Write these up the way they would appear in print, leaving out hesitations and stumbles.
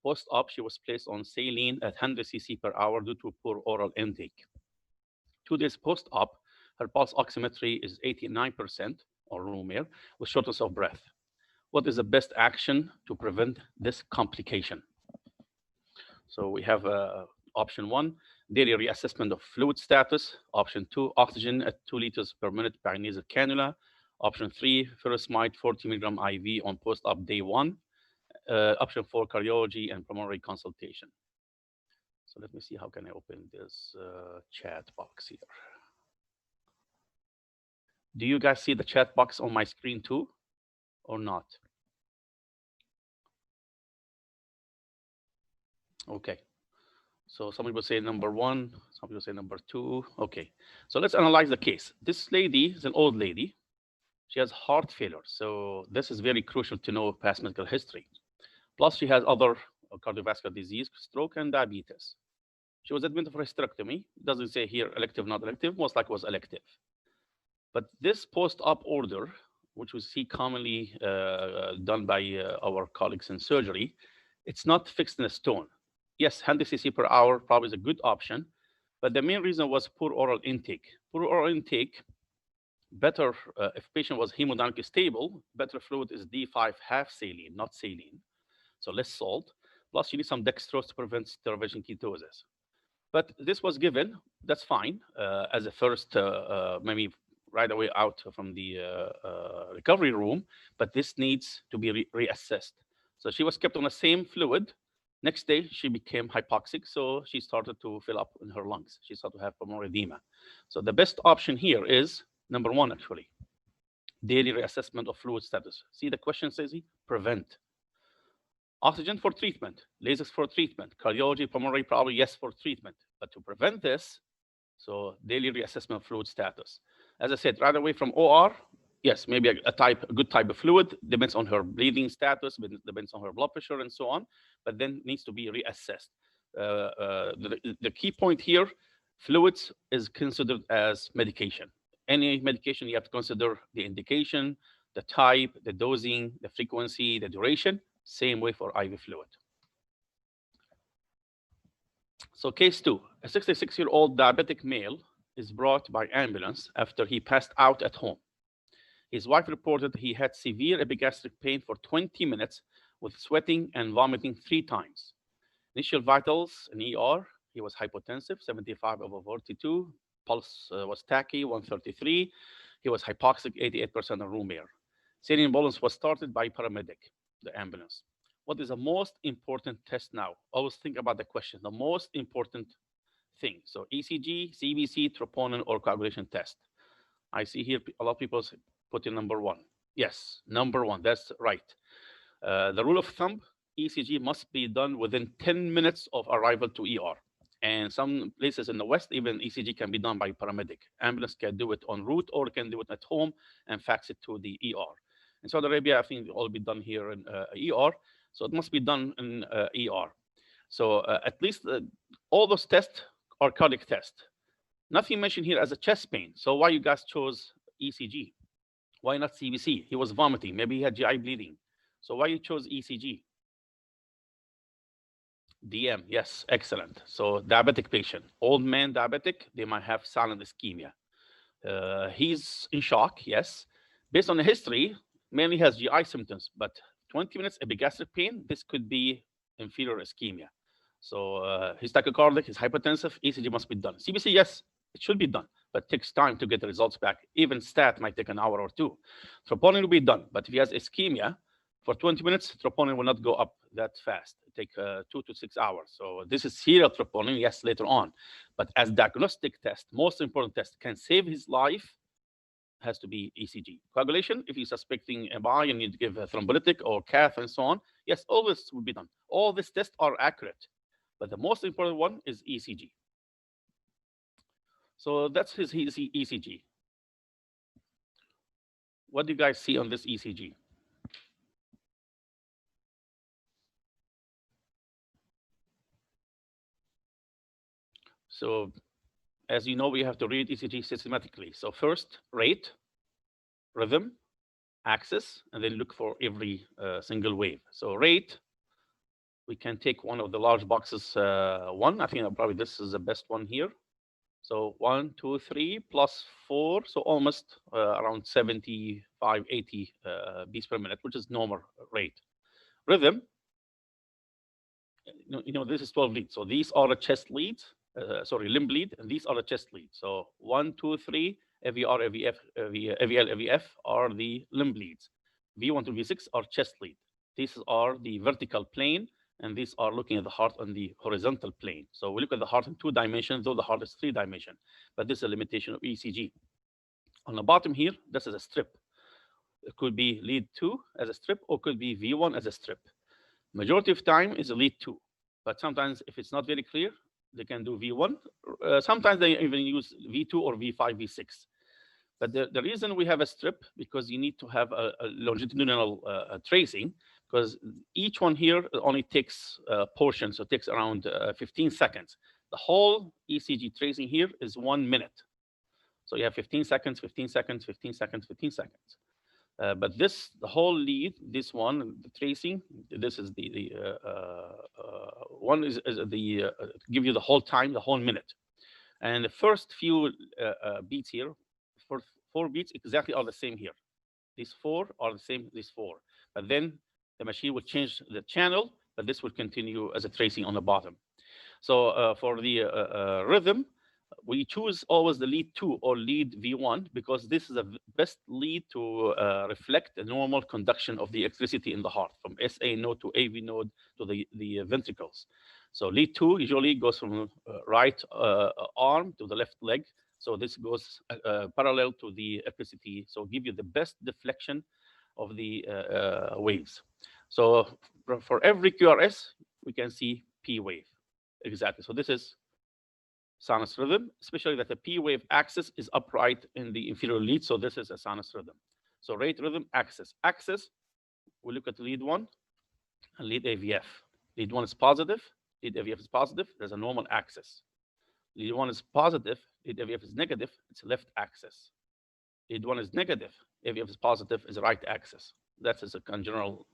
Post-op, she was placed on saline at 100 cc per hour due to poor oral intake. 2 days post-op, her pulse oximetry is 89% or room air with shortness of breath. What is the best action to prevent this complication? So we have option 1, daily reassessment of fluid status. Option 2, oxygen at 2 liters per minute by nasal cannula. Option 3, furosemide 40 milligram IV on post-op day 1. Option 4, cardiology and pulmonary consultation. So let me see, how can I open this chat box here? Do you guys see the chat box on my screen too, or not? Okay. So some people say number 1, some people say number 2. Okay. So let's analyze the case. This lady is an old lady. She has heart failure. So this is very crucial to know past medical history. Plus, she has other cardiovascular disease, stroke, and diabetes. She was admitted for hysterectomy. It doesn't say here elective, not elective. Most likely was elective. But this post-op order, which we see commonly done by our colleagues in surgery, it's not fixed in a stone. Yes, 100 cc per hour probably is a good option, but the main reason was poor oral intake. Poor oral intake, better if patient was hemodynamically stable, better fluid is D5 half saline, not saline, so less salt. Plus, you need some dextrose to prevent starvation ketosis. But this was given, that's fine, as a first, maybe right away out from the recovery room, but this needs to be reassessed. So she was kept on the same fluid. Next day, she became hypoxic, so she started to fill up in her lungs. She started to have pulmonary edema. So the best option here is number 1, actually, daily reassessment of fluid status. See the question says, prevent. Oxygen for treatment, lasers for treatment, cardiology, pulmonary, probably yes for treatment. But to prevent this, so daily reassessment of fluid status. As I said, right away from OR, yes, maybe a good type of fluid, depends on her bleeding status, depends on her blood pressure and so on, but then needs to be reassessed. The key point here, fluids is considered as medication. Any medication, you have to consider the indication, the type, the dosing, the frequency, the duration. Same way for IV fluid. So case 2, a 66-year-old diabetic male is brought by ambulance after he passed out at home. His wife reported he had severe epigastric pain for 20 minutes with sweating and vomiting 3 times. Initial vitals in ER, he was hypotensive, 75 over 42, pulse was tachy, 133. He was hypoxic, 88% of room air. Saline bolus was started by paramedic, the ambulance. What is the most important test now? Always think about the question, the most important thing. So ECG, CBC, troponin, or coagulation test. I see here a lot of people put in number 1. Yes, number 1, that's right. The rule of thumb, ECG must be done within 10 minutes of arrival to ER. And some places in the West, even ECG can be done by paramedic. Ambulance can do it en route or can do it at home and fax it to the ER. In Saudi Arabia, I think it will all be done here in ER. So it must be done in ER. So at least all those tests are cardiac tests. Nothing mentioned here as a chest pain. So why you guys chose ECG? Why not CBC? He was vomiting. Maybe he had GI bleeding. So why you chose ECG? DM, yes, excellent. So diabetic patient, old man diabetic, they might have silent ischemia. He's in shock, yes. Based on the history, mainly has GI symptoms, but 20 minutes epigastric pain, this could be inferior ischemia. So he's tachycardic, he's hypertensive, ECG must be done. CBC, yes, it should be done, but it takes time to get the results back. Even stat might take an hour or 2. Troponin will be done, but if he has ischemia, for 20 minutes, troponin will not go up that fast. It takes 2 to 6 hours. So this is serial troponin, yes, later on. But as diagnostic test, most important test, can save his life, has to be ECG. Coagulation, if you're suspecting MI and you need to give a thrombolytic or cath and so on, yes, all this will be done. All these tests are accurate, but the most important one is ECG. So that's his ECG. What do you guys see on this ECG? So as you know, we have to read ECG systematically. So first, rate, rhythm, axis, and then look for every single wave. So rate, we can take one of the large boxes. I think probably this is the best one here. So 1, 2, 3 plus 4, so almost around 75, 80 beats per minute, which is normal rate. Rhythm, this is 12 leads. So these are the chest leads, limb lead, and these are the chest leads. So 1, 2, 3, AVR, AVF, AVL, AVF are the limb leads. V1 to V6 are chest lead. These are the vertical plane, and these are looking at the heart on the horizontal plane. So we look at the heart in 2 dimensions, though the heart is 3 dimension. But this is a limitation of ECG. On the bottom here, this is a strip. It could be lead 2 as a strip, or could be V1 as a strip. Majority of time is a lead 2. But sometimes if it's not very clear, they can do V1. Sometimes they even use V2 or V5, V6. But the reason we have a strip, because you need to have a longitudinal tracing, because each one here only takes a portion, so it takes around 15 seconds. The whole ECG tracing here is 1 minute. So you have 15 seconds, 15 seconds, 15 seconds, 15 seconds. But the whole lead, this one, the tracing, this is the one is the give you the whole time, the whole minute. And the first few beats here, for 4 beats exactly are the same here. These 4 are the same, these 4. But then the machine will change the channel, but this will continue as a tracing on the bottom. So for the rhythm, we choose always the lead 2 or lead V1 because this is the best lead to reflect the normal conduction of the electricity in the heart from SA node to AV node to the ventricles. So lead 2 usually goes from right arm to the left leg. So this goes parallel to the electricity. So give you the best deflection of the waves. So for every QRS, we can see P wave. Exactly. So this is sinus rhythm, especially that the P wave axis is upright in the inferior lead. So this is a sinus rhythm. So rate rhythm axis. Axis, we look at lead 1 and lead AVF. Lead 1 is positive, lead AVF is positive, there's a normal axis. Lead 1 is positive, lead AVF is negative, it's left axis. Lead 1 is negative, AVF is positive, is right axis. That is a general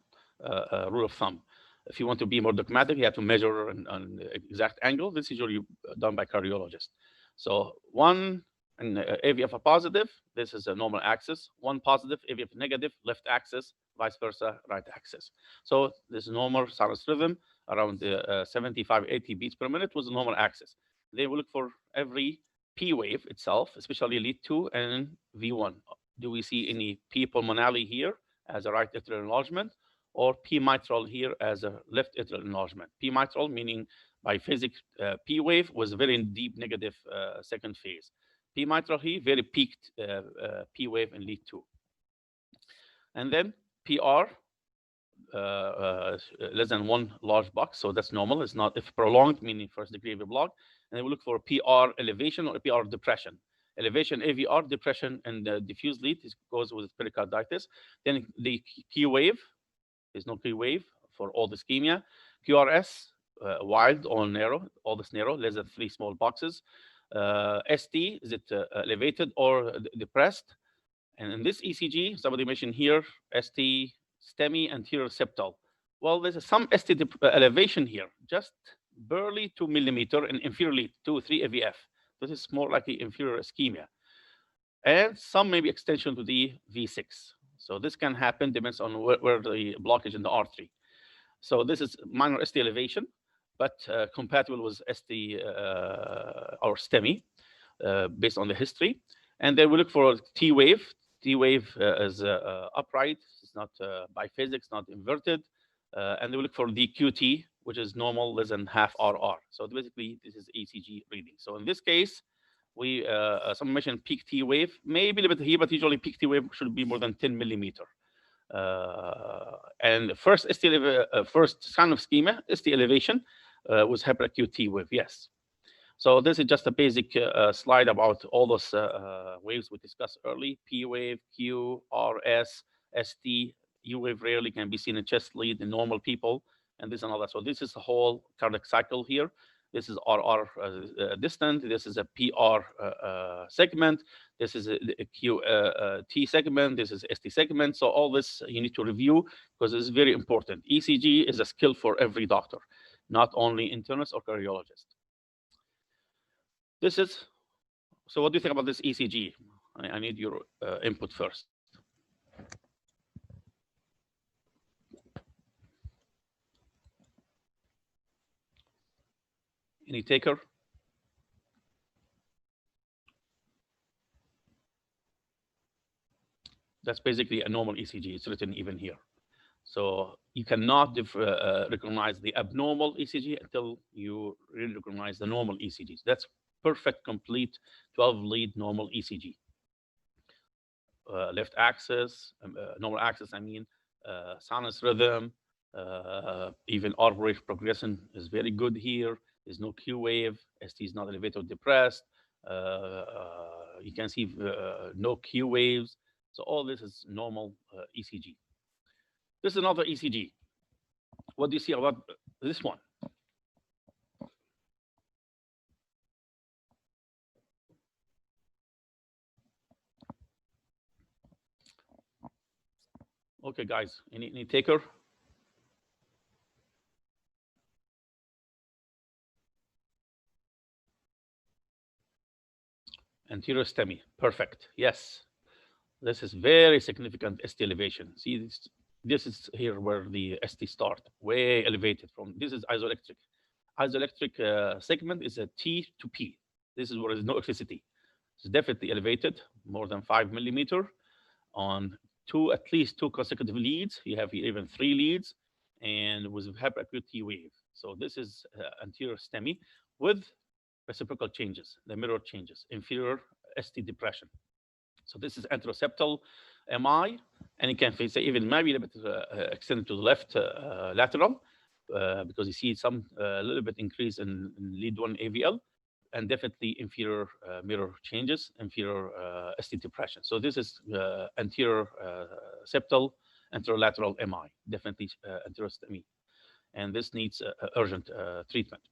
rule of thumb. If you want to be more dogmatic, you have to measure an exact angle. This is usually done by cardiologists. So 1 and AVF are positive, this is a normal axis. 1 positive, AVF negative, left axis, vice versa, right axis. So this normal sinus rhythm around 75, 80 beats per minute was a normal axis. They will look for every P wave itself, especially lead 2 and V1. Do we see any P pulmonale here as a right atrial enlargement, or P mitral here as a left atrial enlargement? P mitral meaning biphasic P wave was very deep negative second phase. P mitral here, very peaked P wave in lead 2. And then PR, less than 1 large box, so that's normal. It's not if prolonged, meaning first degree of a block. And then we look for PR elevation or PR depression. Elevation, AVR, depression, and diffuse lead goes with pericarditis. Then the Q wave, there's no Q wave for all the ischemia. QRS, wide or narrow, all this narrow, less than 3 small boxes. ST, is it elevated or depressed? And in this ECG, somebody mentioned here, ST, STEMI, anterior septal. Well, there's some ST elevation here, just barely 2 millimeter in inferior lead, 2 or 3 AVF. This is more like the inferior ischemia. And some maybe extension to the V6. So this can happen, depends on where the blockage in the artery. So this is minor ST elevation, but compatible with ST or STEMI based on the history. And then we look for T wave. T wave is upright, it's not biphasic, it's not inverted. And then we look for the QT, which is normal, less than half RR. So basically, this is ECG reading. So in this case, we some mentioned peak T wave, maybe a little bit here, but usually peak T wave should be more than 10 millimeter. And the first first sign of ischemia, ST elevation, was hyperacute T wave, yes. So this is just a basic slide about all those waves we discussed early: P wave, Q, RS, ST. U wave rarely can be seen in chest lead in normal people, and this and all that. So this is the whole cardiac cycle here. This is RR distant. This is a PR segment. This is a QT segment. This is ST segment. So all this you need to review because it's very important. ECG is a skill for every doctor, not only internist or cardiologist. This is, so what do you think about this ECG? I need your input first. Any taker? That's basically a normal ECG. It's written even here. So you cannot recognize the abnormal ECG until you really recognize the normal ECGs. That's perfect, complete 12-lead normal ECG. Left axis, normal axis, I mean, sinus rhythm, even heart rate progression is very good here. There's no Q wave, ST is not elevated or depressed. You can see no Q waves. So all this is normal ECG. This is another ECG. What do you see about this one? Okay, guys, any taker? Anterior STEMI, perfect, yes. This is very significant ST elevation. See, this is here where the ST start, way elevated from, this is isoelectric. Isoelectric segment is a T to P. This is where there's no electricity. It's definitely elevated, more than 5 millimeter on at least two consecutive leads. You have even 3 leads, and with hyperacute T wave. So this is anterior STEMI with reciprocal changes, the mirror changes, inferior ST depression. So this is anteroseptal MI, and you can say even maybe a little bit extended to the left lateral, because you see some a little bit increase in lead 1 AVL, and definitely inferior mirror changes, inferior ST depression. So this is anterior septal, anterolateral MI, definitely anterior STEMI, and this needs urgent treatment.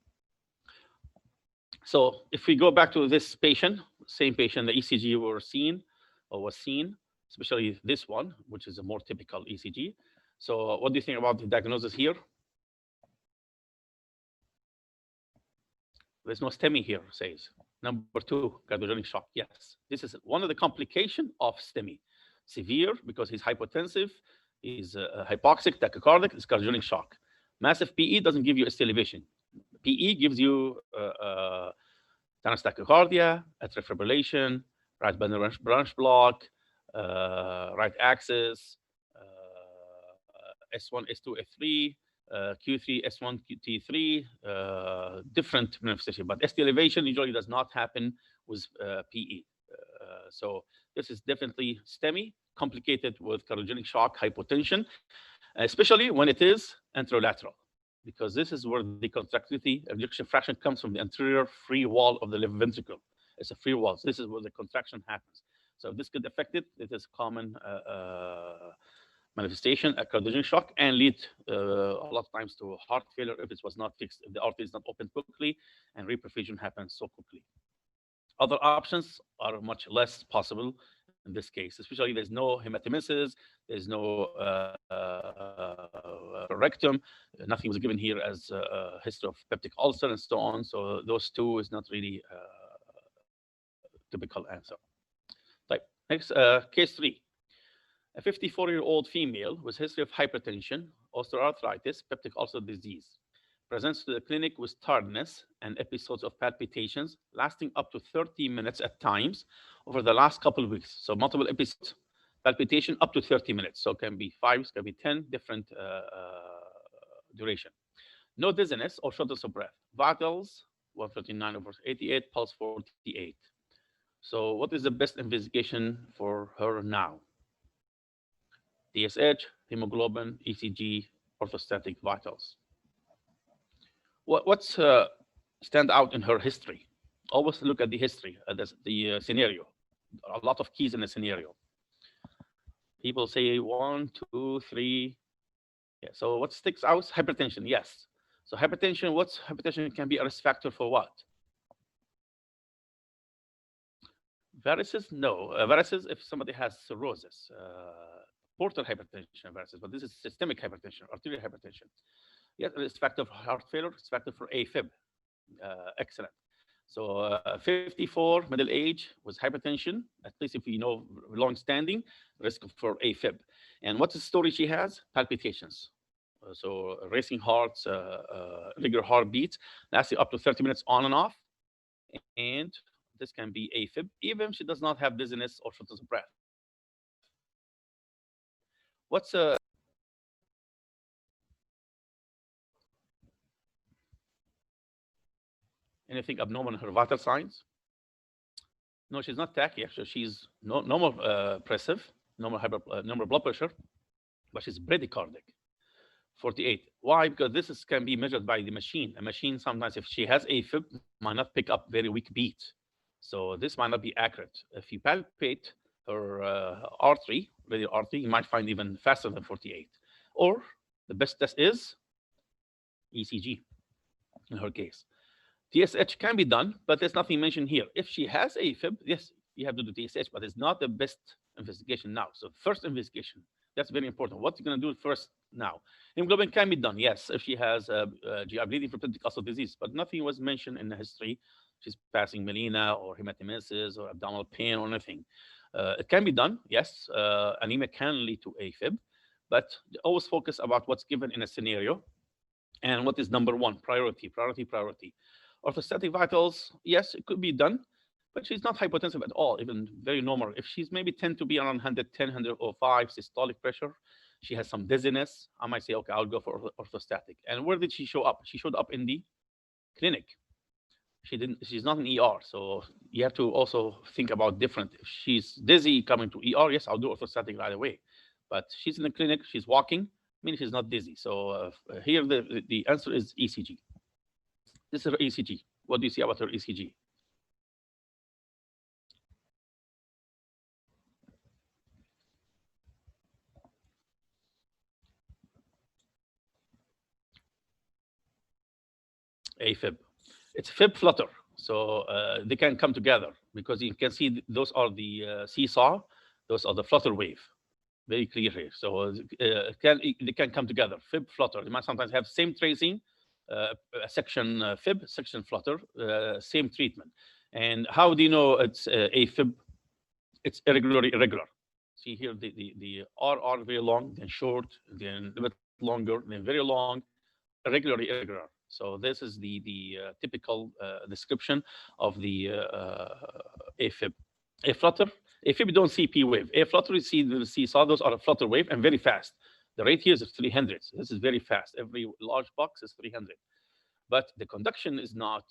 So if we go back to this patient, same patient, the ECG was seen, especially this one, which is a more typical ECG. So what do you think about the diagnosis here? There's no STEMI here, says. Number 2, cardiogenic shock. Yes, this is one of the complications of STEMI. Severe because he's hypotensive, he's hypoxic, tachycardic, it's cardiogenic shock. Massive PE doesn't give you ST elevation. PE gives you sinus tachycardia, atrial fibrillation, right bundle branch block, right axis, S1, S2, F3, Q3, S1, T3, different manifestation. But ST elevation usually does not happen with PE. So this is definitely STEMI, complicated with cardiogenic shock, hypotension, especially when it is anterolateral, because this is where the contractility, ejection fraction comes from the anterior free wall of the left ventricle. It's a free wall. So this is where the contraction happens. So if this could affect it, it is common manifestation, a cardiogenic shock, and lead a lot of times to heart failure if it was not fixed, if the artery is not opened quickly, and reperfusion happens so quickly. Other options are much less possible in this case, especially there's no hematemesis, there's no rectum, nothing was given here as a history of peptic ulcer and so on. So those two is not really typical answer. Right. Next, case 3. A 54-year-old female with history of hypertension, osteoarthritis, peptic ulcer disease, presents to the clinic with tiredness and episodes of palpitations lasting up to 30 minutes at times over the last couple of weeks. So multiple episodes, palpitation up to 30 minutes. So it can be 5, it can be 10 different duration. No dizziness or shortness of breath. Vitals 139/88, pulse 48. So what is the best investigation for her now? DSH, hemoglobin, ECG, orthostatic vitals. What's stand out in her history? Always look at the history, the scenario. A lot of keys in the scenario. People say 1, 2, 3. Yeah. So what sticks out? Hypertension. Yes. So hypertension, what's hypertension can be a risk factor for what? Varices, no. Varices, if somebody has cirrhosis, portal hypertension, varices, but this is systemic hypertension, arterial hypertension. Yes, it's factor for heart failure, it's factor for AFib. Excellent. So 54, middle age, with hypertension, at least if we know long-standing, risk for AFib. And what's the story she has? Palpitations. So racing hearts, regular heartbeats, lasting up to 30 minutes on and off. And this can be AFib, even if she does not have dizziness or shortness of breath. What's anything abnormal in her vital signs? No, she's not tachy. Actually, she's normal pressive, normal blood pressure, but she's bradycardic. 48. Why? Because this can be measured by the machine. A machine sometimes, if she has AFib, might not pick up very weak beats. So this might not be accurate. If you palpate her artery, radial artery, you might find even faster than 48. Or the best test is ECG in her case. TSH can be done, but there's nothing mentioned here. If she has AFib, yes, you have to do TSH, but it's not the best investigation now. So first investigation, that's very important. What you're going to do first now. Hemoglobin can be done, yes, if she has GI bleeding for peptic ulcer disease, but nothing was mentioned in the history. She's passing melena or hematemesis or abdominal pain or anything. It can be done, yes. Anemia can lead to AFib, but always focus about what's given in a scenario and what is number one, priority. Orthostatic vitals, yes, it could be done, but she's not hypotensive at all, even very normal. If she's maybe tend to be around 110, 105 systolic pressure, she has some dizziness, I might say, okay, I'll go for orthostatic. And where did she show up? She showed up in the clinic. She's not in ER. So you have to also think about different. If she's dizzy coming to ER, yes, I'll do orthostatic right away. But she's in the clinic, she's walking, meaning she's not dizzy. So here the answer is ECG. This is her ECG. What do you see about her ECG? AFib. It's fib flutter. So they can come together because you can see those are the seesaw, those are the flutter wave. Very clear here. So they can come together. Fib flutter. They might sometimes have same tracing, a section fib, section flutter, same treatment. And how do you know it's AFib? It's irregular. See here, the R very long, then short, then a bit longer, then very long, irregular. So this is the typical description of the AFib. A flutter, AFib you don't see P wave. A flutter you see the seesaw, those are a flutter wave and very fast. The rate here is 300. This is very fast. Every large box is 300. But the conduction is not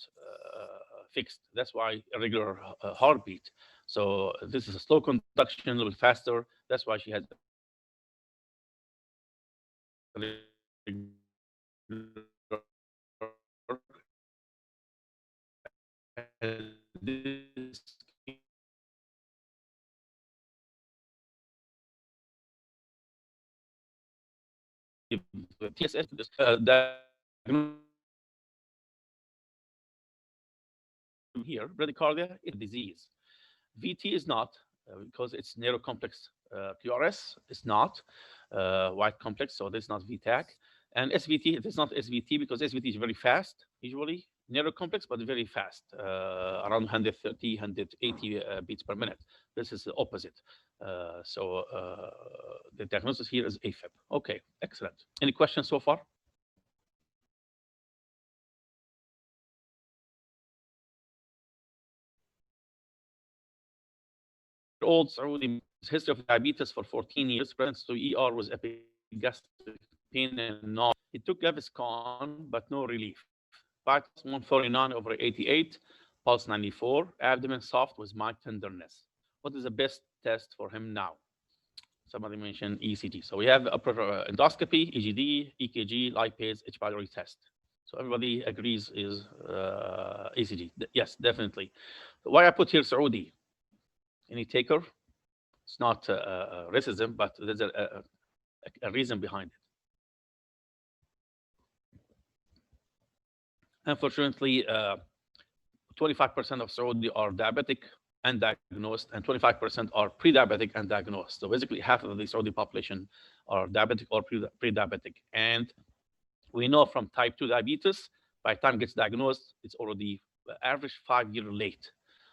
fixed. That's why irregular heartbeat. So this is a slow conduction, a little bit faster. That's why she has this TSS here, bradycardia is a disease. VT is not because it's narrow complex. QRS is not wide complex, so this is not VTAC. And SVT, it is not SVT because SVT is very fast, usually narrow complex, but very fast, around 130, 180 beats per minute. This is the opposite. So the diagnosis here is AFib. Okay, excellent. Any questions so far? Old Saudi history of diabetes for 14 years, presents to ER was epigastric pain and nausea. He took Gaviscon, but no relief. Vitals 149 over 88, pulse 94, abdomen soft with mild tenderness. What is the best test for him now? Somebody mentioned ECG. So we have upper endoscopy, EGD, EKG, lipase, H. pylori test. So everybody agrees is ECG. Yes, definitely. Why I put here Saudi? Any taker? It's not racism, but there's a reason behind it. Unfortunately, 25% of Saudi are diabetic and diagnosed, and 25% are pre-diabetic and diagnosed. So basically, half of the Saudi population are diabetic or pre-diabetic. And we know from type 2 diabetes, by the time it gets diagnosed, it's already average 5 year late.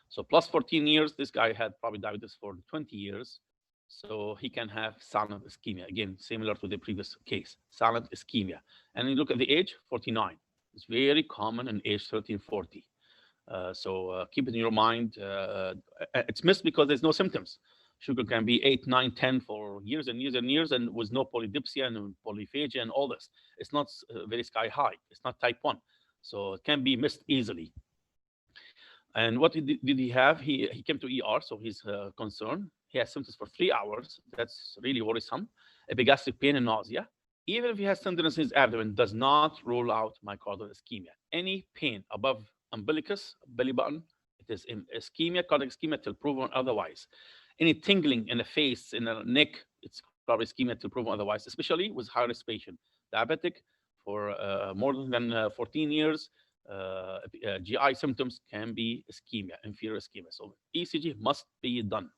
So plus 14 years, this guy had probably diabetes for 20 years. So he can have silent ischemia. Again, similar to the previous case, silent ischemia. And you look at the age, 49. It's very common in age 13, 40. So keep it in your mind. It's missed because there's no symptoms. Sugar can be 8, 9, 10 for years and years and years, and with no polydipsia and polyphagia and all this. It's not very sky high. It's not type 1. So it can be missed easily. And what did he have? He came to ER, so he's concerned. He has symptoms for 3 hours. That's really worrisome. Epigastric pain and nausea. Even if he has tenderness in his abdomen, does not rule out myocardial ischemia. Any pain above umbilicus, belly button, it is in ischemia, cardiac ischemia till proven otherwise. Any tingling in the face, in the neck, it's cardiac ischemia till proven otherwise, especially with high-risk patient, diabetic for more than 14 years. GI symptoms can be ischemia, inferior ischemia. So ECG must be done.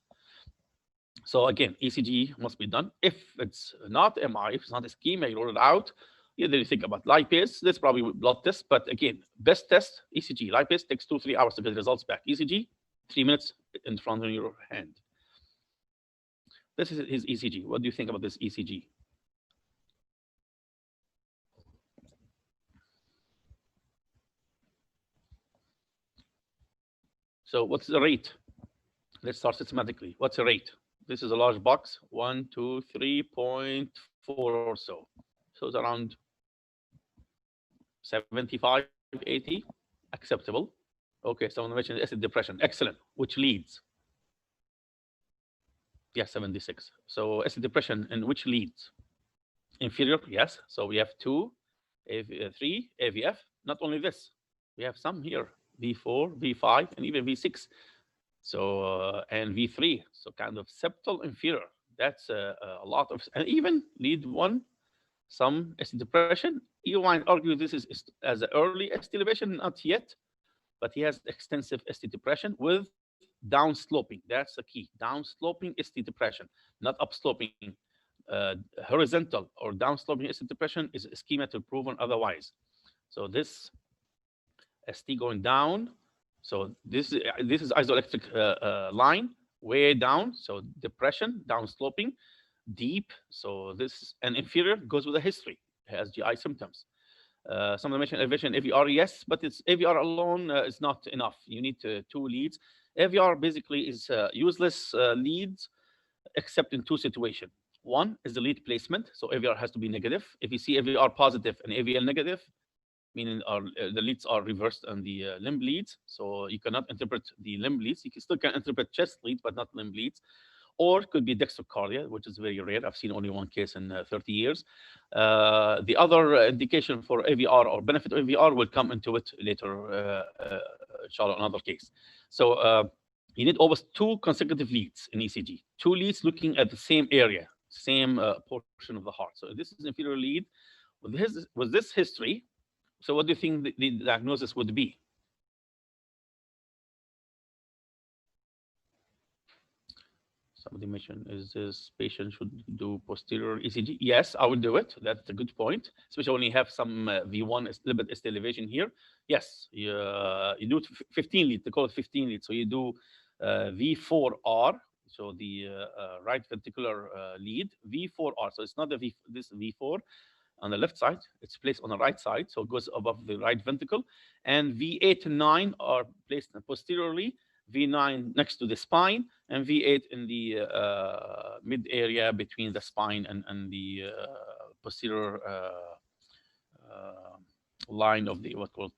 So again, ECG must be done. If it's not MI, if it's not ischemia, you rule it out. Either you think about lipase, that's probably blood test. But again, best test, ECG. Lipase takes 2-3 hours to get results back. ECG, 3 minutes in front of your hand. This is his ECG. What do you think about this ECG? So what's the rate? Let's start systematically. What's the rate? This is a large box, 1, 2, 3.4 or so. So it's around 75, 80, acceptable. Okay, someone mentioned acid depression. Excellent. Which leads? Yes, 76. So acid depression and which leads? Inferior, yes. So we have 2, 3, AVF. Not only this, we have some here, V4, V5, and even V6. So, and V3, so kind of septal inferior. That's a lot of, and even lead 1, some ST depression. You might argue this is as an early ST elevation, not yet, but he has extensive ST depression with downsloping. That's the key. Downsloping ST depression, not upsloping. Horizontal or downsloping ST depression is ischemia till proven otherwise. So this ST going down. So this is isoelectric line way down. So depression, downsloping, deep. So this and inferior goes with a history. Has GI symptoms. Someone mentioned elevation AVR, yes, but it's AVR alone is not enough. You need 2 leads. AVR basically is useless leads except in 2 situations. One is the lead placement, so AVR has to be negative. If you see AVR positive and AVL negative, meaning the leads are reversed on the limb leads, so you cannot interpret the limb leads. You still can interpret chest leads, but not limb leads. Or it could be dextrocardia, which is very rare. I've seen only 1 case in 30 years. The other indication for AVR or benefit of AVR will come into it later, inshallah, another case. So you need always 2 consecutive leads in ECG. 2 leads looking at the same area, same portion of the heart. So this is inferior lead. With this history, so what do you think the diagnosis would be? Somebody mentioned, is this patient should do posterior ECG? Yes, I will do it. That's a good point, especially when you have some V1 a little bit elevation here. Yes, you do 15 lead. They call it 15 lead. So you do V4R, so the right ventricular lead, V4R. So it's not this V4 on the left side, it's placed on the right side, so it goes above the right ventricle. And V8 and 9 are placed posteriorly, V9 next to the spine, and V8 in the mid area between the spine and the posterior line of the what's called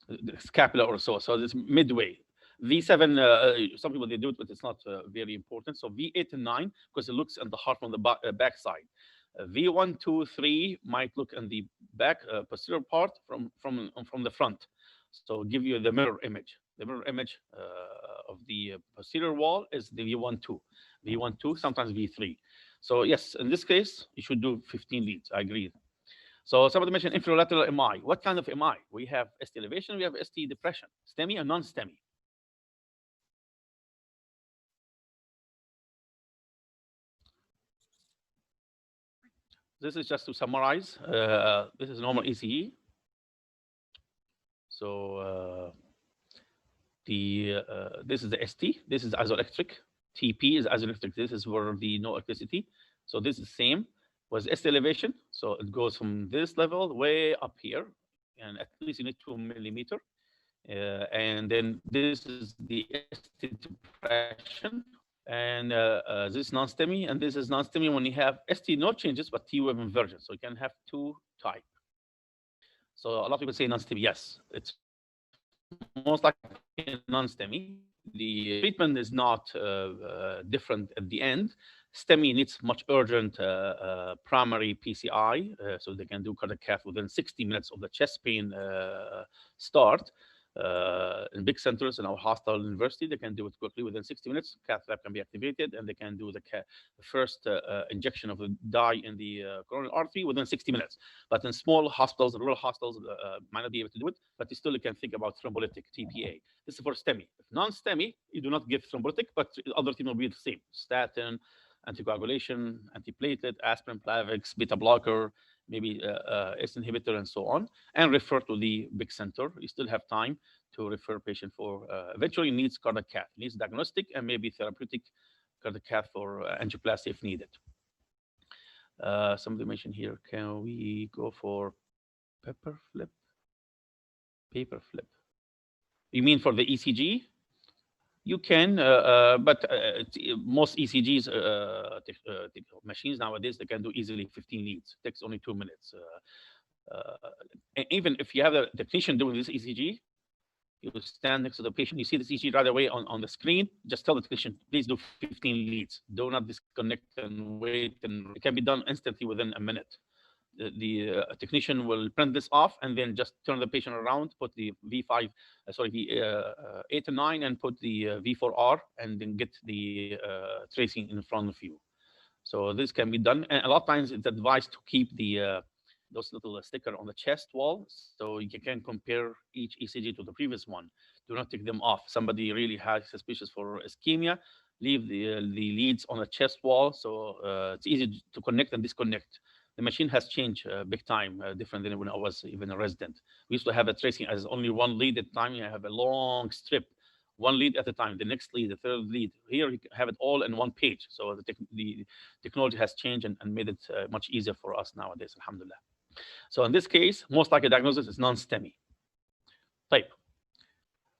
the scapula or so. So it's midway. V7, some people they do it, but it's not very important. So V8 and 9, because it looks at the heart from the back side. V1, 2, 3 might look in the back posterior part from the front. So give you the mirror image. The mirror image of the posterior wall is the V1, 2. V1, 2, sometimes V3. So yes, in this case, you should do 15 leads. I agree. So somebody mentioned infralateral MI. What kind of MI? We have ST elevation, we have ST depression, STEMI and non-STEMI. This is just to summarize. This is normal ECG. So this is the ST. This is isoelectric. TP is isoelectric. This is where the no electricity. So this is the same was ST elevation. So it goes from this level way up here, and at least you need 2 millimeter. And then this is the ST depression. And this is non-STEMI, and this is non-STEMI when you have ST no changes, but T wave inversion. So you can have two type. So a lot of people say non-STEMI. Yes, it's most likely non-STEMI. The treatment is not different at the end. STEMI needs much urgent primary PCI, so they can do cardiac cath within 60 minutes of the chest pain start. In big centers in our hospital university, they can do it quickly within 60 minutes. Cath lab can be activated, and they can do the first injection of the dye in the coronary artery within 60 minutes. But in small hospitals, rural hospitals, might not be able to do it, but you still can think about thrombolytic, TPA. This is for STEMI. If non-STEMI, you do not give thrombolytic, but other things will be the same. Statin, anticoagulation, antiplatelet, aspirin, Plavix, beta blocker, maybe ACE inhibitor, and so on, and refer to the big center. You still have time to refer patient for eventually needs cardiac cath, needs diagnostic and maybe therapeutic cardiac cath for angioplasty if needed. Somebody mentioned here, can we go for paper flip? You mean for the ECG? You can, but most ECGs machines nowadays, they can do easily 15 leads. It takes only 2 minutes. And even if you have the technician doing this ECG, you stand next to the patient, you see this ECG right away on the screen, just tell the technician, please do 15 leads. Do not disconnect and wait, and it can be done instantly within a minute. The technician will print this off and then just turn the patient around, put the V5, V8 and 9, and put the V4R, and then get the tracing in front of you. So this can be done, and a lot of times it's advised to keep the those little sticker on the chest wall, so you can compare each ECG to the previous one. Do not take them off. Somebody really has suspicious for ischemia, leave the leads on the chest wall, so it's easy to connect and disconnect. The machine has changed big time, different than when I was even a resident. We used to have a tracing as only one lead at a time. You have a long strip, one lead at a time, the next lead, the third lead. Here you have it all in one page. So the technology has changed and made it much easier for us nowadays, alhamdulillah. So in this case, most likely diagnosis is non-STEMI. Type.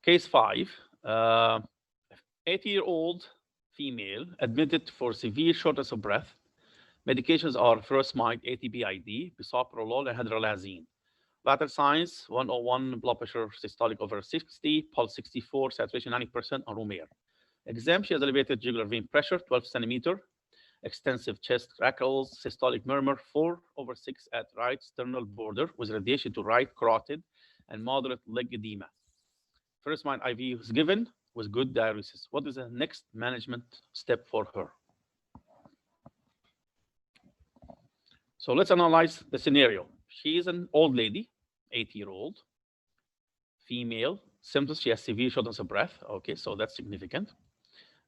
Case 5, 80-year-old female admitted for severe shortness of breath. Medications are furosemide, ATP-ID, bisoprolol, and hydralazine. Vital signs: 101 blood pressure systolic over 60, pulse 64, saturation 90% on room air. Exam: she has elevated jugular vein pressure 12 centimeter, extensive chest crackles, systolic murmur 4/6 at right sternal border with radiation to right carotid, and moderate leg edema. Furosemide IV was given with good diuresis. What is the next management step for her? So let's analyze the scenario. She is an old lady, 80-year-old, female, symptoms: she has severe shortness of breath. Okay, so that's significant.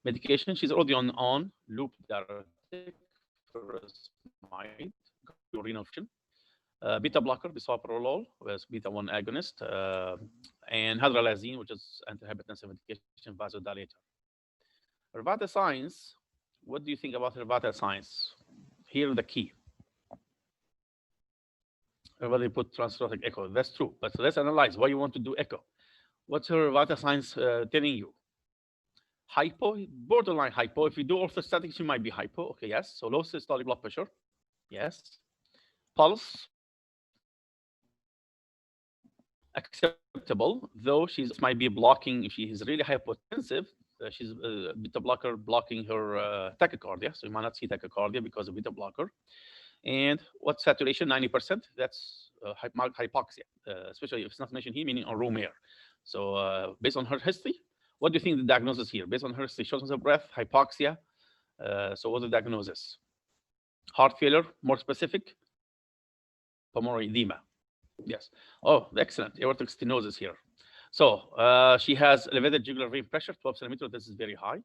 Medication: she's already on loop diuretic, furosemide, renal function, beta blocker, bisoprolol, with beta-1 agonist, and hydralazine, which is antihypertensive medication, vasodilator. Her vital signs: what do you think about her vital signs? Here are the key. Everybody put transthoracic echo. That's true. But let's analyze why you want to do echo. What's her vital signs telling you? Hypo, borderline hypo. If you do orthostatic, she might be hypo. Okay, yes. So low systolic blood pressure. Yes. Pulse. Acceptable, though she might be blocking, if she is really hypotensive, she's beta blocker blocking her tachycardia. So you might not see tachycardia because of beta blocker. And what saturation? 90%. That's hypoxia, especially if it's not mentioned here, meaning on room air. So based on her history, what do you think the diagnosis here? Based on her history, shortness of breath, hypoxia. So what's the diagnosis? Heart failure, more specific? pulmonary edema. Yes. Oh, excellent. Aortic stenosis here. So she has elevated jugular vein pressure, 12 centimeters. This is very high.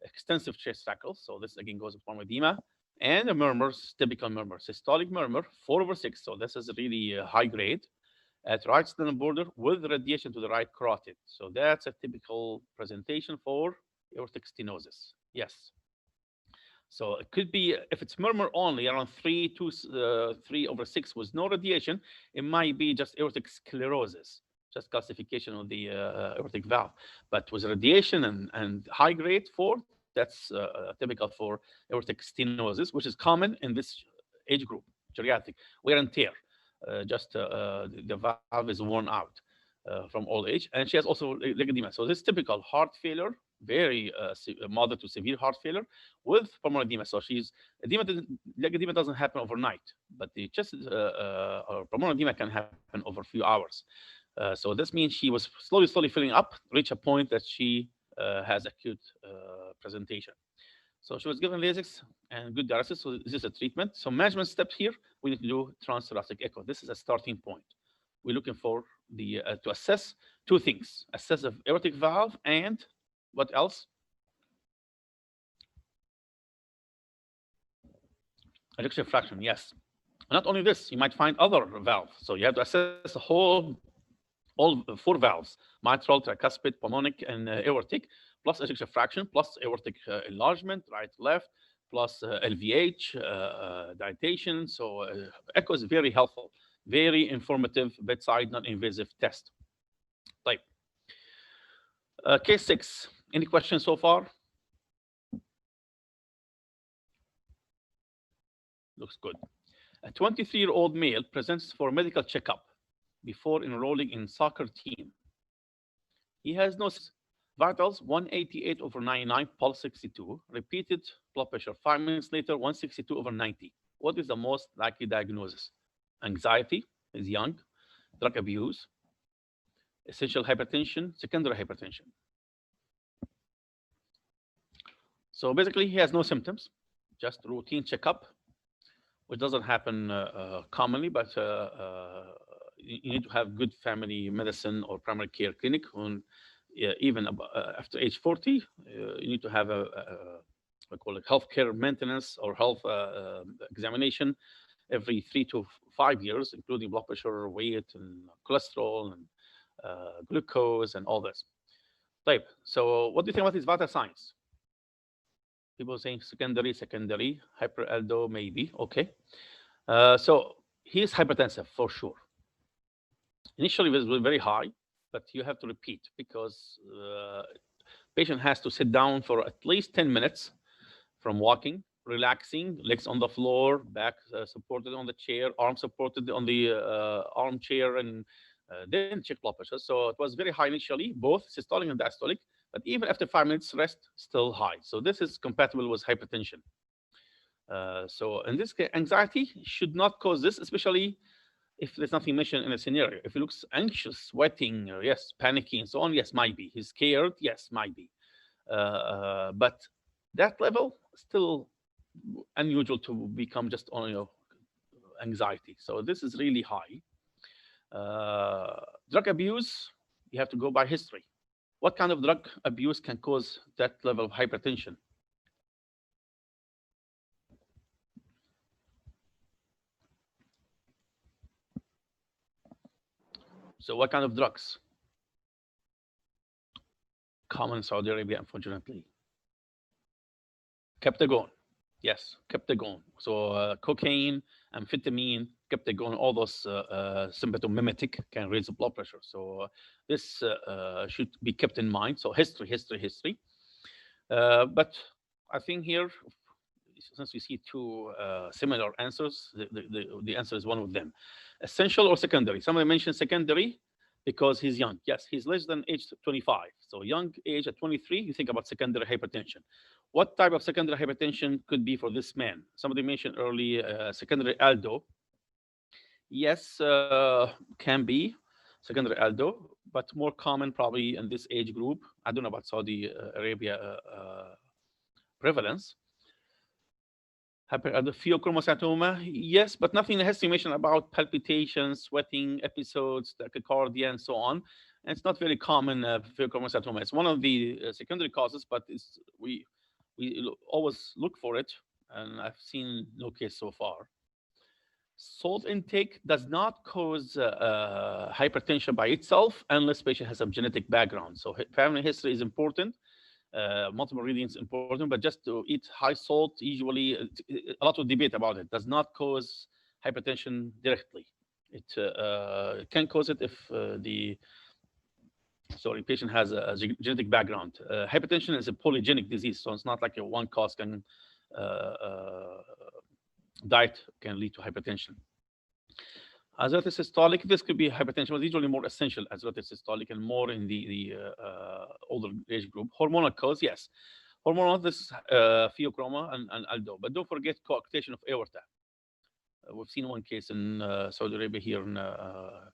Extensive chest shackles. So this again goes with pulmonary edema. And a murmurs, typical murmur, systolic murmur, 4/6. So this is really high grade at right sternal border with radiation to the right carotid. So that's a typical presentation for aortic stenosis. Yes. So it could be, if it's murmur only, around 3/6 with no radiation, it might be just aortic sclerosis, just calcification of the aortic valve. But with radiation and high grade 4, that's typical for aortic stenosis, which is common in this age group, geriatric, wear and tear. The valve is worn out from old age. And she has also leg edema. So this is typical heart failure, very moderate to severe heart failure with pulmonary edema. So leg edema doesn't happen overnight, but the chest or pulmonary edema can happen over a few hours. So this means she was slowly filling up, reach a point that she has acute presentation. So she was given Lasix and good dialysis. So this is a treatment. So management steps here, we need to do transthoracic echo. This is a starting point. We're looking for the to assess two things: assess the aortic valve and what else? Ejection fraction. Yes. Not only this, you might find other valves. So you have to assess all 4 valves: mitral, tricuspid, pulmonic, and aortic, plus ejection fraction, plus aortic enlargement, right, left, plus LVH, dilatation. So echo is very helpful, very informative, bedside, non-invasive test. Type. Case 6. Any questions so far? Looks good. A 23-year-old male presents for medical checkup before enrolling in soccer team. He has no vitals 188/99, pulse 62, repeated blood pressure 5 minutes later 162/90. What is the most likely diagnosis? Anxiety, is young, drug abuse, essential hypertension, secondary hypertension. So basically, he has no symptoms, just routine checkup, which doesn't happen commonly, but you need to have good family medicine or primary care clinic. Even after age 40, you need to have we call it healthcare maintenance or health examination every 3 to 5 years, including blood pressure, weight, and cholesterol, and glucose, and all this. Type. So what do you think about these vital signs? People saying secondary, hyperaldo, maybe. Okay. So he is hypertensive for sure. Initially, it was very high, but you have to repeat because patient has to sit down for at least 10 minutes from walking, relaxing, legs on the floor, back supported on the chair, arm supported on the armchair, and then check blood pressure. So it was very high initially, both systolic and diastolic, but even after 5 minutes rest, still high. So this is compatible with hypertension. So in this case, anxiety should not cause this, especially if there's nothing mentioned in a scenario. If he looks anxious, sweating, yes, panicking, and so on, yes, might be. He's scared, yes, might be. But that level still unusual to become just on anxiety. So this is really high. Drug abuse, you have to go by history. What kind of drug abuse can cause that level of hypertension? So what kind of drugs? Common in Saudi Arabia, unfortunately. Captagon. Yes, Captagon. So cocaine, amphetamine, Captagon, all those symptomimetic can raise the blood pressure. So this should be kept in mind. So history. But I think here, since we see two similar answers, the answer is one of them. Essential or secondary? Somebody mentioned secondary because he's young. Yes, he's less than age 25. So young age at 23, you think about secondary hypertension. What type of secondary hypertension could be for this man? Somebody mentioned early secondary aldo. Yes, can be secondary aldo, but more common probably in this age group. I don't know about Saudi Arabia prevalence. Pheochromocytoma, yes, but nothing has estimation about palpitations, sweating episodes, tachycardia, and so on. And it's not very common pheochromocytoma. It's one of the secondary causes, but we always look for it, and I've seen no case so far. Salt intake does not cause hypertension by itself unless patient has some genetic background. So family history is important. Multiple readings important, but just to eat high salt, usually a lot of debate about it, does not cause hypertension directly. It can cause it if the patient has a genetic background. Hypertension is a polygenic disease, so it's not like a one cause can diet can lead to hypertension. Azotic systolic, this could be hypertension, but usually more essential azotic systolic and more in the older age group. Hormonal cause, yes. Hormonal, this is pheochroma and aldo. But don't forget coarctation of aorta. We've seen one case in Saudi Arabia here in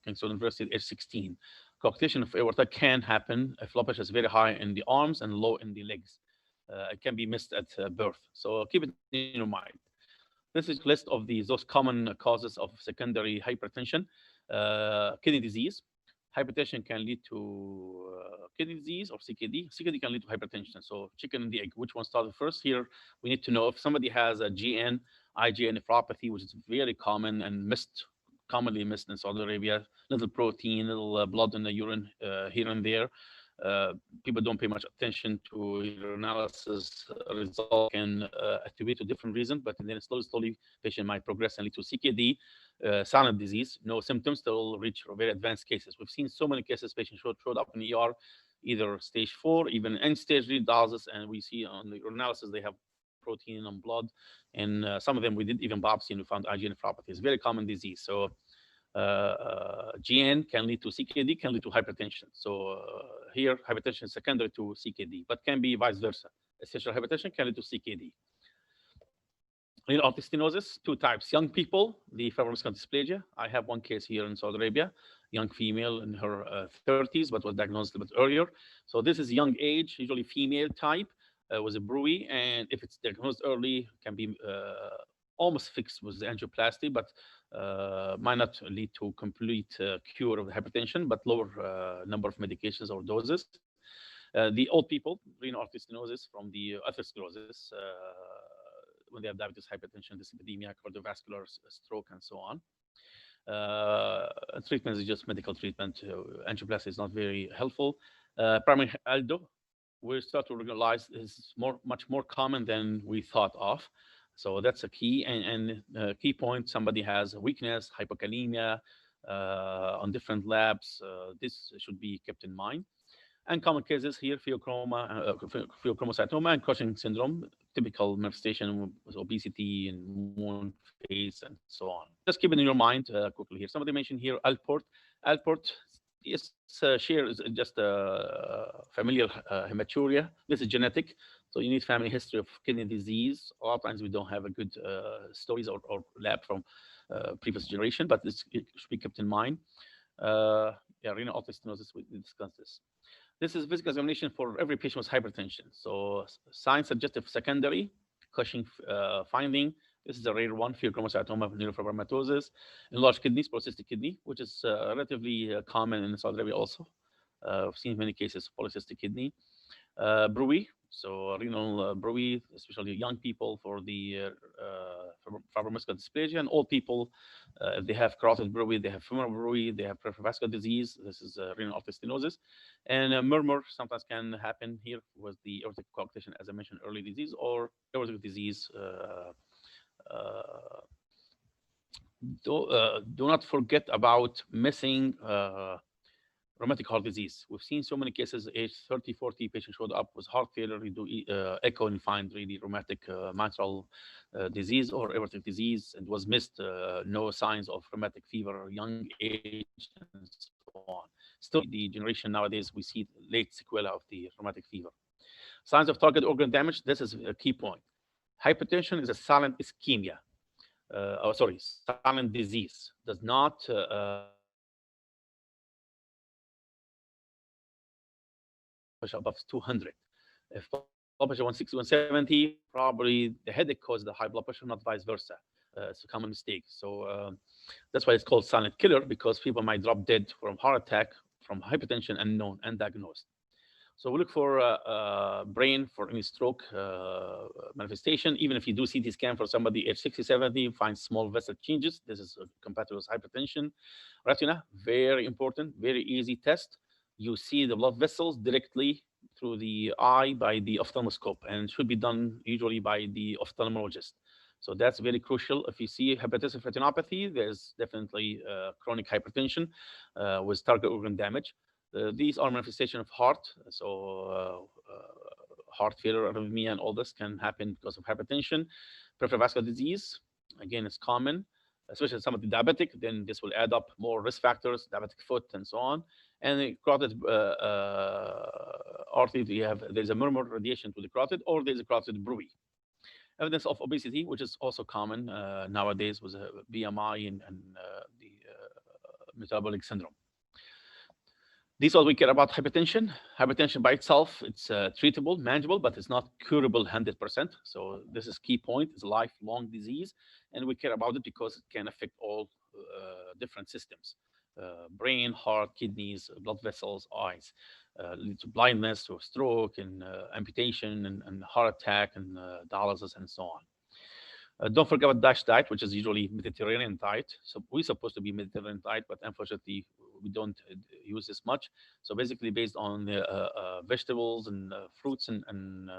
Kingston University at age 16. Coarctation of aorta can happen if blood pressure is very high in the arms and low in the legs. It can be missed at birth. So keep it in your mind. This is a list of those common causes of secondary hypertension. Kidney disease. Hypertension can lead to kidney disease or CKD. CKD can lead to hypertension. So chicken and the egg, which one started first? Here, we need to know if somebody has a GN, IgA nephropathy, which is very common and commonly missed in Saudi Arabia. Little protein, little blood in the urine here and there. People don't pay much attention to urinalysis result can attribute to different reasons, but then slowly patient might progress and lead to CKD, silent disease, no symptoms till reach very advanced cases. We've seen so many cases patients showed up in the ER, either stage 4, even end stage renal dialysis, and we see on the urinalysis they have protein and blood, and some of them we did even biopsy and we found IgA nephropathy. It's a very common disease. So GN can lead to CKD, can lead to hypertension. So here, hypertension is secondary to CKD, but can be vice versa. Essential hypertension can lead to CKD. Renal artery stenosis, two types. Young people, the fibromuscular dysplasia. I have one case here in Saudi Arabia, young female in her 30s, but was diagnosed a bit earlier. So this is young age, usually female type, was a Brui, and if it's diagnosed early, can be almost fixed with the angioplasty, but might not lead to complete cure of the hypertension, but lower number of medications or doses. The old people, renal artery stenosis from the atherosclerosis, when they have diabetes, hypertension, dyslipidemia, cardiovascular, stroke, and so on. Treatment is just medical treatment. Angioplasty is not very helpful. Primary aldo, we start to realize is much more common than we thought of. So that's a key and key point. Somebody has weakness, hypokalemia on different labs. This should be kept in mind. And common cases here, pheochromocytoma and Cushing syndrome, typical manifestation with obesity and moon face and so on. Just keep it in your mind quickly here. Somebody mentioned here Alport. Alport is share is just familial hematuria. This is genetic, so you need family history of kidney disease. A lot of times we don't have a good stories or lab from previous generation, but it should be kept in mind. Renal artery stenosis, we discussed this. This is physical examination for every patient with hypertension. So signs suggestive secondary, Cushing finding. This is a rare one, pheochromocytoma neurofibromatosis. Enlarged kidneys, polycystic kidney, which is relatively common in Saudi Arabia also. I've seen many cases of polycystic kidney. Brui, so renal Brui, especially young people for the fibromuscular dysplasia, and old people, if they have carotid Brui, they have femoral Brui, they have peripheral vascular disease. This is renal artery stenosis. And murmur sometimes can happen here with the aortic coarctation, as I mentioned, early disease or aortic disease. Do not forget about missing rheumatic heart disease. We've seen so many cases, age 30, 40, patient showed up with heart failure. We do echo and find really rheumatic mitral disease or aortic disease, and was missed. No signs of rheumatic fever, young age, and so on. Still, the generation nowadays, we see late sequela of the rheumatic fever. Signs of target organ damage. This is a key point. Hypertension is a silent ischemia. Silent disease. Does not above 200. If blood pressure 160, 170, probably the headache caused the high blood pressure, not vice versa. It's a common mistake. So that's why it's called silent killer, because people might drop dead from heart attack, from hypertension, unknown, undiagnosed. So we look for brain for any stroke manifestation. Even if you do CT scan for somebody age 60, 70, you find small vessel changes. This is compatible with hypertension. Retina, very important, very easy test. You see the blood vessels directly through the eye by the ophthalmoscope, and it should be done usually by the ophthalmologist. So that's very crucial. If you see hypertensive retinopathy, there's definitely chronic hypertension with target organ damage. These are manifestation of heart. So heart failure, arrhythmia, and all this can happen because of hypertension. Peripheral vascular disease, again, it's common, especially some of the diabetic. Then this will add up more risk factors, diabetic foot, and so on. And the carotid artery, there's a murmur radiation to the carotid, or there's a carotid bruit. Evidence of obesity, which is also common nowadays with BMI and the metabolic syndrome. These are what we care about hypertension. Hypertension by itself, it's treatable, manageable, but it's not curable 100%. So this is key point. It's a lifelong disease, and we care about it because it can affect all different systems: brain, heart, kidneys, blood vessels, eyes. Lead to blindness, to stroke, and amputation, and heart attack, and dialysis, and so on. Don't forget about DASH diet, which is usually Mediterranean diet. So we're supposed to be Mediterranean diet, but unfortunately we don't use this much. So basically based on vegetables and fruits and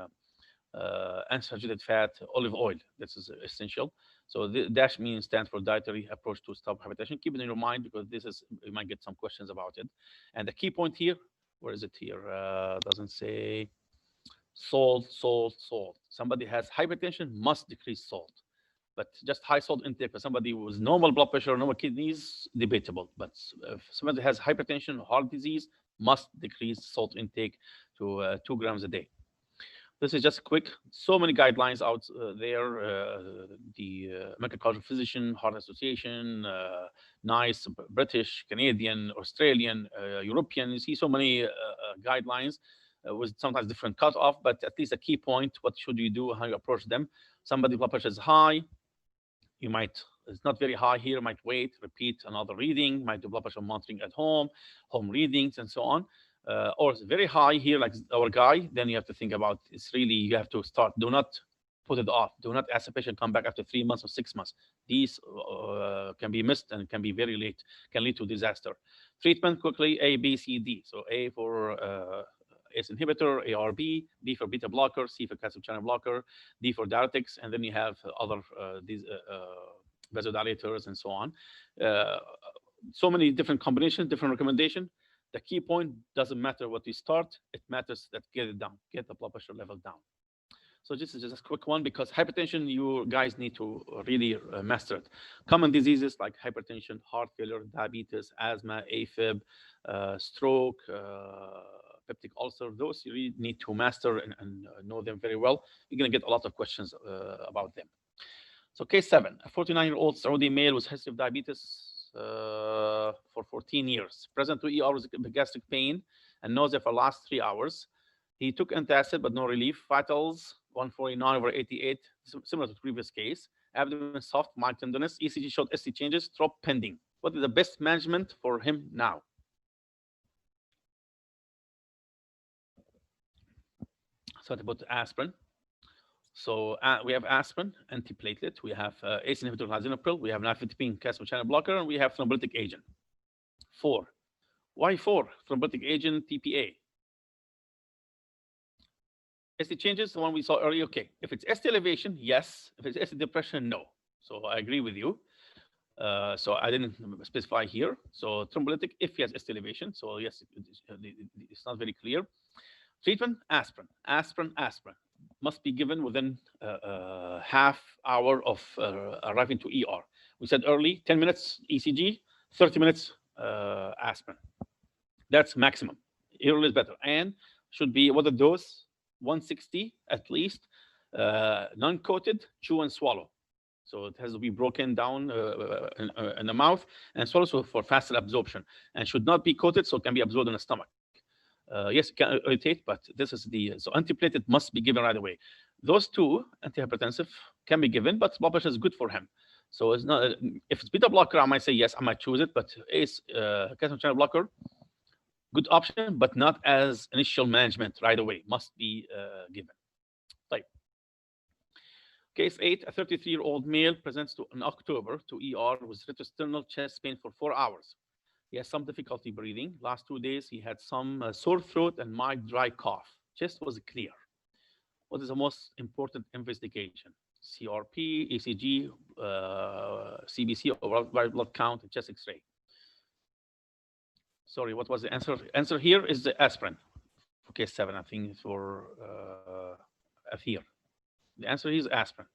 unsaturated fat, olive oil. This is essential. So the DASH means stands for dietary approach to stop hypertension. Keep it in your mind because this is, you might get some questions about it. And the key point here, where is it here? Doesn't say salt, salt, salt. Somebody has hypertension, must decrease salt. But just high salt intake for somebody with normal blood pressure, normal kidneys, debatable. But if somebody has hypertension, heart disease, must decrease salt intake to 2 grams a day. This is just quick. So many guidelines out there. The American College of Physicians, Heart Association, NICE, British, Canadian, Australian, European. You see so many guidelines with sometimes different cutoff, but at least a key point: what should you do? How you approach them? Somebody blood pressure is high. You might, it's not very high here, might wait, repeat another reading, might do blood pressure monitoring at home, home readings, and so on. Or it's very high here, like our guy, then you have to think about, it's really, you have to start. Do not put it off. Do not ask a patient come back after 3 months or 6 months. These can be missed and can be very late, can lead to disaster. Treatment quickly, A, B, C, D. So A for ACE inhibitor, ARB, B for beta blocker, C for calcium channel blocker, D for diuretics, and then you have other these vasodilators and so on. So many different combinations, different recommendation. The key point doesn't matter what you start; it matters that get it down, get the blood pressure level down. So this is just a quick one because hypertension, you guys need to really master it. Common diseases like hypertension, heart failure, diabetes, asthma, AFib, stroke, peptic ulcer, those you really need to master and know them very well. You're going to get a lot of questions about them. So case 7, a 49-year-old Saudi male with history of diabetes for 14 years. Present to ER with gastric pain and nausea for the last 3 hours. He took antacid, but no relief. Vitals, 149/88, similar to the previous case. Abdomen soft, mild tenderness. ECG showed ST changes, drop pending. What is the best management for him now? So I put aspirin. So we have aspirin, antiplatelet. We have ACE inhibitor, lisinopril. We have nifedipine, calcium channel blocker, and we have thrombolytic agent. 4. Why 4? Thrombolytic agent, TPA. ST changes, the one we saw earlier. Okay, if it's ST elevation, yes. If it's ST depression, no. So I agree with you. So I didn't specify here. So thrombolytic, if he has ST elevation. So yes, it's not very clear. Treatment, aspirin, aspirin, aspirin. Must be given within half hour of arriving to ER. We said early, 10 minutes ECG, 30 minutes aspirin. That's maximum. Early is better. And should be, what the dose? 160 at least. Non-coated, chew and swallow. So it has to be broken down in the mouth and swallow, so for faster absorption. And should not be coated, so it can be absorbed in the stomach. Yes, it can irritate, but this is so antiplatelet must be given right away. Those two antihypertensive can be given, but blood pressure is good for him. So it's not if it's beta blocker, I might say yes, I might choose it, but ACE calcium channel blocker, good option, but not as initial management right away. Must be given. Type. Case 8, a 33-year-old male presents in October to ER with retrosternal chest pain for 4 hours. He has some difficulty breathing. Last 2 days, he had some sore throat and mild dry cough. Chest was clear. What is the most important investigation? CRP, ECG, CBC, or white blood count, and chest X-ray. Sorry, what was the answer? Answer here is the aspirin for case 7. I think for here. The answer is aspirin.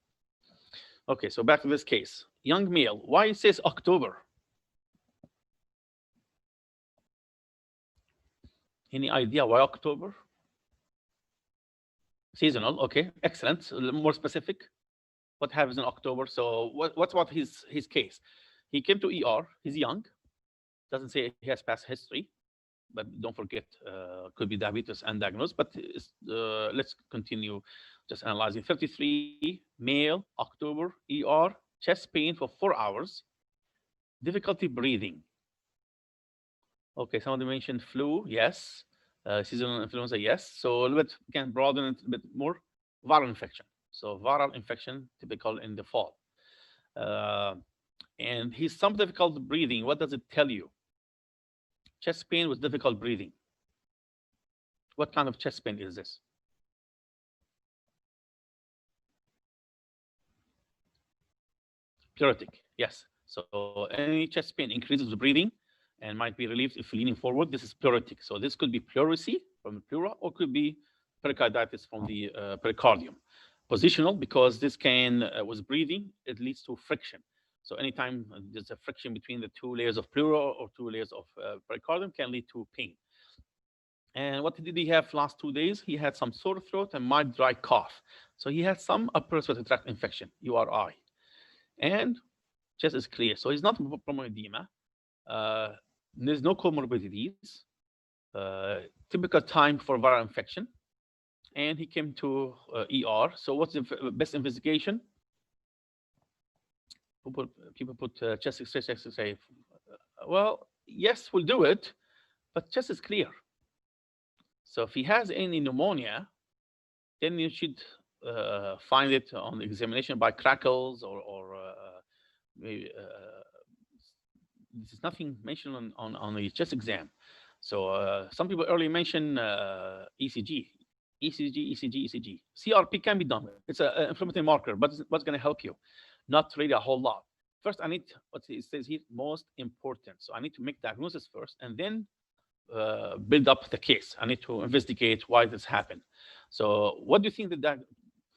Okay, so back to this case. Young male. Why it says October? Any idea why October? Seasonal. Okay, excellent. A little more specific. What happens in October? So what's his case? He came to ER. He's young. Doesn't say he has past history, but don't forget, could be diabetes undiagnosed. But let's continue just analyzing. 33, male, October, ER, chest pain for 4 hours, difficulty breathing. Okay, somebody mentioned flu, yes. Seasonal influenza, yes. So a little bit, can broaden it a bit more. Viral infection. So viral infection, typical in the fall. And he's some difficult breathing. What does it tell you? Chest pain with difficult breathing. What kind of chest pain is this? Pleuritic, yes. So any chest pain increases the breathing and might be relieved if leaning forward. This is pleuritic. So this could be pleurisy from the pleura, or could be pericarditis from the pericardium. Positional, because this can, with breathing, it leads to friction. So anytime there's a friction between the 2 layers of pleura or 2 layers of pericardium can lead to pain. And what did he have last 2 days? He had some sore throat and mild dry cough. So he had some upper respiratory tract infection, URI. And chest is clear. So he's not pulmonary edema. There's no comorbidities. Typical time for viral infection. And he came to ER. So what's the best investigation? People put chest X-ray, chest X-ray. Well, yes, we'll do it, but chest is clear. So if he has any pneumonia, then you should find it on the examination by crackles or maybe there's nothing mentioned on the chest exam. So some people earlier mentioned ECG. CRP can be done. It's an inflammatory marker, but what's going to help you? Not really a whole lot. First, I need what it says here, most important. So I need to make diagnosis first, and then build up the case. I need to investigate why this happened. So what do you think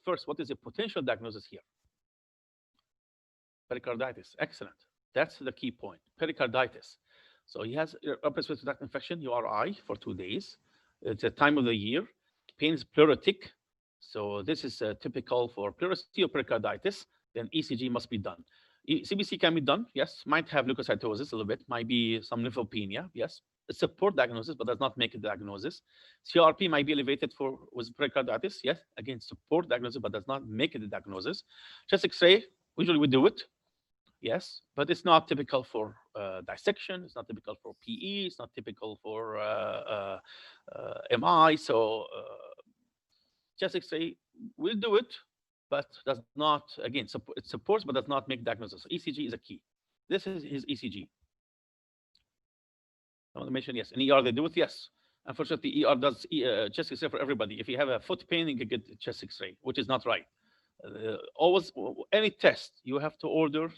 first, what is the potential diagnosis here? Pericarditis. Excellent. That's the key point. Pericarditis. So he has upper respiratory tract infection, URI, for 2 days. It's a time of the year. Pain is pleuritic. So this is typical for pleurisy or pericarditis. Then ECG must be done. CBC can be done, yes. Might have leukocytosis a little bit. Might be some lymphopenia, yes. It's support diagnosis, but does not make a diagnosis. CRP might be elevated with pericarditis, yes. Again, support diagnosis, but does not make it a diagnosis. Chest X-ray, usually we do it, yes, but it's not typical for dissection. It's not typical for PE. It's not typical for MI. So chest X-ray, we'll do it, but does not, again, it supports, but does not make diagnosis. So ECG is a key. This is his ECG. I want to mention, yes, in ER they do it, yes. Unfortunately, ER does chest X-ray for everybody. If you have a foot pain, you can get chest X-ray, which is not right. Always, any test, you have to order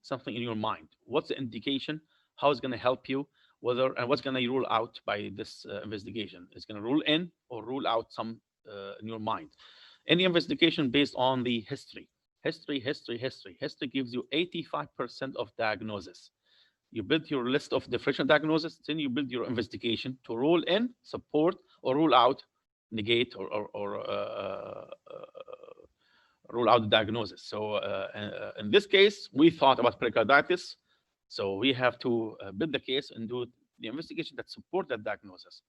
something in your mind. What's the indication? How it's going to help you? And what's going to rule out by this investigation? It's going to rule in or rule out some in your mind. Any investigation based on the history. History gives you 85% of diagnosis. You build your list of differential diagnosis, then you build your investigation to rule in, support, or rule out, negate, or rule out the diagnosis. So in this case, we thought about pericarditis. So we have to build the case and do the investigation that support that diagnosis.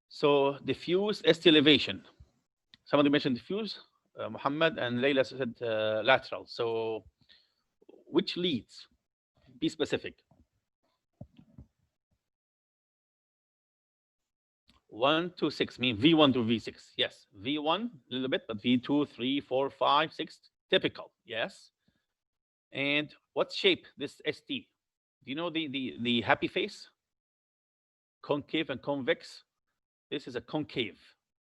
So diffuse ST elevation. Somebody mentioned diffuse, Muhammad, and Layla said lateral. So which leads? Be specific. 1 to 6 mean V1 to V6. Yes, V1 a little bit, but V2, 3, 4, 5, 6, typical. Yes. And what shape this ST? Do you know the happy face? Concave and convex. This is a concave,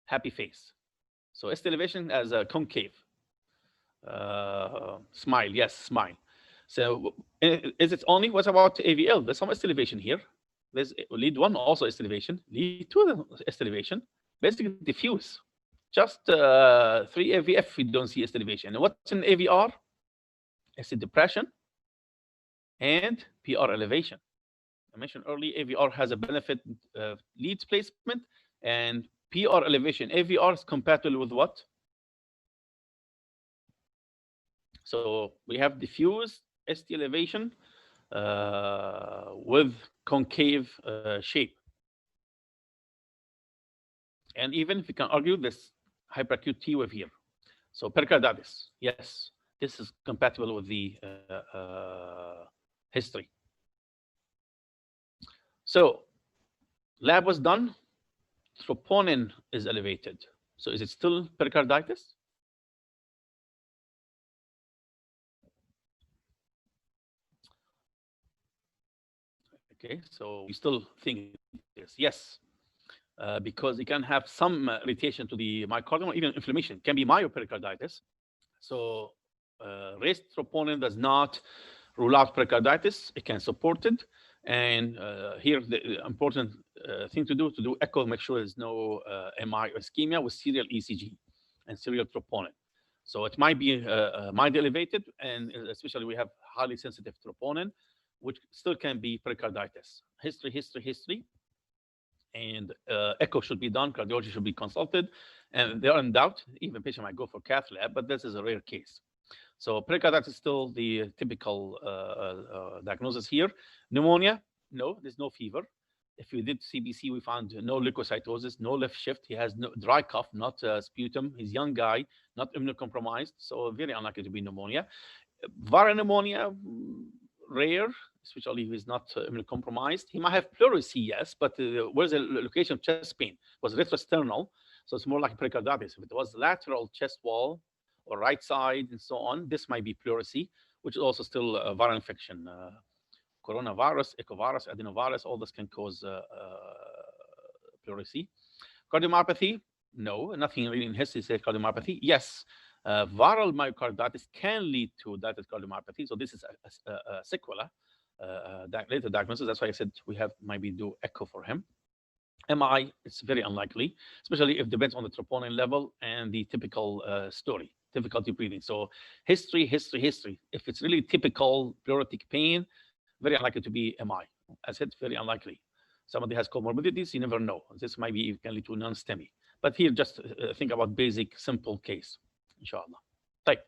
happy face. So ST elevation as a concave. Smile, yes, smile. So is it only, what about AVL? There's some ST elevation here. There's lead 1 also ST elevation, lead 2 ST elevation, basically diffuse. Just 3 AVF we don't see ST elevation. And what's in AVR? ST depression and PR elevation. I mentioned earlier, AVR has a benefit leads placement and PR elevation. AVR is compatible with what? So we have diffuse ST elevation with concave shape. And even if we can argue this hyperacute T wave here. So pericarditis, yes, this is compatible with the history. So lab was done, troponin is elevated. So is it still pericarditis? Okay, so we still think this, yes, because it can have some irritation to the myocardium or even inflammation. It can be myopericarditis. So raised troponin does not rule out pericarditis. It can support it. And here the important thing to do echo, make sure there's no MI or ischemia with serial ECG and serial troponin. So it might be mild elevated, and especially we have highly sensitive troponin, which still can be pericarditis. History, and echo should be done, cardiology should be consulted, and they are in doubt. Even patient might go for cath lab, but this is a rare case. So pericarditis is still the typical diagnosis here. Pneumonia, no, there's no fever. If we did CBC, we found no leukocytosis, no left shift. He has no dry cough, not sputum. He's a young guy, not immunocompromised, so very unlikely to be pneumonia. Viral pneumonia, rare, especially if he's not immunocompromised. He might have pleurisy, yes, but where's the location of chest pain? It was retrosternal, so it's more like pericarditis. If it was lateral chest wall or right side and so on, this might be pleurisy, which is also still a viral infection. Coronavirus, echovirus, adenovirus, all this can cause pleurisy. Cardiomyopathy, no, nothing really in history says cardiomyopathy. Yes, viral myocarditis can lead to dilated cardiomyopathy. So this is a sequela, later diagnosis. That's why I said we have maybe do echo for him. MI, it's very unlikely, especially if it depends on the troponin level and the typical story, difficulty breathing. So history. If it's really typical pleuritic pain, very unlikely to be MI. I said very unlikely. Somebody has comorbidities, you never know. This might be can lead to non-STEMI. But here, just think about basic, simple case, inshallah. Type.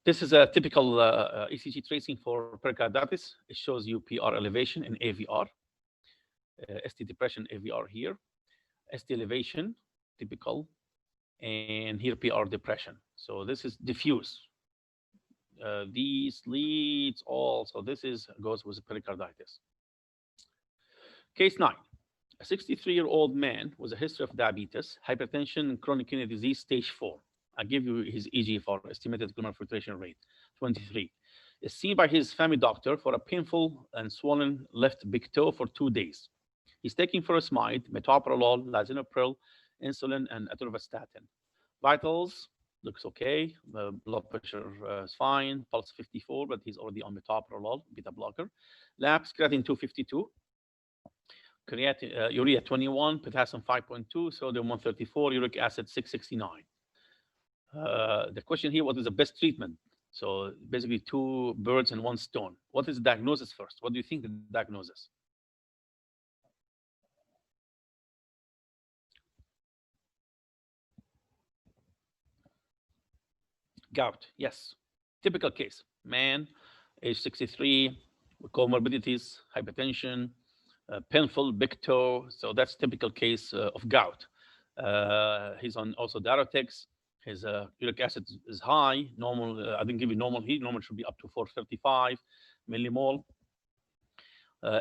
This is a typical ECG tracing for pericarditis. It shows you PR elevation in AVR. ST depression AVR here, ST elevation, typical, and here PR depression. So this is diffuse. These leads also, this is goes with pericarditis. Case 9, a 63-year-old man with a history of diabetes, hypertension, and chronic kidney disease, stage 4. I give you his eGFR, estimated glomerular filtration rate, 23. Is seen by his family doctor for a painful and swollen left big toe for 2 days. He's taking furosemide, metoprolol, lisinopril, insulin, and atorvastatin. Vitals looks okay. The blood pressure is fine. Pulse 54, but he's already on metoprolol, beta blocker. Labs, creatinine 252. Urea 21, potassium 5.2, sodium 134, uric acid 669. The question here, what is the best treatment? So basically 2 birds and 1 stone. What is the diagnosis first? What do you think the diagnosis? Gout, yes. Typical case, man, age 63, with comorbidities, hypertension, painful big toe. So that's typical case of gout. He's on also diuretics. His uric acid is high. Normal, I didn't give you normal heat. Normal should be up to 435 millimole.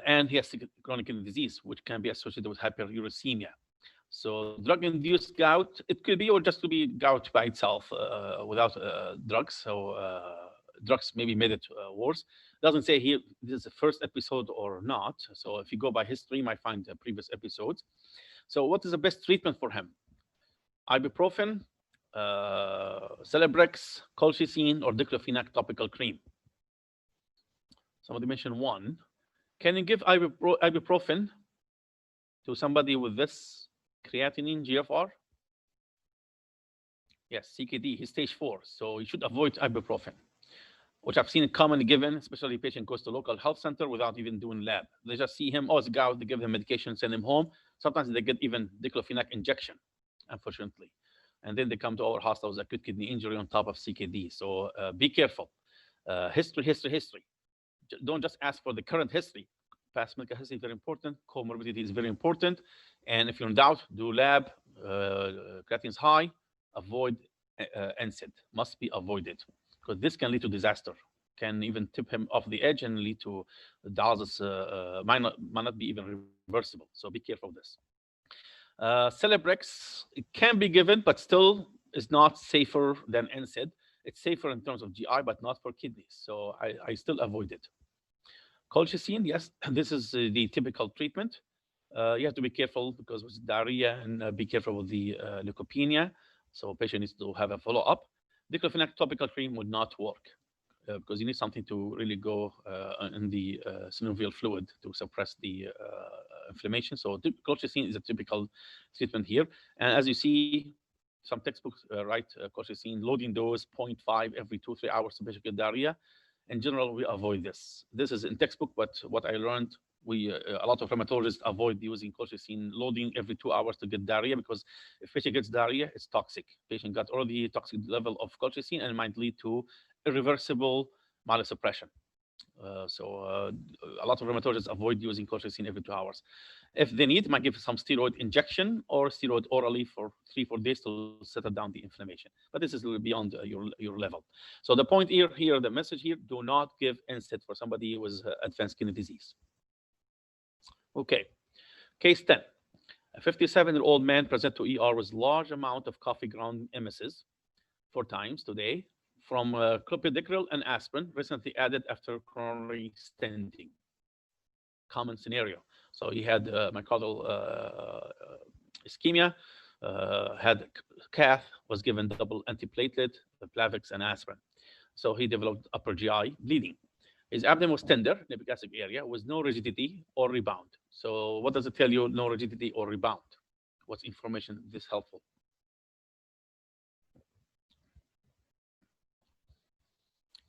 And he has chronic kidney disease, which can be associated with hyperuricemia. So drug-induced gout, it could be, or just to be gout by itself without drugs. So drugs maybe made it worse. Doesn't say here this is the first episode or not. So if you go by history, you might find previous episodes. So what is the best treatment for him? Ibuprofen, Celebrex, colchicine, or diclofenac topical cream. Somebody mentioned one. Can you give ibuprofen to somebody with this creatinine, GFR? Yes, CKD, he's stage 4. So you should avoid ibuprofen, which I've seen commonly given, especially if patient goes to local health center without even doing lab. They just see him, oh, it's gout, they give him medication, send him home. Sometimes they get even diclofenac injection, unfortunately. And then they come to our hospital with acute kidney injury on top of CKD. So be careful. History. Don't just ask for the current history. Past medical history is very important. Comorbidity is very important. And if you're in doubt, do lab. Creatinine is high. Avoid NSAID. Must be avoided because this can lead to disaster. Can even tip him off the edge and lead to dialysis. Might not be even reversible. So be careful of this. Celebrex, it can be given, but still is not safer than NSAID. It's safer in terms of GI, but not for kidneys. So I still avoid it. Colchicine, yes, this is the typical treatment. You have to be careful because with diarrhea and be careful with the leukopenia. So patient needs to have a follow-up. Diclofenac topical cream would not work because you need something to really go in the synovial fluid to suppress the inflammation. So colchicine is a typical treatment here. And as you see, some textbooks write colchicine loading dose 0.5 every 2-3 hours to patient get diarrhea. In general, we avoid this. This is in textbook, but what I learned, a lot of rheumatologists avoid using colchicine loading every 2 hours to get diarrhea because if patient gets diarrhea, it's toxic. Patient got already toxic level of colchicine and it might lead to irreversible myelosuppression. So a lot of rheumatologists avoid using colchicine every 2 hours. If they need, might give some steroid injection or steroid orally for 3-4 days to settle down the inflammation. But this is a little beyond your level. So the point here, the message here: do not give NSAID for somebody with advanced kidney disease. Okay, case 10. A 57-year-old man present to ER with large amount of coffee ground emesis 4 times today from clopidogrel and aspirin, recently added after coronary stenting. Common scenario. So he had myocardial ischemia, had cath, was given double antiplatelet, Plavix, and aspirin. So he developed upper GI bleeding. His abdomen was tender, epigastric area, with no rigidity or rebound. So what does it tell you, no rigidity or rebound? What's information this helpful?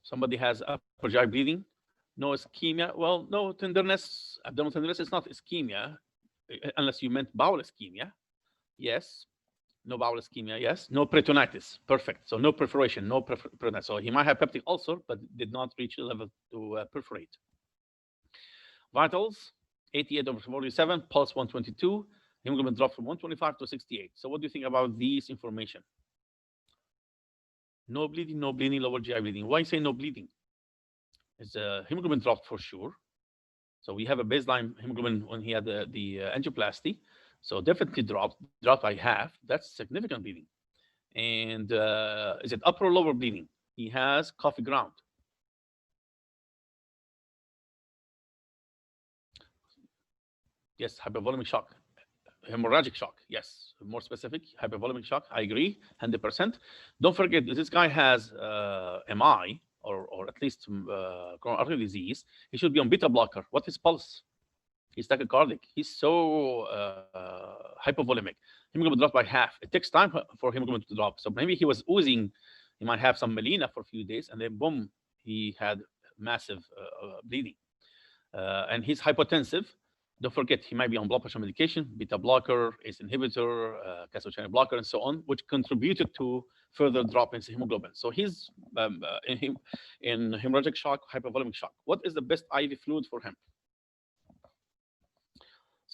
Somebody has upper GI bleeding, no ischemia. Well, no tenderness, abdominal tenderness is not ischemia, unless you meant bowel ischemia. Yes. No bowel ischemia, yes. No peritonitis, perfect. So no perforation, no peritonitis. So he might have peptic ulcer, but did not reach the level to perforate. Vitals, 88/47, pulse 122, hemoglobin dropped from 125 to 68. So what do you think about these information? No bleeding, lower GI bleeding. Why say no bleeding? His hemoglobin dropped for sure. So we have a baseline hemoglobin when he had the angioplasty. So definitely dropped by half. That's significant bleeding. And is it upper or lower bleeding? He has coffee ground. Yes, hypervolemic shock. Hemorrhagic shock. Yes, more specific, hypervolemic shock. I agree, 100%. Don't forget, this guy has MI or at least coronary artery disease. He should be on beta blocker. What is pulse? He's tachycardic. He's so hypovolemic. Hemoglobin dropped by half. It takes time for hemoglobin to drop. So maybe he was oozing. He might have some melena for a few days, and then boom, he had massive bleeding. And he's hypotensive. Don't forget, he might be on blood pressure medication, beta blocker, ACE inhibitor, calcium channel blocker, and so on, which contributed to further drop in hemoglobin. So he's in hemorrhagic shock, hypervolemic shock. What is the best IV fluid for him?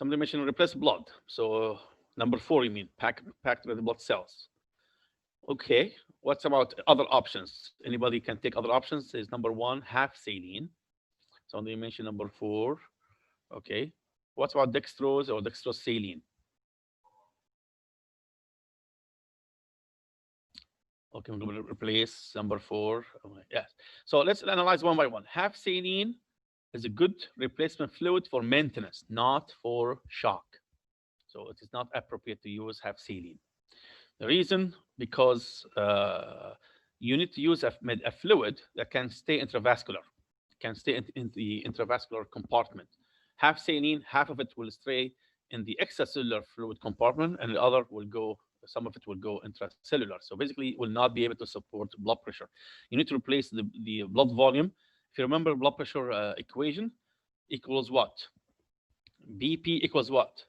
Somebody mentioned replace blood. So number 4, you mean packed red blood cells. Okay. What's about other options? Anybody can take other options. Is number 1 half saline. Somebody mentioned number 4. Okay. What's about dextrose or dextrose saline? Okay, we're going to replace number 4. Yes. So let's analyze one by one. Half saline is a good replacement fluid for maintenance, not for shock. So it is not appropriate to use half saline. The reason, because you need to use a fluid that can stay intravascular, can stay in the intravascular compartment. Half saline, half of it will stay in the extracellular fluid compartment, and the other will go, some of it will go intracellular. So basically, it will not be able to support blood pressure. You need to replace the blood volume. If you remember blood pressure equation, equals what? BP equals what?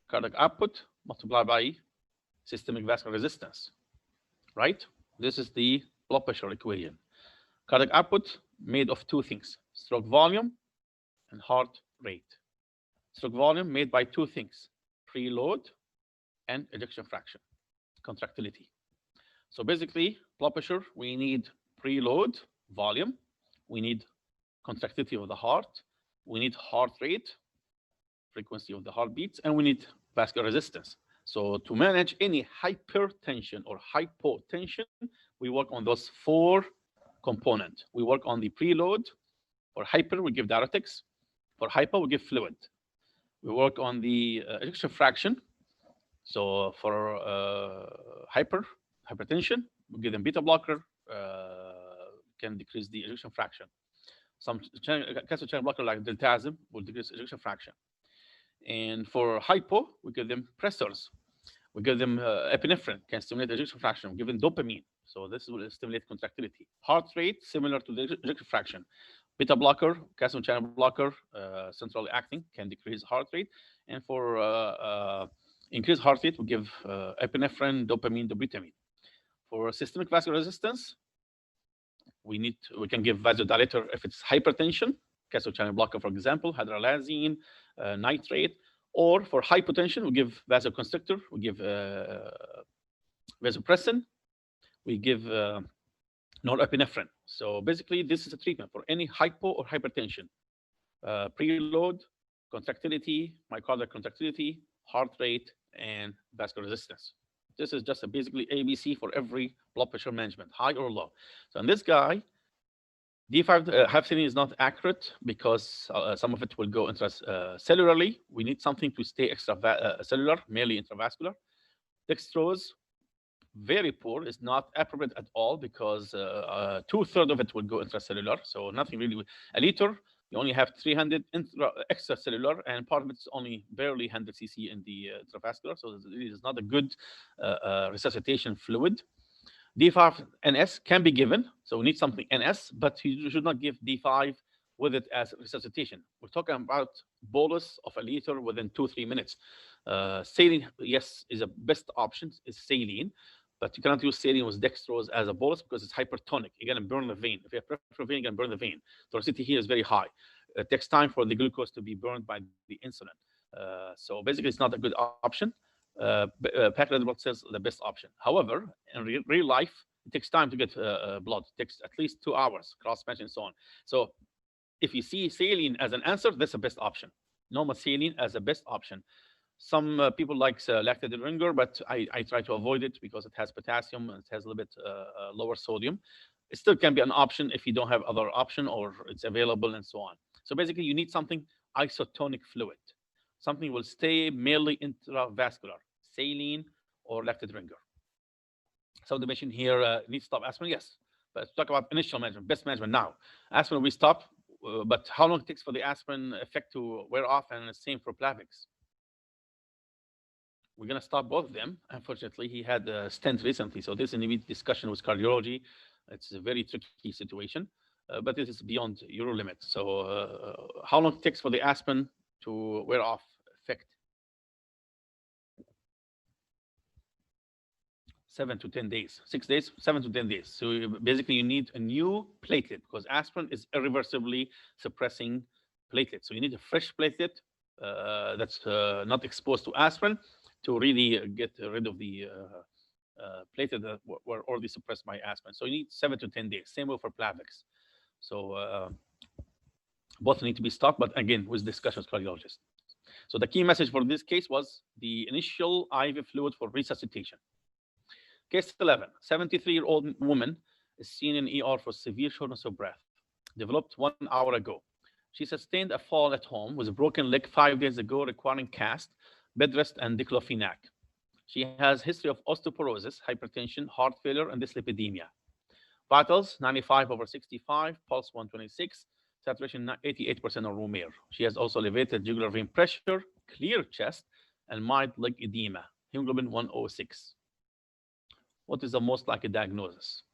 Cardiac output multiplied by systemic vascular resistance, right? This is the blood pressure equation. Cardiac output made of 2 things, stroke volume and heart rate. Stroke volume made by 2 things, preload and ejection fraction, contractility. So basically, blood pressure, we need preload volume, we need contractility of the heart, we need heart rate, frequency of the heartbeats, and we need vascular resistance. So to manage any hypertension or hypotension, we work on those 4 components. We work on the preload. For hyper, we give diuretics. For hypo, we give fluid. We work on the ejection fraction. So for hypertension, we give them beta blocker, can decrease the ejection fraction. Some calcium channel blocker like diltiazem will decrease ejection fraction. And for hypo, we give them pressors. We give them epinephrine, can stimulate ejection fraction. We give them dopamine. So this will stimulate contractility. Heart rate, similar to the ejection fraction. Beta blocker, calcium channel blocker, centrally acting, can decrease heart rate. And for increased heart rate, we give epinephrine, dopamine, dobutamine. For systemic vascular resistance, we can give vasodilator if it's hypertension, calcium channel blocker, for example, hydralazine, nitrate. Or for hypotension, we give vasoconstrictor, we give vasopressin, we give norepinephrine. So basically, this is a treatment for any hypo or hypertension. Preload, contractility, myocardial contractility, heart rate, and vascular resistance. This is just a basically ABC for every blood pressure management, high or low. So in this guy, D5 half saline is not accurate because some of it will go intracellularly. We need something to stay extracellular, mainly intravascular. Dextrose, very poor, is not appropriate at all because 2/3 of it will go intracellular. So nothing really. A liter, you only have 300 extracellular, and part of it's only barely 100 cc in the intravascular. So it is not a good resuscitation fluid. D5 NS can be given, so we need something NS, but you should not give D5 with it as resuscitation. We're talking about bolus of a liter within 2-3 minutes. Saline, yes, is a best option, is saline, but you cannot use saline with dextrose as a bolus because it's hypertonic. You're going to burn the vein. If you have peripheral vein, you're going to burn the vein. Toxicity here is very high. It takes time for the glucose to be burned by the insulin. So basically, it's not a good option. Packed red blood cells are the best option. However, in real life, it takes time to get blood. It takes at least 2 hours, cross-match and so on. So if you see saline as an answer, that's the best option. Normal saline as the best option. Some people like lactated ringer, but I try to avoid it because it has potassium and it has a little bit lower sodium. It still can be an option if you don't have other option or it's available and so on. So basically, you need something isotonic fluid. Something will stay mainly intravascular, saline or lactated ringer. So the mission here needs to stop aspirin, yes. But let's talk about initial management, best management now. Aspirin we stop, but how long it takes for the aspirin effect to wear off, and the same for Plavix. We're going to stop both of them. Unfortunately, he had a stent recently, so this is a discussion with cardiology. It's a very tricky situation, but this is beyond your limit. So how long it takes for the aspirin to wear off effect? 7 to 10 days, 6 days, 7 to 10 days. So basically, you need a new platelet because aspirin is irreversibly suppressing platelets. So you need a fresh platelet that's not exposed to aspirin to really get rid of the platelet that were already suppressed by aspirin. So you need 7 to 10 days. Same way for Plavix. So both need to be stopped, but again, with discussion with cardiologists. So the key message for this case was the initial IV fluid for resuscitation. Case 11, 73-year-old woman is seen in ER for severe shortness of breath, developed 1 hour ago. She sustained a fall at home with a broken leg 5 days ago, requiring cast, bed rest, and diclofenac. She has history of osteoporosis, hypertension, heart failure, and dyslipidemia. Vitals 95/65, pulse 126, saturation 88% on room air. She has also elevated jugular vein pressure, clear chest, and mild leg edema, hemoglobin 106. What is the most likely diagnosis?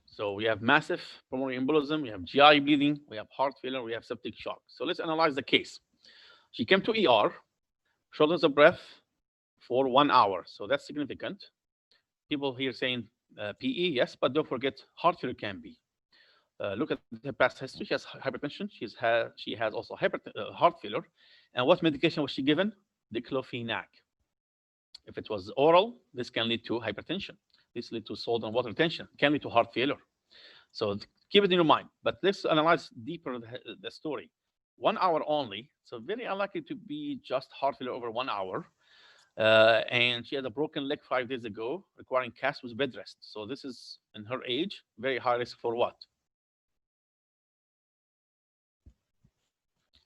So we have massive pulmonary embolism, we have GI bleeding, we have heart failure, we have septic shock. So let's analyze the case. She came to ER, shortness of breath for 1 hour. So that's significant. People here saying PE, yes, but don't forget heart failure can be. Look at her past history. She has hypertension. She has also heart failure. And what medication was she given? Diclofenac. If it was oral, this can lead to hypertension. This leads to salt and water retention. Can lead to heart failure. So keep it in your mind. But let's analyze deeper the story. 1 hour only. So very unlikely to be just heart failure over 1 hour. And she had a broken leg 5 days ago, requiring cast with bed rest. So this is, in her age, very high risk for what?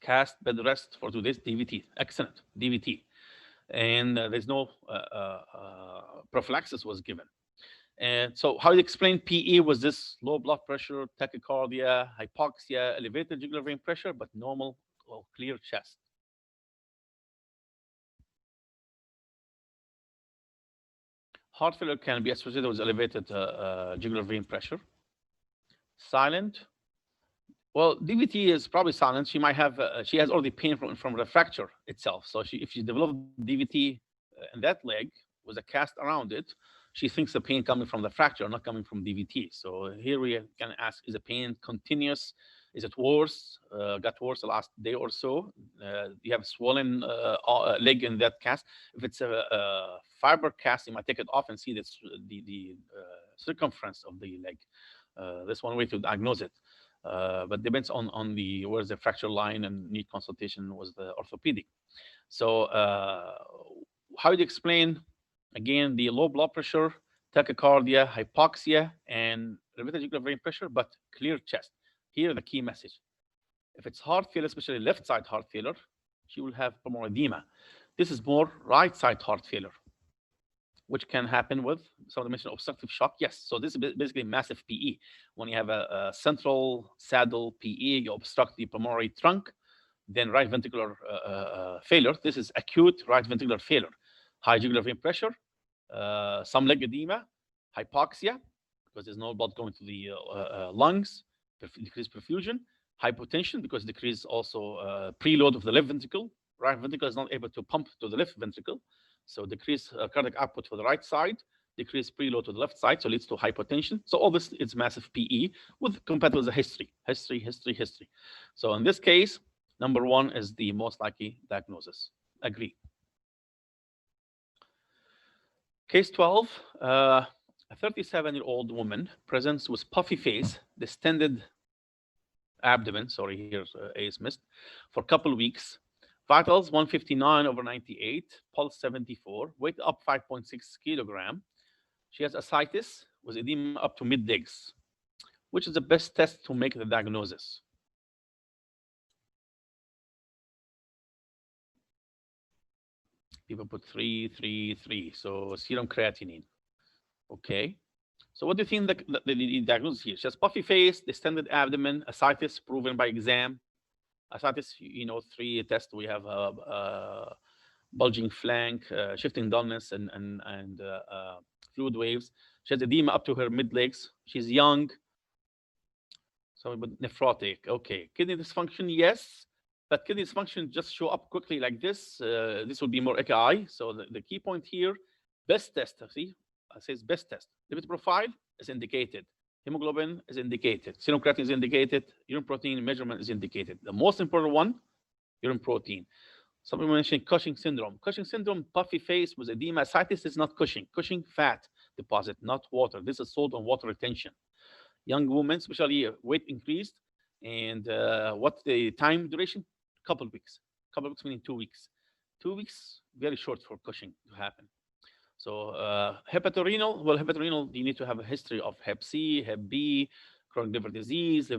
Cast, bed rest for 2 days, DVT. Excellent, DVT. And there's no prophylaxis was given. And so how do you explain PE was this low blood pressure, tachycardia, hypoxia, elevated jugular vein pressure, but normal or clear chest? Heart failure can be associated with elevated jugular vein pressure. Silent. Well, DVT is probably silent. She might have, she has already pain from the fracture itself. So if she developed DVT in that leg with a cast around it, she thinks the pain coming from the fracture, not coming from DVT. So here we can ask, is the pain continuous? Is it worse? Got worse the last day or so? You have a swollen leg in that cast. If it's a fiber cast, you might take it off and see this, the circumference of the leg. That's one way to diagnose it. But depends on the where's the fracture line and need consultation with the orthopedic. So how do you explain again the low blood pressure, tachycardia, hypoxia, and elevated jugular vein pressure, but clear chest? Here the key message: if it's heart failure, especially left side heart failure, she will have pulmonary edema. This is more right side heart failure, which can happen with some of the mentioned obstructive shock. Yes, so this is basically massive PE. When you have a central saddle PE, you obstruct the pulmonary trunk, then right ventricular failure. This is acute right ventricular failure. High jugular vein pressure, some leg edema, hypoxia, because there's no blood going to the lungs, decreased perfusion, hypotension, because decrease also preload of the left ventricle. Right ventricle is not able to pump to the left ventricle. So decrease cardiac output for the right side, decrease preload to the left side, so leads to hypotension. So all this is massive PE with compared with the history. So in this case, number one is the most likely diagnosis. Agree. Case 12, a 37-year-old woman presents with puffy face, distended abdomen, sorry, here's A is missed, for a couple of weeks. Vitals 159/98, pulse 74, weight up 5.6 kilogram. She has ascites with edema up to mid legs. Which is the best test to make the diagnosis? People put 3. So serum creatinine. Okay. So what do you think the diagnosis here? She has puffy face, distended abdomen, ascites proven by exam. Ascites, 3 tests. We have bulging flank, shifting dullness, and fluid waves. She has edema up to her mid legs. She's young. So, but nephrotic. Okay. Kidney dysfunction, yes. But kidney dysfunction just show up quickly like this. This will be more AKI. So the key point here, best test. See, it says best test. Lipid profile is indicated. Hemoglobin is indicated. Serum creatinine is indicated. Urine protein measurement is indicated. The most important one, urine protein. Some people mention Cushing syndrome. Cushing syndrome, puffy face with edema, ascites is not Cushing. Cushing fat deposit, not water. This is salt and water retention. Young women, especially weight increased, and what the time duration? Couple weeks. Couple weeks meaning 2 weeks. 2 weeks, very short for Cushing to happen. So hepatorenal, well, hepatorenal, you need to have a history of Hep C, Hep B, chronic liver disease,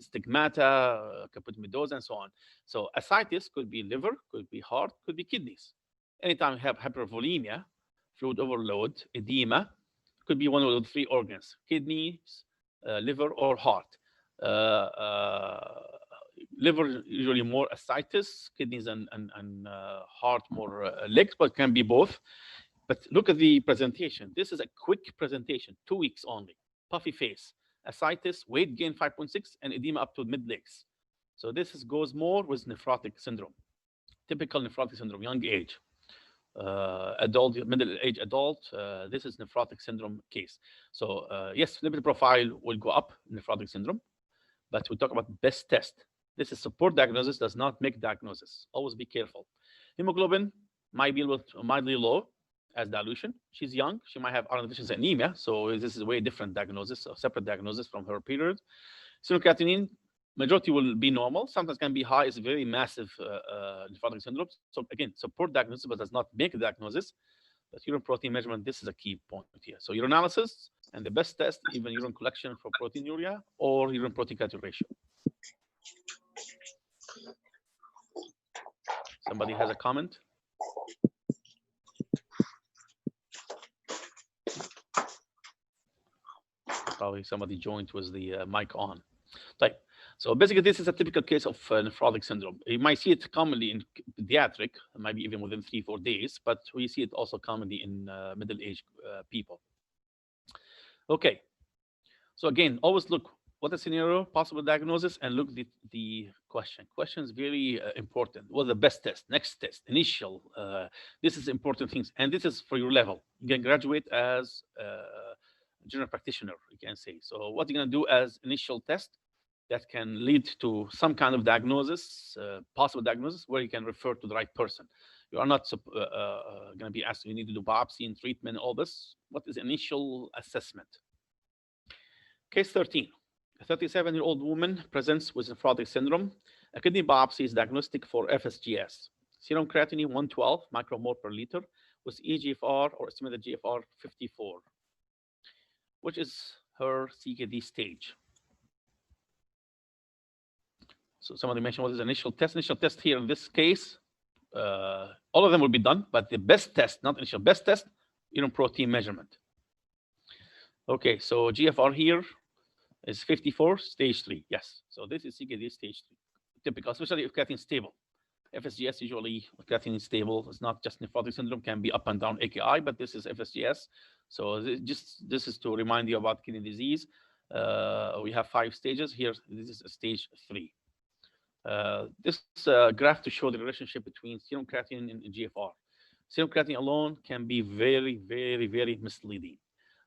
stigmata, caput medusa, and so on. So ascites could be liver, could be heart, could be kidneys. Anytime you have hypervolemia, fluid overload, edema, could be one of the three organs: kidneys, liver, or heart. Uh, uh, Liver usually more ascites, kidneys and heart more legs, but can be both. But look at the presentation. This is a quick presentation, 2 weeks only. Puffy face, ascites, weight gain 5.6, and edema up to mid legs. So goes more with nephrotic syndrome, typical nephrotic syndrome, young age. Adult, middle-aged adult, this is nephrotic syndrome case. So yes, lipid profile will go up, nephrotic syndrome, but we talk about best test. This is support diagnosis, does not make diagnosis. Always be careful. Hemoglobin might be mildly low as dilution. She's young. She might have iron deficiency anemia. So this is a way different diagnosis, a separate diagnosis from her period. Serum creatinine, majority will be normal. Sometimes can be high. It's very massive nephrotic syndrome. So again, support diagnosis, but does not make a diagnosis. But urine protein measurement, this is a key point here. So urinalysis and the best test, even urine collection for proteinuria or urine protein creatinine ratio. Somebody has a comment? Probably somebody joined with the mic on. Right. So basically, this is a typical case of nephrotic syndrome. You might see it commonly in pediatric, maybe even within 3-4 days, but we see it also commonly in middle-aged people. Okay. So again, always look what the scenario, possible diagnosis, and look the question. Question is very important. What's the best test, next test, initial? This is important things, and this is for your level. You can graduate as general practitioner, you can say. So what you're going to do as initial test that can lead to some kind of diagnosis, possible diagnosis, where you can refer to the right person. You are not going to be asked, you need to do biopsy and treatment, all this. What is initial assessment? Case 13. A 37-year-old woman presents with nephrotic syndrome. A kidney biopsy is diagnostic for FSGS. Serum creatinine 112 micromole per liter with eGFR or estimated GFR 54, which is her CKD stage. So somebody mentioned what is initial test. Initial test here in this case, all of them will be done, but the best test, not initial, best test, urine protein measurement. Okay, so GFR here is 54, stage 3. Yes, so this is CKD stage 3. Typical, especially if creatinine is stable. FSGS usually creatinine is stable. It's not just nephrotic syndrome, can be up and down AKI, but this is FSGS. So this is to remind you about kidney disease. We have 5 stages. Here, this is stage 3. This graph to show the relationship between serum creatinine and GFR. Serum creatinine alone can be very, very, very misleading.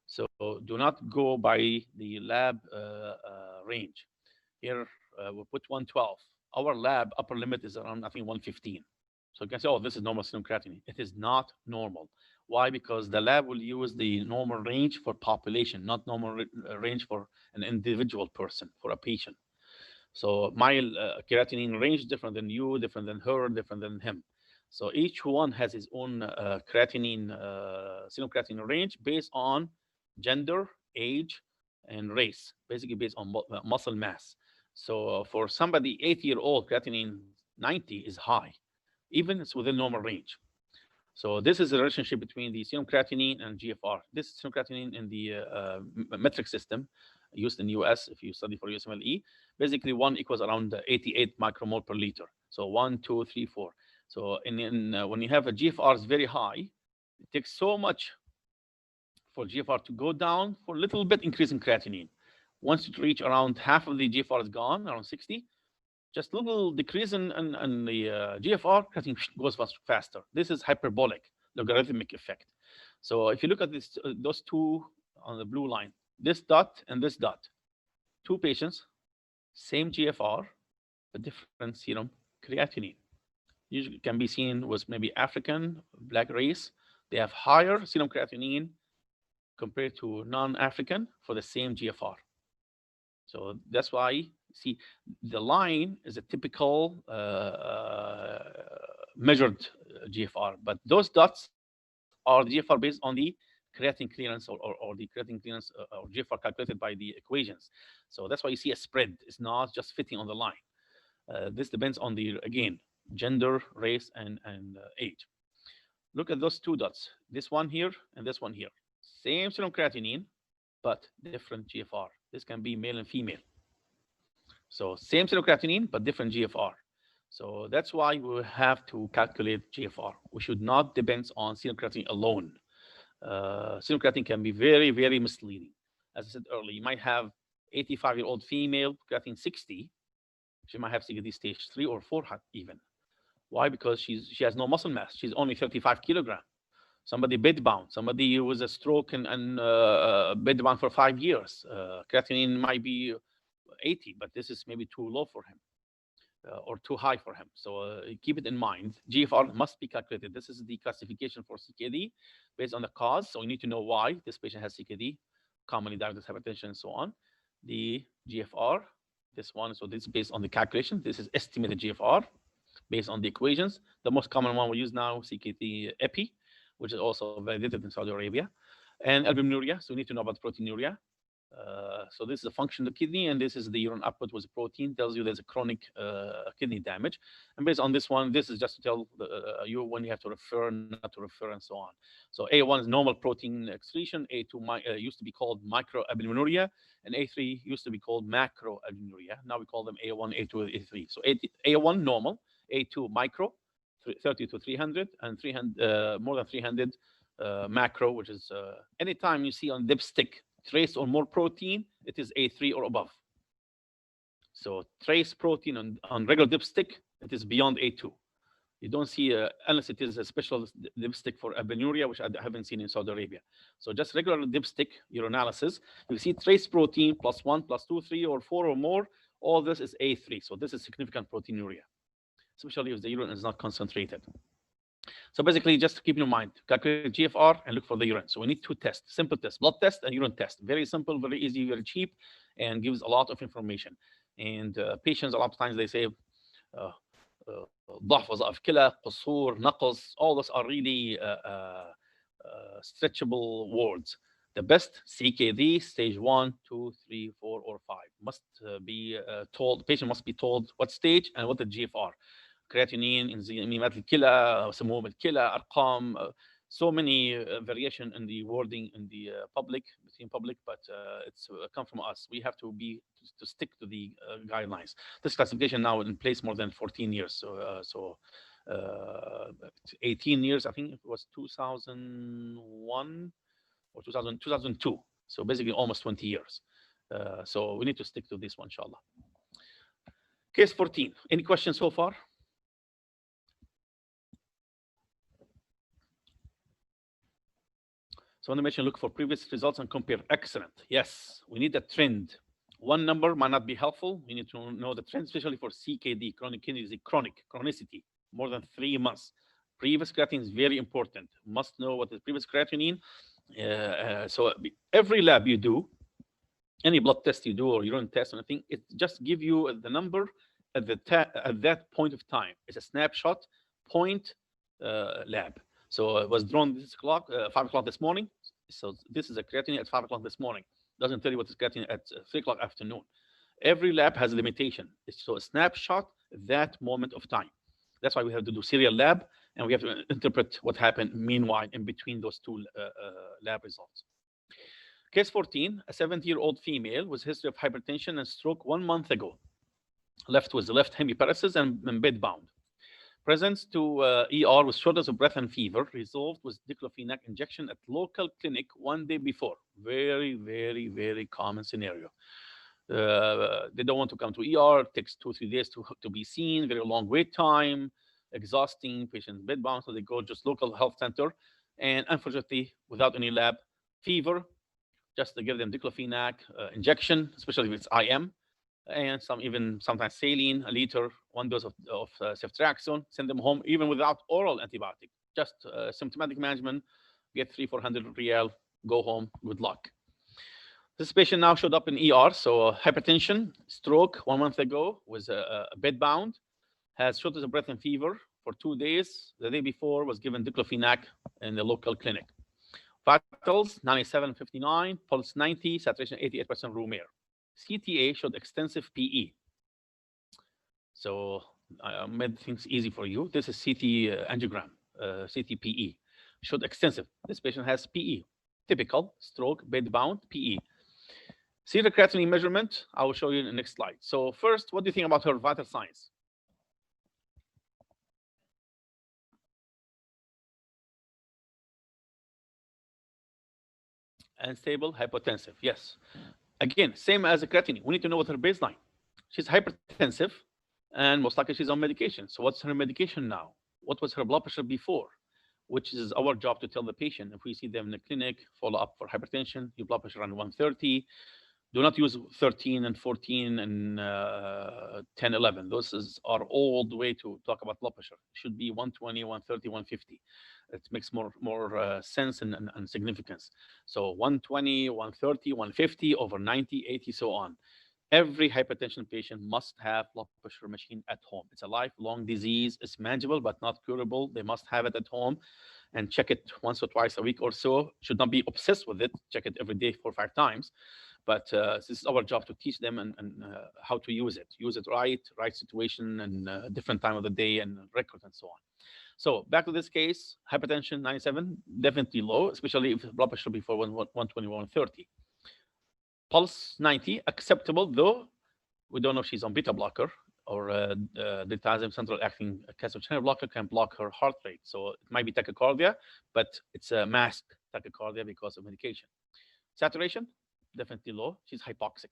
So do not go by the lab range. Here we put 112. Our lab upper limit is around, I think, 115. So you can say, oh, this is normal serum creatinine. It is not normal. Why? Because the lab will use the normal range for population, not normal range for an individual person, for a patient. So my creatinine range is different than you, different than her, different than him. So each one has his own serum creatinine range based on gender, age, and race, basically based on muscle mass. So for somebody 80-year-old, creatinine 90 is high, even it's within normal range. So this is the relationship between the serum creatinine and GFR. This is serum creatinine in the metric system used in the US, if you study for usmle. Basically, 1 equals around 88 micromole per liter. So 1, 2, 3, 4. So when you have a GFR is very high, it takes so much for GFR to go down for a little bit increase in creatinine. Once it reach around half of the GFR is gone, around 60, Just little decrease in the GFR, creatinine goes faster. This is hyperbolic, logarithmic effect. So if you look at this, those two on the blue line, this dot and this dot, two patients, same GFR, but different serum creatinine. Usually can be seen with maybe African, black race. They have higher serum creatinine compared to non-African for the same GFR. So that's why, see, the line is a typical measured GFR, but those dots are the GFR based on the creatine clearance or the creatine clearance or GFR calculated by the equations. So that's why you see a spread. It's not just fitting on the line. This depends on the, again, gender, race, and age. Look at those two dots, this one here and this one here. Same serum creatinine, but different GFR. This can be male and female. So same serum creatinine, but different GFR. So that's why we have to calculate GFR. We should not depend on serum creatinine alone. Serum creatinine can be very, very misleading. As I said earlier, you might have 85-year-old female, creatinine 60. She might have CKD stage 3 or 4 even. Why? Because she has no muscle mass. She's only 35 kilograms. Somebody bedbound, somebody with a stroke and bedbound for 5 years. Creatinine might be 80, but this is maybe too low for him or too high for him. So keep it in mind. GFR must be calculated. This is the classification for CKD based on the cause. So we need to know why this patient has CKD, commonly diagnosed hypertension, and so on. The GFR, this one, so this is based on the calculation. This is estimated GFR based on the equations. The most common one we use now, CKD epi, which is also validated in Saudi Arabia, and albuminuria. So we need to know about proteinuria. So this is a function of the kidney, and this is the urine output with protein, tells you there's a chronic kidney damage. And based on this one, this is just to tell you when you have to refer, not to refer, and so on. So A1 is normal protein excretion, A2 used to be called microalbuminuria, and A3 used to be called macroalbuminuria. Now we call them A1, A2, A3. So A1 normal, A2 micro, 30 to 300, and 300 more than 300 macro, which is anytime you see on dipstick trace or more protein, it is A3 or above. So trace protein on regular dipstick, it is beyond A2. You don't see, unless it is a special dipstick for albuminuria, which I haven't seen in Saudi Arabia. So just regular dipstick urinalysis, you see trace protein +1, +2, 3, or 4 or more. All this is A3. So this is significant proteinuria, especially if the urine is not concentrated. So basically, just keep in mind, calculate GFR and look for the urine. So we need two tests, simple tests, blood test and urine test. Very simple, very easy, very cheap, and gives a lot of information. And patients, a lot of times they say, ضعف وظائف كلى, قصور, نقص, all those are really stretchable words. The best CKD, stage 1, 2, 3, 4, or 5 must be told, the patient must be told what stage and what the GFR. Creatinine, enzymatic الكلى, سموم الكلى, أرقام, so many variation in the wording in the between public, but it's come from us. We have to stick to the guidelines. This classification now in place more than 14 years. So 18 years, I think it was 2001 or 2002. So basically almost 20 years. So we need to stick to this one, inshallah. Case 14. Any questions so far? So on the mission, look for previous results and compare. Excellent. Yes, we need a trend. One number might not be helpful. We need to know the trend, especially for CKD, chronic kidney disease, chronicity, more than 3 months. Previous creatinine is very important. Must know what is previous creatinine. So every lab you do, any blood test you do or urine test or anything, it just give you the number at that point of time. It's a snapshot point lab. So it was drawn this clock, 5 o'clock this morning. So this is a creatinine at 5 o'clock this morning. Doesn't tell you what is creatinine at 3 o'clock afternoon. Every lab has a limitation. It's so a snapshot at that moment of time. That's why we have to do serial lab, and we have to interpret what happened meanwhile in between those two lab results. Case 14, a 70-year-old female with history of hypertension and stroke 1 month ago. Left with left hemiparesis and bedbound. Presents to ER with shortness of breath and fever, resolved with diclofenac injection at local clinic 1 day before. Very, very, very common scenario. They don't want to come to ER. It takes 2-3 days to be seen. Very long wait time, exhausting. Patient bedbound, so they go just local health center, and unfortunately, without any lab, fever. Just to give them diclofenac injection, especially if it's IM, and sometimes saline, a liter, 1 dose of ceftriaxone. Send them home even without oral antibiotic. Just symptomatic management. Get 300-400 real. Go home. Good luck. This patient now showed up in ER. So hypertension, stroke 1 month ago, was bedbound, has shortness of breath and fever for 2 days. The day before was given diclofenac in the local clinic. Vitals 97-59, pulse 90, saturation 88% room air. CTA showed extensive PE. So I made things easy for you. This is CT angiogram, CTPE. Showed extensive. This patient has PE, typical stroke, bedbound, PE. Serial creatinine measurement, I will show you in the next slide. So first, what do you think about her vital signs? Unstable, hypotensive, yes. Again, same as the creatinine. We need to know what her baseline. She's hypertensive, and most likely she's on medication. So what's her medication now? What was her blood pressure before? Which is our job to tell the patient. If we see them in the clinic, follow up for hypertension, your blood pressure around 130. Do not use 13 and 14 and 10, 11. Those are old way to talk about blood pressure. It should be 120, 130, 150. It makes more sense and significance. So 120, 130, 150, over 90, 80, so on. Every hypertension patient must have blood pressure machine at home. It's a lifelong disease. It's manageable but not curable. They must have it at home and check it once or twice a week or so. Should not be obsessed with it. Check it every day 4 or 5 times. But this is our job to teach them and how to use it. Use it right situation, and different time of the day, and record, and so on. So back to this case, hypertension 97, definitely low, especially if blood pressure before 120, 130. Pulse 90, acceptable, though we don't know if she's on beta blocker or diltiazem central acting calcium channel blocker can block her heart rate. So it might be tachycardia, but it's a masked tachycardia because of medication. Saturation, definitely low. She's hypoxic.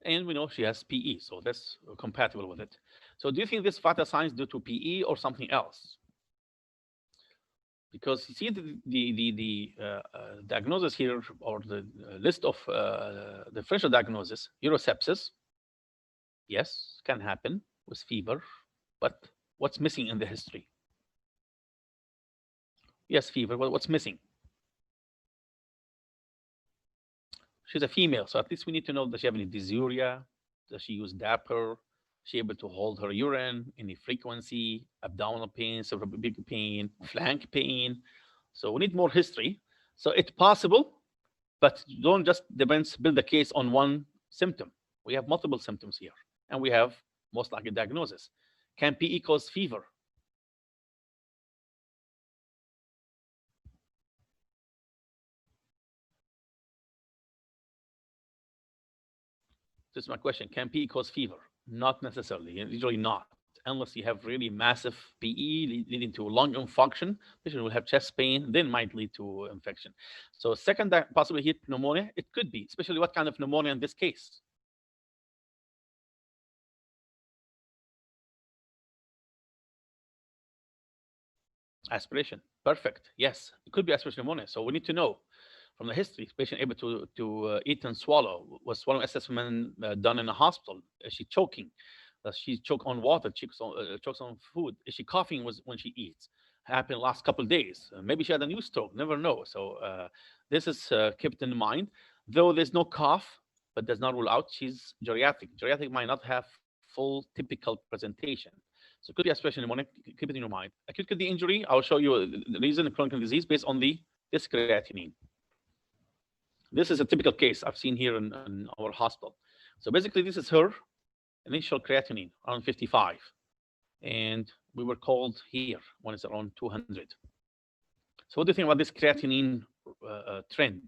And we know she has PE, so that's compatible with it. So do you think this vital signs due to PE or something else? Because you see the diagnosis here, or the list of differential diagnosis, urosepsis, yes, can happen with fever, but what's missing in the history? Yes, fever, but what's missing? She's a female, so at least we need to know, does she have any dysuria? Does she use DAPR? Is she able to hold her urine? Any frequency? Abdominal pain, big pain, flank pain? So we need more history. So it's possible, but don't just build the case on one symptom. We have multiple symptoms here, and we have most likely diagnosis. Can PE cause fever? This is my question. Can PE cause fever? Not necessarily, usually not, unless you have really massive PE leading to lung infarction. Patient will have chest pain, then might lead to infection. So second, possibly here, pneumonia, it could be, especially what kind of pneumonia in this case? Aspiration, perfect, yes, it could be aspiration pneumonia. So we need to know from the history, is patient able to eat and swallow? Was swallowing assessment done in a hospital? Is she choking? Does she choke on water? Chokes on food? Is she coughing when she eats? Happened last couple of days. Maybe she had a new stroke. Never know. So this is kept in mind. Though there's no cough, but does not rule out she's geriatric. Geriatric might not have full typical presentation. So it could be aspiration pneumonia. Keep it in your mind. Acute kidney injury. I'll show you the reason, chronic disease based on this creatinine. This is a typical case I've seen here in our hospital. So basically, this is her initial creatinine, around 55. And we were called here when it's around 200. So what do you think about this creatinine trend?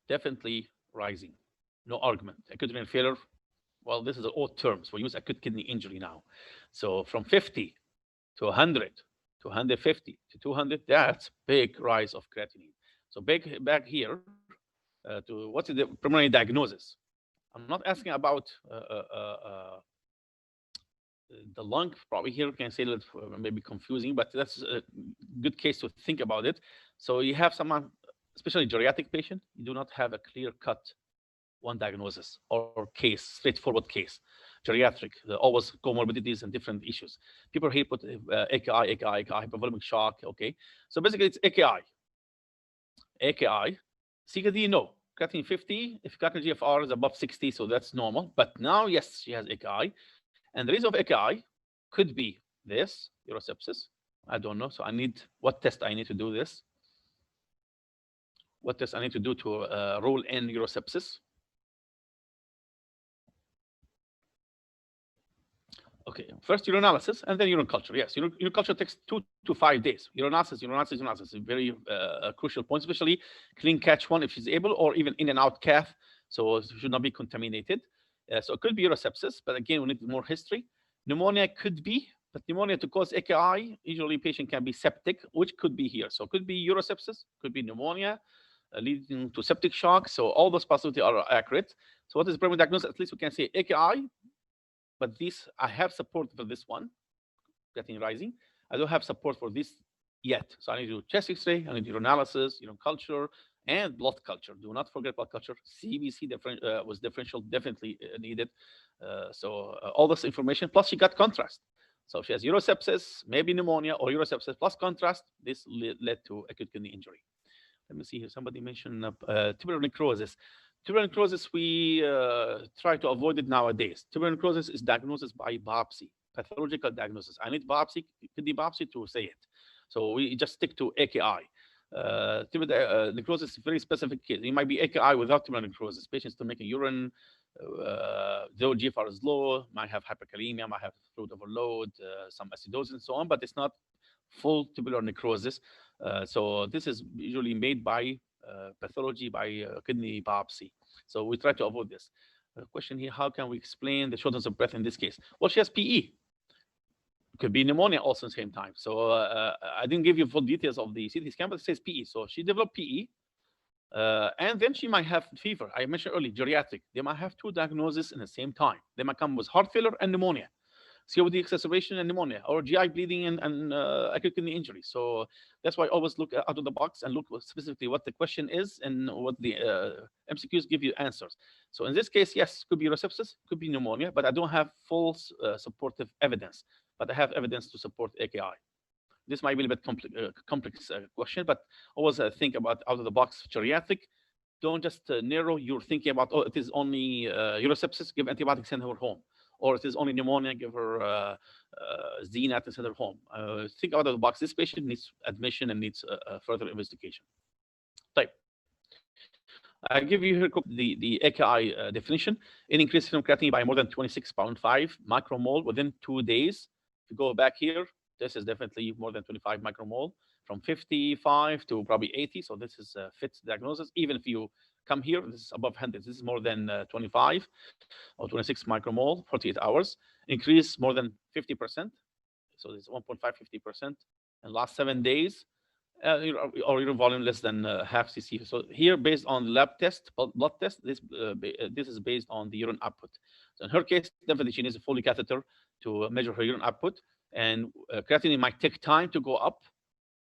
Definitely rising. No argument. Acute renal failure, well, this is an old term. So we use acute kidney injury now. So from 50 to 100 to 150 to 200. That's big rise of creatinine. So back here to what's the preliminary diagnosis. I'm not asking about the lung. Probably here can say that maybe confusing, but that's a good case to think about it. So you have someone, especially geriatric patient, you do not have a clear cut one diagnosis or case, straightforward case. Geriatric, always comorbidities and different issues. People here put AKI, hypovolemic shock. Okay, so basically it's AKI. CKD, no. Creatinine 50, if creatinine GFR is above 60, so that's normal. But now, yes, she has AKI. And the reason of AKI could be this, urosepsis. I don't know. So I need, what test I need to do this? What test I need to do to rule in urosepsis? Okay, first urinalysis and then urine culture. Yes, urine culture takes 2 to 5 days. Urinalysis is a very crucial point, especially clean catch one if she's able, or even in and out cath, so it should not be contaminated. So it could be urosepsis, but again, we need more history. Pneumonia could be, but pneumonia to cause AKI, usually patient can be septic, which could be here. So it could be urosepsis, could be pneumonia, leading to septic shock. So all those possibilities are accurate. So what is the primary diagnosis? At least we can say AKI, but this, I have support for this one, creatinine rising. I don't have support for this yet. So I need to do chest X-ray, I need to do analysis, culture, and blood culture. Do not forget blood culture. CBC was differential, definitely needed. So all this information, plus she got contrast. So she has urosepsis, maybe pneumonia, or urosepsis plus contrast. This led to acute kidney injury. Let me see here. Somebody mentioned tubular necrosis. Tubular necrosis, we try to avoid it nowadays. Tubular necrosis is diagnosis by biopsy, pathological diagnosis. I need biopsy, kidney biopsy to say it. So we just stick to AKI. Tubular necrosis is a very specific case. It might be AKI without tubular necrosis. Patients still making urine, though GFR is low, might have hyperkalemia, might have fluid overload, some acidosis and so on, but it's not full tubular necrosis. So this is usually made by pathology, by kidney biopsy. So we try to avoid this. Question here, how can we explain the shortness of breath in this case? Well, she has PE. Could be pneumonia also at the same time. So I didn't give you full details of the CT scan, but it says PE. So she developed PE. And then she might have fever. I mentioned earlier, geriatric. They might have two diagnoses in the same time. They might come with heart failure and pneumonia, COPD exacerbation and pneumonia, or GI bleeding and acute kidney injury. So that's why I always look out of the box and look specifically what the question is and what the MCQs give you answers. So in this case, yes, could be urosepsis, could be pneumonia, but I don't have full supportive evidence, but I have evidence to support AKI. This might be a bit complex question, but always think about out of the box geriatric. Don't just narrow your thinking about, oh, it is only urosepsis, give antibiotics, send her home. Or it is only pneumonia, give her ZNAT and send her home. Think out of the box. This patient needs admission and needs further investigation. Type. I give you here the AKI definition. An increase in creatinine by more than 26.5 micromole within 2 days. If you go back here, this is definitely more than 25 micromole, from 55 to probably 80. So this is a fit diagnosis. Even if you come here, this is above 100. This is more than 25 or 26 micromole, 48 hours. Increase more than 50%. So this is 1.550% in last 7 days. Or urine volume less than half cc. So here, based on lab test, blood test, this is based on the urine output. So in her case, definitely she needs a Foley catheter to measure her urine output. And creatinine might take time to go up,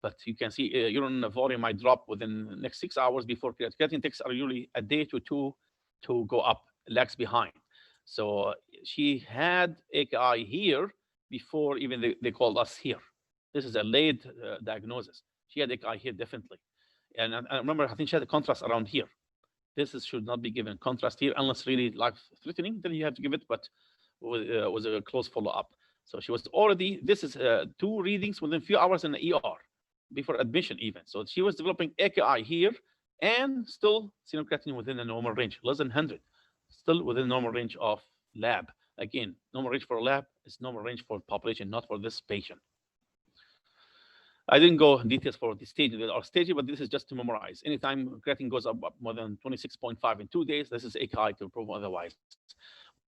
but you can see urine volume might drop within the next 6 hours before creatinine takes usually a day to two to go up, lags behind. So she had AKI here before even they called us here. This is a late diagnosis. She had AKI here definitely. And I remember, I think she had a contrast around here. Should not be given contrast here unless really life-threatening, then you have to give it, but was a close follow-up. So she was already, this is 2 readings within a few hours in the ER before admission even. So she was developing AKI here and still serum creatinine within the normal range, less than 100, still within normal range of lab. Again, normal range for lab is normal range for population, not for this patient. I didn't go in details for the stage or staging, but this is just to memorize. Anytime creatinine goes up more than 26.5 in 2 days, this is AKI to prove otherwise.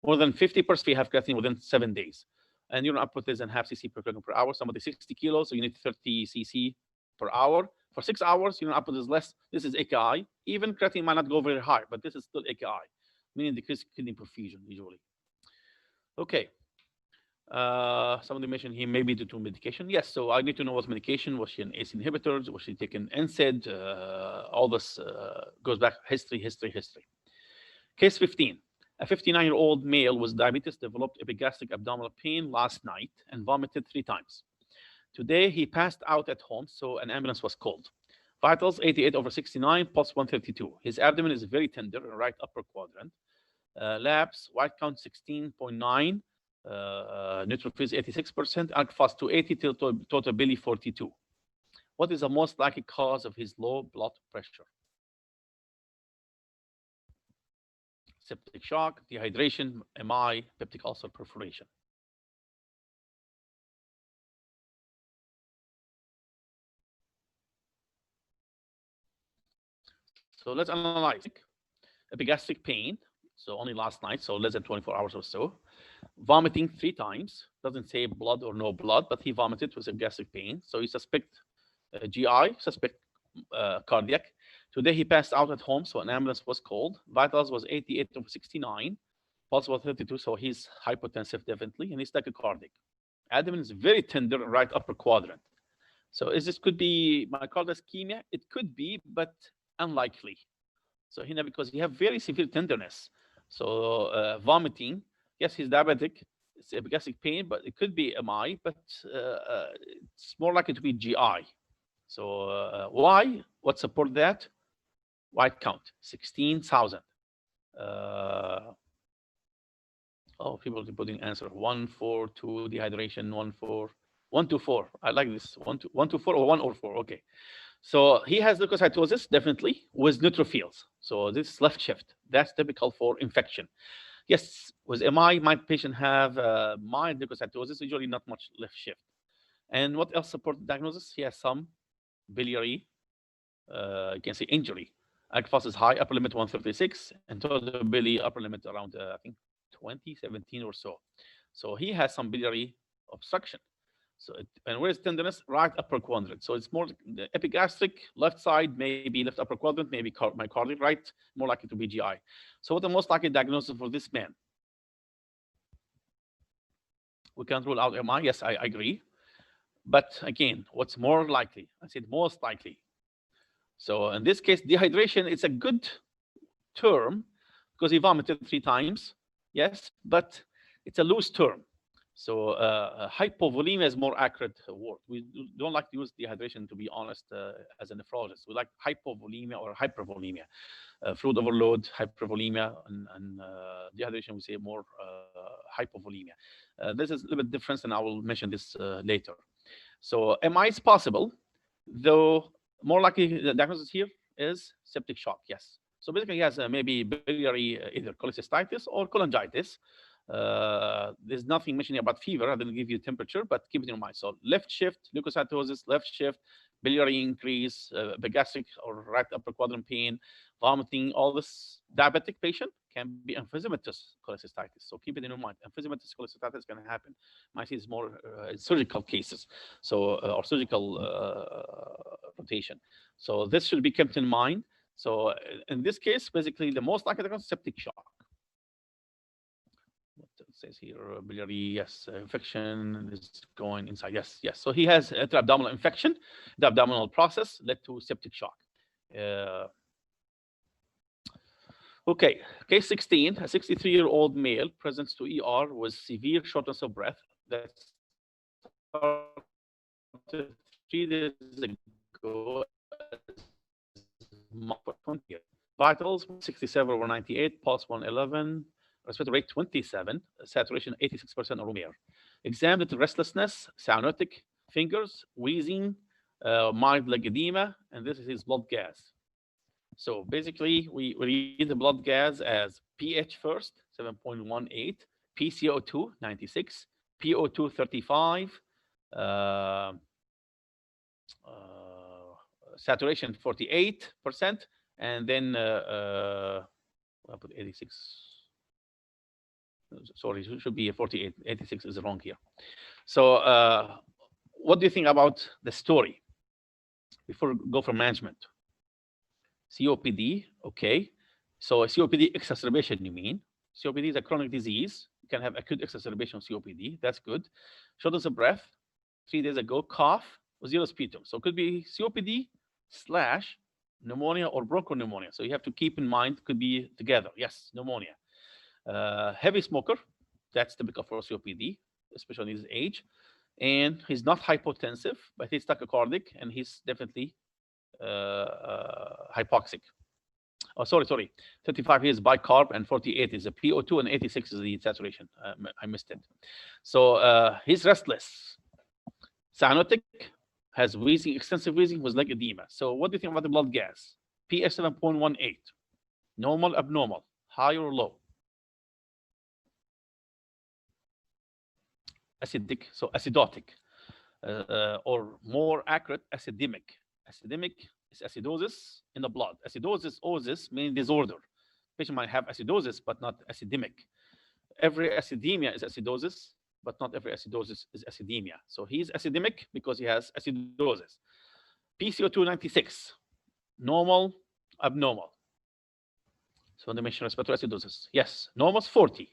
More than 50% we have creatinine within 7 days. and urine output is in half cc per kilogram per hour. Somebody 60 kilos, so you need 30 cc per hour. For 6 hours, urine output is less. This is AKI. Even creatinine might not go very high, but this is still AKI, meaning decreased kidney perfusion usually. Okay. Somebody mentioned here maybe due to medication. Yes, so I need to know what medication. Was she an ACE inhibitor? Was she taking NSAID? All this goes back history. Case 15. A 59-year-old male with diabetes developed epigastric abdominal pain last night and vomited 3 times. Today, he passed out at home, so an ambulance was called. Vitals 88/69, pulse 132. His abdomen is very tender, right upper quadrant. Labs, white count 16.9, neutrophils 86%, alk-phos 280, total bili 42. What is the most likely cause of his low blood pressure? Septic shock, dehydration, MI, peptic ulcer perforation. So let's analyze epigastric pain. So only last night, so less than 24 hours or so. Vomiting 3 times. Doesn't say blood or no blood, but he vomited with epigastric pain. So you suspect GI, suspect cardiac. Today he passed out at home, so an ambulance was called. Vitals was 88/69. Pulse was 32, so he's hypotensive definitely, and he's tachycardic. Abdomen is very tender, right upper quadrant. So is this could be myocardial ischemia? It could be, but unlikely. So here, because he have very severe tenderness. So vomiting, yes, he's diabetic. It's epigastric pain, but it could be MI, but it's more likely to be GI. So why? What support that? White count, 16,000. Oh, people are putting answer 1, 4, 2, dehydration, 1, 4, 1 to 4. I like this 1 to 4 or 1 or 4. Okay. So he has leukocytosis, definitely, with neutrophils. So this is left shift. That's typical for infection. Yes, with MI, my patient have mild leukocytosis, usually not much left shift. And what else support the diagnosis? He has some biliary, you can say injury. alk-phos is high, upper limit 136, and total bili upper limit around, I think, 2017 or so. So he has some biliary obstruction. So and where's tenderness? Right upper quadrant. So it's more the epigastric, left side, maybe left upper quadrant, maybe myocardial, right, more likely to be GI. So what the most likely diagnosis for this man? We can't rule out MI. Yes, I agree. But again, what's more likely? I said most likely. So in this case, dehydration is a good term because he vomited 3 times. Yes, but it's a loose term. So hypovolemia is more accurate word. We don't like to use dehydration, to be honest, as a nephrologist. We like hypovolemia or hypervolemia. Fluid overload, hypervolemia, and dehydration, we say more hypovolemia. This is a little bit different, and I will mention this later. So MI is possible, though more likely the diagnosis here is septic shock, yes. So basically he has maybe biliary either cholecystitis or cholangitis. There's nothing mentioning about fever. I didn't give you temperature, but keep it in mind. So left shift, leukocytosis, left shift, biliary increase, epigastric or right upper quadrant pain, vomiting, all this. Diabetic patient can be emphysematous cholecystitis. So keep it in your mind. Emphysematous cholecystitis can happen. Might see more surgical cases, so or surgical rotation. So this should be kept in mind. So in this case, basically the most likely diagnosis is septic shock. What it says here, biliary, yes, infection is going inside. Yes, yes. So he has intra-abdominal infection. The abdominal process led to septic shock. Okay, case 16, a 63-year-old male presents to ER with severe shortness of breath that started 3 days ago. Vitals 67/98, pulse 111, respiratory rate 27, saturation 86% or more. Examined restlessness, cyanotic fingers, wheezing, mild leg edema, and this is his blood gas. So basically, we read the blood gas as pH first, 7.18, PCO2, 96, PO2, 35, saturation 48%, and then I put 86. Sorry, it should be 48. 86 is wrong here. So what do you think about the story before we go for management? COPD, okay. So a COPD exacerbation, you mean? COPD is a chronic disease. You can have acute exacerbation of COPD. That's good. Shortness of breath, 3 days ago, cough, with zero sputum. So it could be COPD slash pneumonia or bronchopneumonia. So you have to keep in mind, could be together. Yes, pneumonia. Heavy smoker, that's typical for COPD, especially in his age. And he's not hypotensive, but he's tachycardic, and he's definitely hypoxic. Oh, sorry. 35 is bicarb, and 48 is a PO2, and 86 is the saturation. I missed it. So he's restless, cyanotic, has wheezing, extensive wheezing with leg edema. So what do you think about the blood gas? pH 7.18, normal, abnormal, high or low? Acidic, so acidotic, or more accurate, acidemic. Acidemic is acidosis in the blood. Acidosis, osis, meaning disorder. Patient might have acidosis, but not acidemic. Every acidemia is acidosis, but not every acidosis is acidemia. So he's acidemic because he has acidosis. PCO2 96, normal, abnormal. So the mention respiratory acidosis. Yes, normal is 40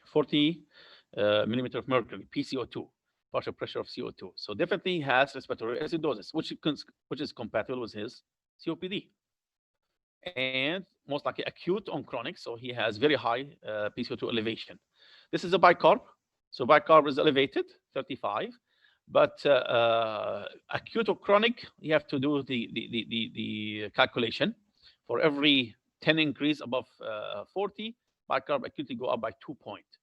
millimeter of mercury, PCO2, partial pressure of CO2. So definitely has respiratory acidosis, which is compatible with his COPD. And most likely acute on chronic, so he has very high PCO2 elevation. This is a bicarb. So bicarb is elevated, 35. But acute or chronic, you have to do the calculation. For every 10 increase above 40, bicarb acutely go up by 2 points.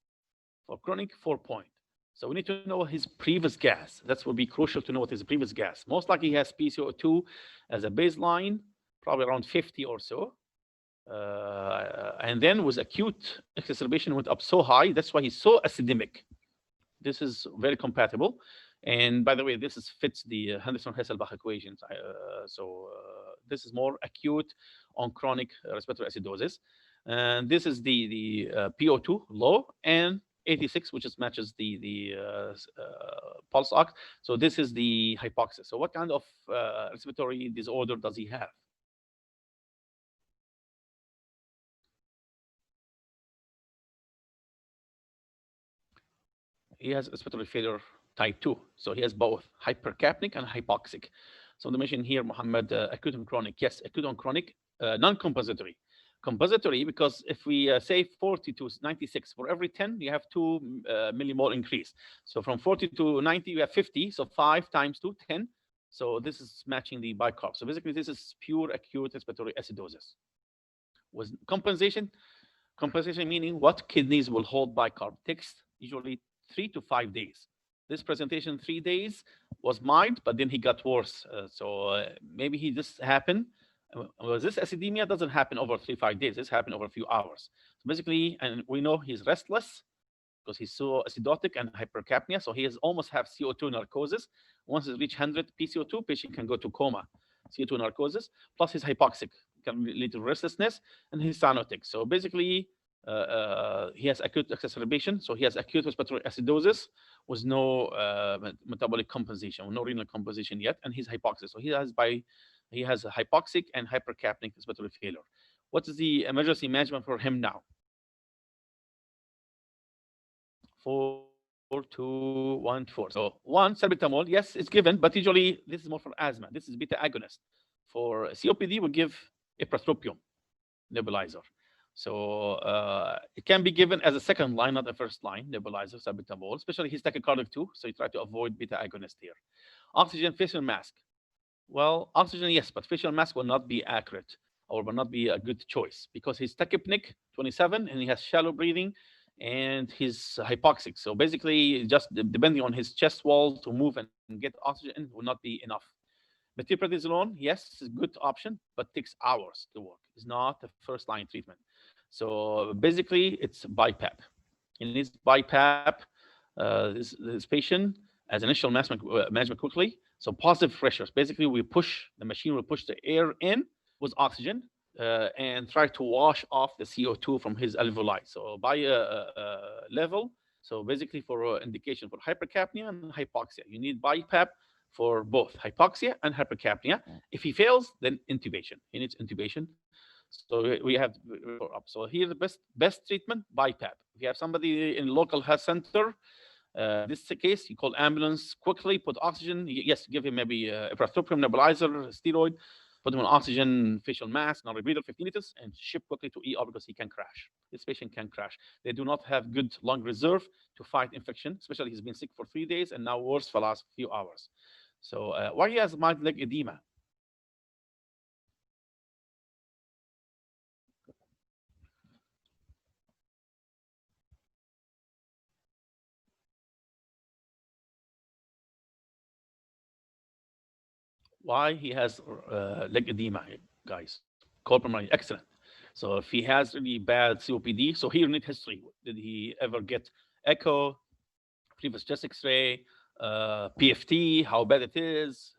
For chronic, 4 points. So we need to know his previous gas. That will be crucial to know what his previous gas. Most likely he has PCO2 as a baseline, probably around 50 or so. And then with acute exacerbation went up so high, that's why he's so acidemic. This is very compatible. And by the way, this fits the Henderson-Hasselbalch equations. This is more acute on chronic respiratory acidosis. And this is the PO2 low, and 86, which matches the pulse ox. So this is the hypoxia. So what kind of respiratory disorder does he have? He has respiratory failure type 2. So he has both hypercapnic and hypoxic. So the mention here, Mohammed, acute and chronic. Yes, acute and chronic, non-compensatory. Compensatory, because if we say 40 to 96, for every 10, you have 2 millimole increase. So from 40 to 90, you have 50. So 5 times 2, 10. So this is matching the bicarb. So basically, this is pure acute respiratory acidosis. With compensation meaning what kidneys will hold bicarb takes usually 3 to 5 days. This presentation, 3 days, was mild, but then he got worse. Maybe he just happened. This acidemia doesn't happen over 3-5 days. This happened over a few hours. So basically, and we know he's restless because he's so acidotic and hypercapnia. So he has almost have CO2 narcosis. Once it reach 100 PCO2, patient can go to coma. CO2 narcosis, plus he's hypoxic, can lead to restlessness, and he's cyanotic. So basically, he has acute exacerbation. So he has acute respiratory acidosis with no metabolic compensation, no renal compensation yet, and he's hypoxic. So he has a hypoxic and hypercapnic respiratory failure. What is the emergency management for him now? 4, 2, 1, 4. So 1, salbutamol, yes, it's given, but usually this is more for asthma. This is beta agonist. For COPD, we give ipratropium nebulizer. So it can be given as a second line, not a first line nebulizer, salbutamol, especially he's tachycardic too. So you try to avoid beta agonist here. Oxygen facial mask. Well, oxygen, yes, but facial mask will not be accurate or will not be a good choice because he's tachypneic, 27, and he has shallow breathing and he's hypoxic. So basically, just depending on his chest wall to move and get oxygen will not be enough. Methylprednisolone, yes, it's a good option, but takes hours to work. It's not a first-line treatment. So basically, it's BiPAP. He needs BiPAP. This patient as initial management quickly. So positive pressures. Basically, the machine will push the air in with oxygen and try to wash off the CO2 from his alveoli. So by level, So basically, for indication for hypercapnia and hypoxia, you need BiPAP for both hypoxia and hypercapnia. If he fails, then intubation. He needs intubation. So we have up. So here the best treatment BiPAP. If you have somebody in local health center, this case, you call ambulance quickly, put oxygen. Yes, give him maybe a prothropium nebulizer, steroid, put him on oxygen, facial mask, non-rebreather, 15 liters, and ship quickly to ER because he can crash. This patient can crash. They do not have good lung reserve to fight infection, especially he's been sick for 3 days and now worse for the last few hours. So why he has mild leg edema? Why he has leg edema, guys? Cold excellent. So if he has really bad COPD, so here need history. Did he ever get echo, previous chest X-ray, PFT, how bad it is?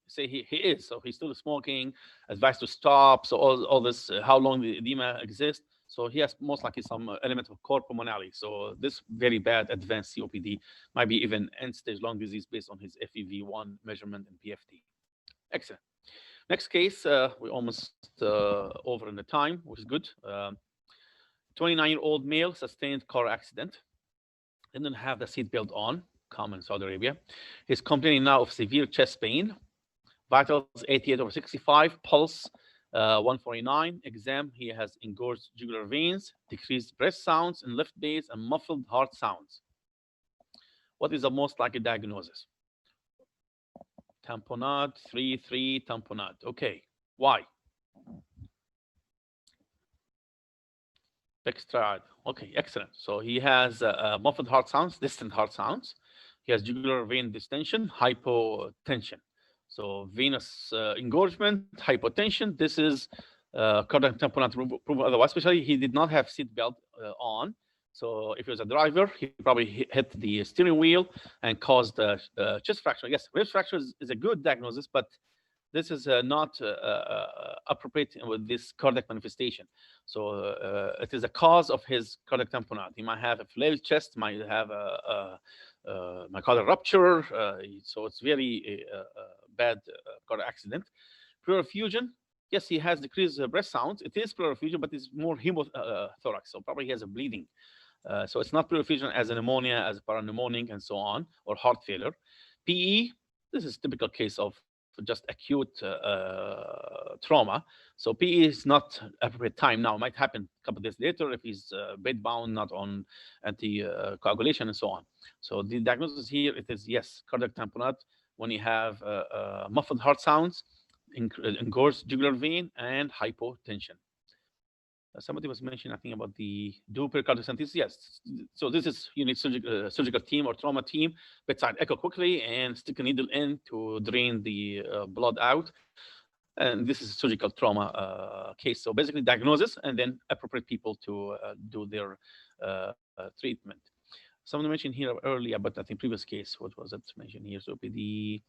Say he is, so he's still smoking, advised to stop. So all this, how long the edema exists. So he has most likely some element of core pulmonale. So this very bad advanced COPD might be even end-stage lung disease based on his FEV1 measurement and PFT. Excellent. Next case, we're almost over in the time, which is good. 29-year-old male sustained car accident. Didn't have the seatbelt on, common in Saudi Arabia. He's complaining now of severe chest pain. Vitals 88/65, pulse 149. Exam, he has engorged jugular veins, decreased breath sounds in left base, and muffled heart sounds. What is the most likely diagnosis? Tamponade, 3 tamponade. Okay, why? Dextride. Okay, excellent. So he has muffled heart sounds, distant heart sounds. He has jugular vein distension, hypotension. So venous engorgement, hypotension. This is cardiac tamponade proven otherwise, especially he did not have seatbelt on. So if he was a driver, he probably hit the steering wheel and caused chest fracture. Yes, rib fracture is a good diagnosis, but this is not appropriate with this cardiac manifestation. So it is a cause of his cardiac tamponade. He might have a flail chest, might have a myocardial rupture. So it's very bad cardiac accident. Pleural effusion. Yes, he has decreased breath sounds. It is pleural effusion, but it's more hemothorax. So probably he has a bleeding. So it's not pleural effusion as a pneumonia, as parapneumonic, and so on, or heart failure. PE. This is typical case of just acute trauma. So PE is not appropriate time now. It might happen a couple of days later if he's bedbound, not on anticoagulation, and so on. So the diagnosis here, it is, yes, cardiac tamponade when you have muffled heart sounds, engorged jugular vein, and hypotension. Somebody was mentioning, I think, about the do pericardiocentesis. Yes. So this is, you need surgical team or trauma team, bedside echo quickly and stick a needle in to drain the blood out. And this is surgical trauma case. So basically diagnosis and then appropriate people to do their treatment. Someone mentioned here earlier, but I think previous case, what was it mentioned here? COPD.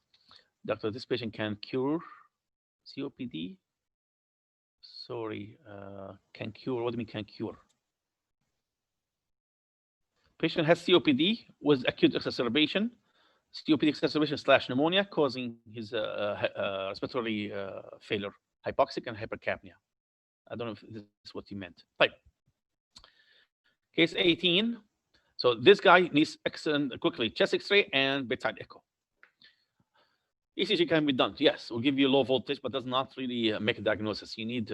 Doctor, this patient can cure COPD. Sorry, can cure. What do you mean can cure? Patient has COPD with acute exacerbation, COPD exacerbation / pneumonia causing his respiratory failure, hypoxic and hypercapnia. I don't know if this is what he meant. Type. Case 18. So this guy needs excellent, quickly, chest X-ray and bedside echo. ECG can be done. Yes, we'll give you low voltage, but does not really make a diagnosis. You need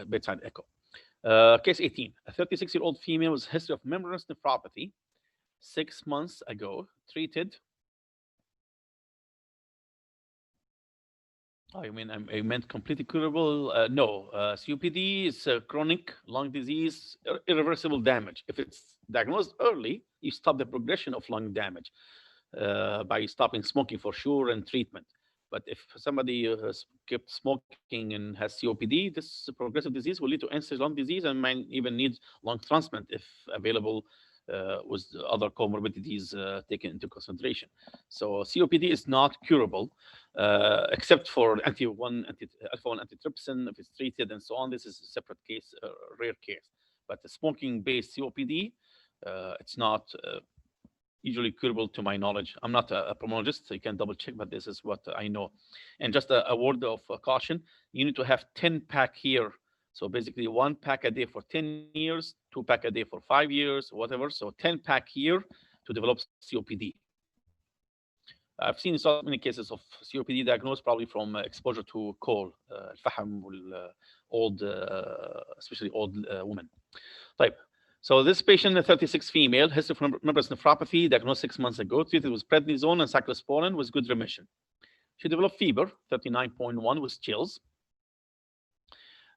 bedside echo. Case 18. A 36-year-old female with history of membranous nephropathy, 6 months ago, treated. I mean, I meant completely curable. No, COPD is chronic lung disease, irreversible damage. If it's diagnosed early, you stop the progression of lung damage by stopping smoking for sure and treatment. But if somebody has kept smoking and has COPD, this progressive disease will lead to end-stage lung disease and might even need lung transplant if available with other comorbidities taken into consideration. So COPD is not curable, except for alpha-1 antitrypsin, if it's treated and so on. This is a separate case, rare case. But the smoking-based COPD, It's not usually curable to my knowledge. I'm not a pulmonologist, so you can double check, but this is what I know. And just a word of caution, you need to have 10 pack here. So basically 1 pack a day for 10 years, 2 pack a day for 5 years, whatever. So 10 pack here to develop COPD. I've seen so many cases of COPD diagnosed probably from exposure to coal, الفحم, old, especially old women. Type. So this patient, a 36 female, history of membranous nephropathy, diagnosed 6 months ago, treated with prednisone and cyclosporin with good remission. She developed fever, 39.1 with chills,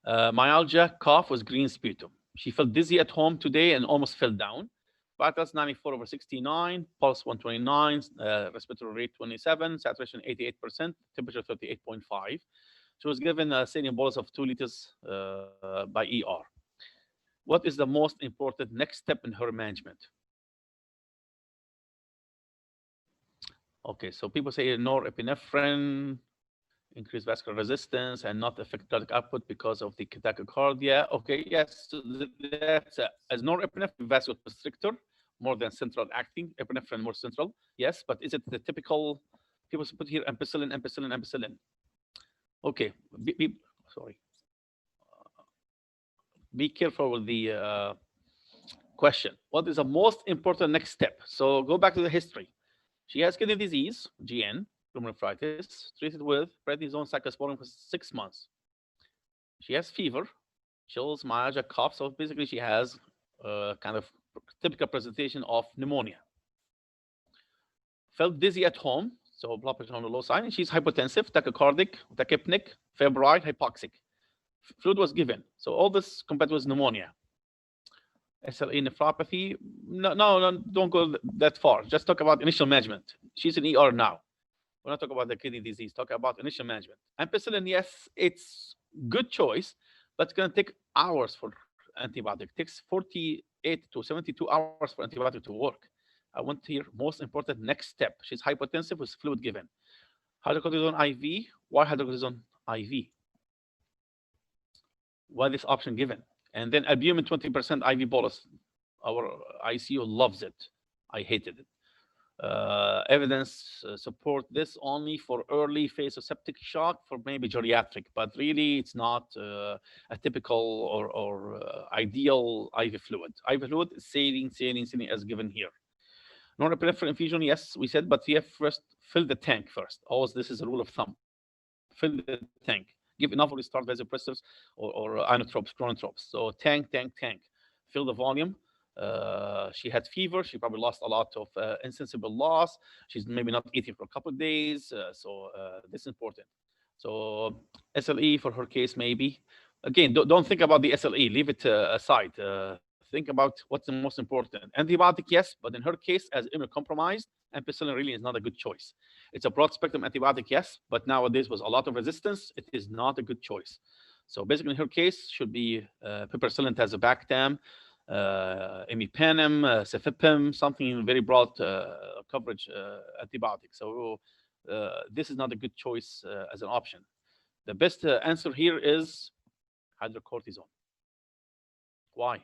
myalgia, cough with green sputum. She felt dizzy at home today and almost fell down. Vitals 94/69, pulse 129, respiratory rate 27, saturation 88%, temperature 38.5. She was given a saline bolus of 2 liters by ER. What is the most important next step in her management? Okay, so people say norepinephrine, increase vascular resistance, and not affect cardiac output because of the tachycardia. Okay, yes, so that's as norepinephrine vasoconstrictor, more than central acting. Epinephrine more central, yes, but is it the typical? People put here ampicillin, ampicillin, ampicillin. Okay, sorry. Be careful with the question. What is the most important next step? So go back to the history. She has kidney disease, GN, glomerulonephritis, treated with prednisone cyclosporin for 6 months. She has fever, chills, myalgia, cough. So basically, she has kind of typical presentation of pneumonia. Felt dizzy at home, so blood pressure on the low side, and she's hypotensive, tachycardic, tachypneic, febrile, hypoxic. Fluid was given. So all this compared with pneumonia. SLE nephropathy, no, don't go that far. Just talk about initial management. She's in ER now. We're not talking about the kidney disease. Talk about initial management. Ampicillin, yes, it's good choice, but it's going to take hours for antibiotic. It takes 48 to 72 hours for antibiotic to work. I want here most important next step. She's hypotensive with fluid given. Hydrocortisone IV. Why hydrocortisone IV? Why this option given? And then albumin 20% IV bolus. Our ICU loves it. I hated it. Evidence support this only for early phase of septic shock for maybe geriatric, but really it's not a typical or ideal IV fluid. IV fluid is saline as given here. Norepinephrine infusion, yes, we said, but you have first fill the tank first. Always, this is a rule of thumb. Fill the tank. Give enough to start vasopressors or inotropes, chronotropes. So tank. Fill the volume. She had fever. She probably lost a lot of insensible loss. She's maybe not eating for a couple of days. So this is important. So SLE for her case, maybe. Again, don't think about the SLE. Leave it aside. Think about what's the most important. Antibiotic, yes, but in her case, as immunocompromised, ampicillin really is not a good choice. It's a broad spectrum antibiotic, yes, but nowadays with a lot of resistance, it is not a good choice. So basically, in her case, should be piperacillin tazobactam, imipenem, cefepime, something in very broad coverage antibiotic. So this is not a good choice as an option. The best answer here is hydrocortisone. Why?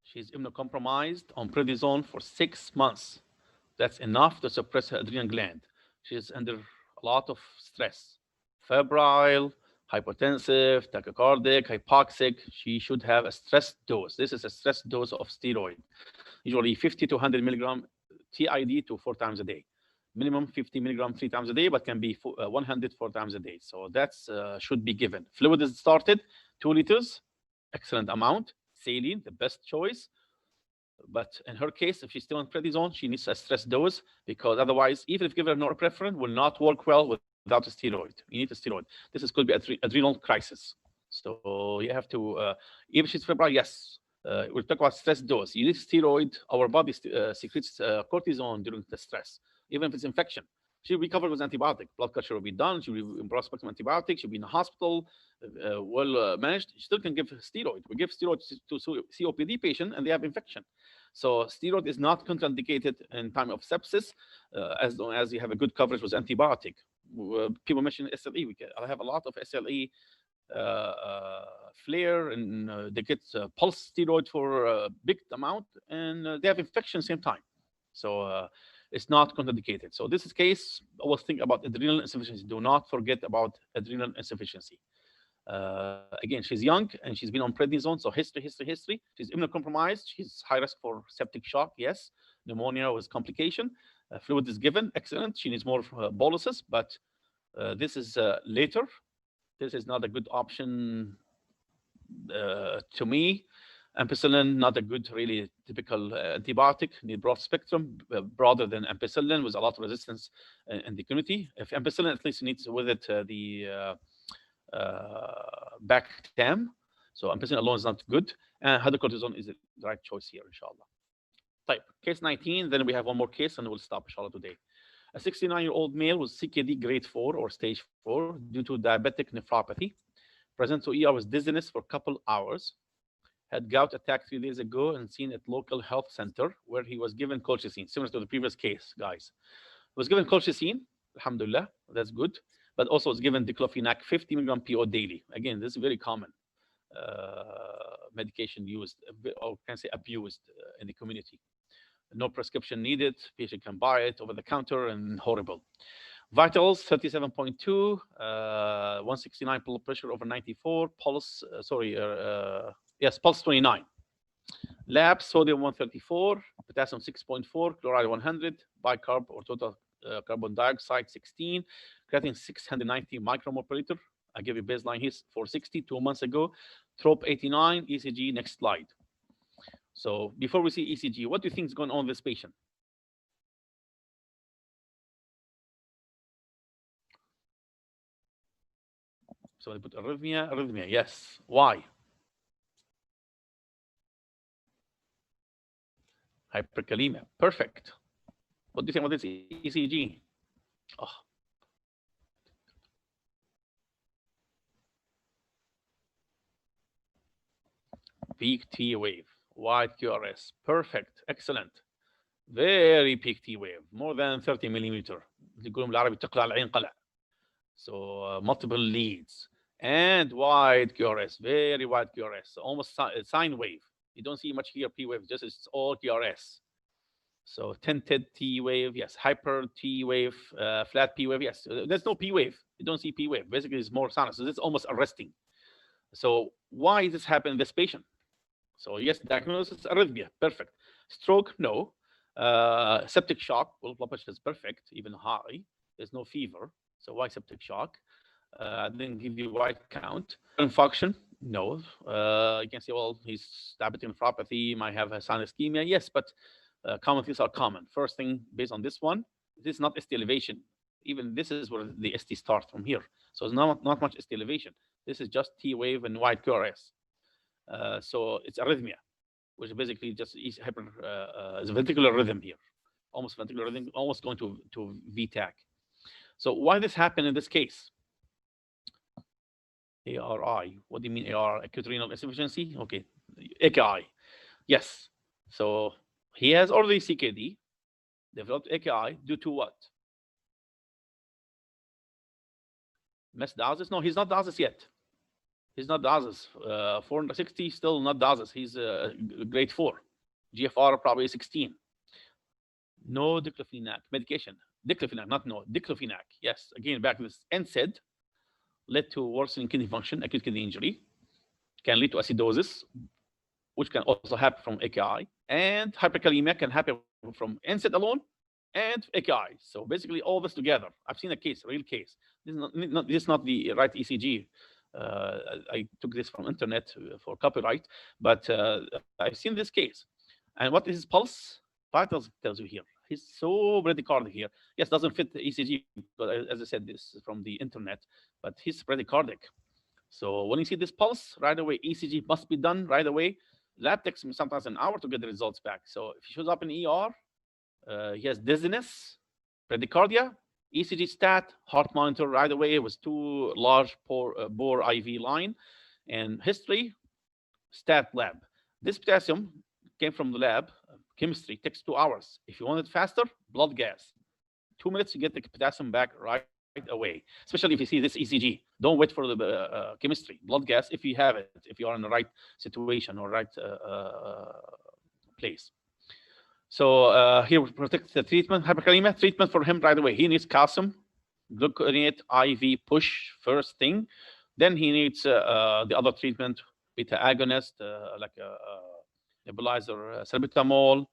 She's immunocompromised on prednisone for 6 months. That's enough to suppress her adrenal gland. She's under a lot of stress. Febrile, hypotensive, tachycardic, hypoxic. She should have a stress dose. This is a stress dose of steroid. Usually 50 to 100 milligram TID to 4 times a day. Minimum 50 milligram 3 times a day, but can be 100 4 times a day. So that's should be given. Fluid is started, 2 liters, excellent amount. Saline, the best choice. But in her case, if she's still on prednisone, she needs a stress dose because otherwise, even if you give her norepinephrine, will not work well without a steroid. You need a steroid. This could be adrenal crisis. So you have to, if she's febrile, yes, we'll talk about stress dose. You need steroid. Our body secretes cortisone during the stress, even if it's infection. She'll be covered with antibiotic. Blood culture will be done. She'll be in broad spectrum antibiotic. She'll be in a hospital, well managed. She still can give steroid. We give steroid to COPD patient, and they have infection. So steroid is not contraindicated in time of sepsis, as long as you have a good coverage with antibiotic. People mention SLE. I have a lot of SLE flare, and they get pulse steroid for a big amount, and they have infection same time. So it's not contraindicated. So this is case, always think about adrenal insufficiency. Do not forget about adrenal insufficiency. Again, she's young and she's been on prednisone, so history. She's immunocompromised. She's high risk for septic shock, yes. Pneumonia with complication. Fluid is given, excellent. She needs more boluses, but this is later. This is not a good option to me. Ampicillin, not a good, really typical antibiotic. Need broad spectrum, broader than ampicillin, with a lot of resistance in the community. If ampicillin, at least needs with it the Bactam. So ampicillin alone is not good. And hydrocortisone is the right choice here, inshallah. Type case 19. Then we have one more case, and we'll stop, inshallah, today. A 69-year-old male with CKD grade 4 or stage 4 due to diabetic nephropathy. Present to ER with dizziness for a couple hours. Had gout attack 3 days ago and seen at local health center where he was given colchicine, similar to the previous case, guys. Was given colchicine, alhamdulillah, that's good, but also was given diclofenac 50 milligram PO daily. Again, this is very common medication used, or can I say abused in the community. No prescription needed. Patient can buy it over the counter, and horrible. Vitals 37.2, 169 blood pressure over 94, pulse, pulse 29. Labs, sodium 134, potassium 6.4, chloride 100, bicarb or total carbon dioxide 16, creatinine 690 micromole per liter. I gave you baseline here 460 2 months ago. Trop 89, ECG, next slide. So before we see ECG, what do you think is going on with this patient? So they put arrhythmia, yes. Why? Hyperkalemia, perfect. What do you think about this ECG? Oh. Peak T wave, wide QRS, perfect, excellent. Very peak T wave, more than 30 millimeter. يقولون بالعربي تقلع العين قلع. So multiple leads and wide QRS, very wide QRS, almost sine wave. You don't see much here P wave, just it's all QRS. So tinted T wave, yes. Hyper T wave, flat P wave, yes. There's no P wave. You don't see P wave. Basically, it's more sinus. So it's almost arresting. So why does this happen in this patient? So yes, diagnosis arrhythmia, perfect. Stroke, no. Septic shock, well, blood pressure is perfect, even high. There's no fever. So why septic shock? Then give you white count. Infarction, no. You can say, well, he's diabetic nephropathy, might have a sinus ischemia. Yes, but common things are common. First thing, based on this one, this is not ST elevation. Even this is where the ST starts from here. So it's not much ST elevation. This is just T wave and wide QRS. So it's arrhythmia, which is basically just is a ventricular rhythm here, almost ventricular rhythm, almost going to VTAC. So why this happened in this case? ARI. What do you mean ARI? Acute renal insufficiency? Okay, AKI. Yes. So he has already CKD, developed AKI due to what? Missed dialysis? No, he's not dialysis yet. He's not dialysis. 460 still not dialysis. He's grade 4. GFR probably 16. No diclofenac medication. Diclofenac, not no. Diclofenac. Yes. Again, back to this. NSAID led to worsening kidney function, acute kidney injury. Can lead to acidosis, which can also happen from AKI. And hyperkalemia can happen from NSAID alone and AKI. So basically all this together. I've seen a case, a real case. This is not the right ECG. I took this from internet for copyright, but I've seen this case. And what is his pulse? Vitals tells you here. He's so bradycardic here. Yes, doesn't fit the ECG, but as I said, this is from the internet, but he's bradycardic. So when you see this pulse, right away, ECG must be done right away. Lab takes sometimes an hour to get the results back. So if he shows up in ER, he has dizziness, bradycardia, ECG stat, heart monitor right away with 2 large bore IV line, and history, stat lab. This potassium came from the lab. Chemistry takes 2 hours. If you want it faster, blood gas. 2 minutes, you get the potassium back right away, especially if you see this ECG. Don't wait for the chemistry, blood gas, if you have it, if you are in the right situation or right place. So here we protect the treatment, hyperkalemia treatment for him right away. He needs calcium, gluconate IV push first thing. Then he needs the other treatment, beta agonist, like nebulizer, salbutamol,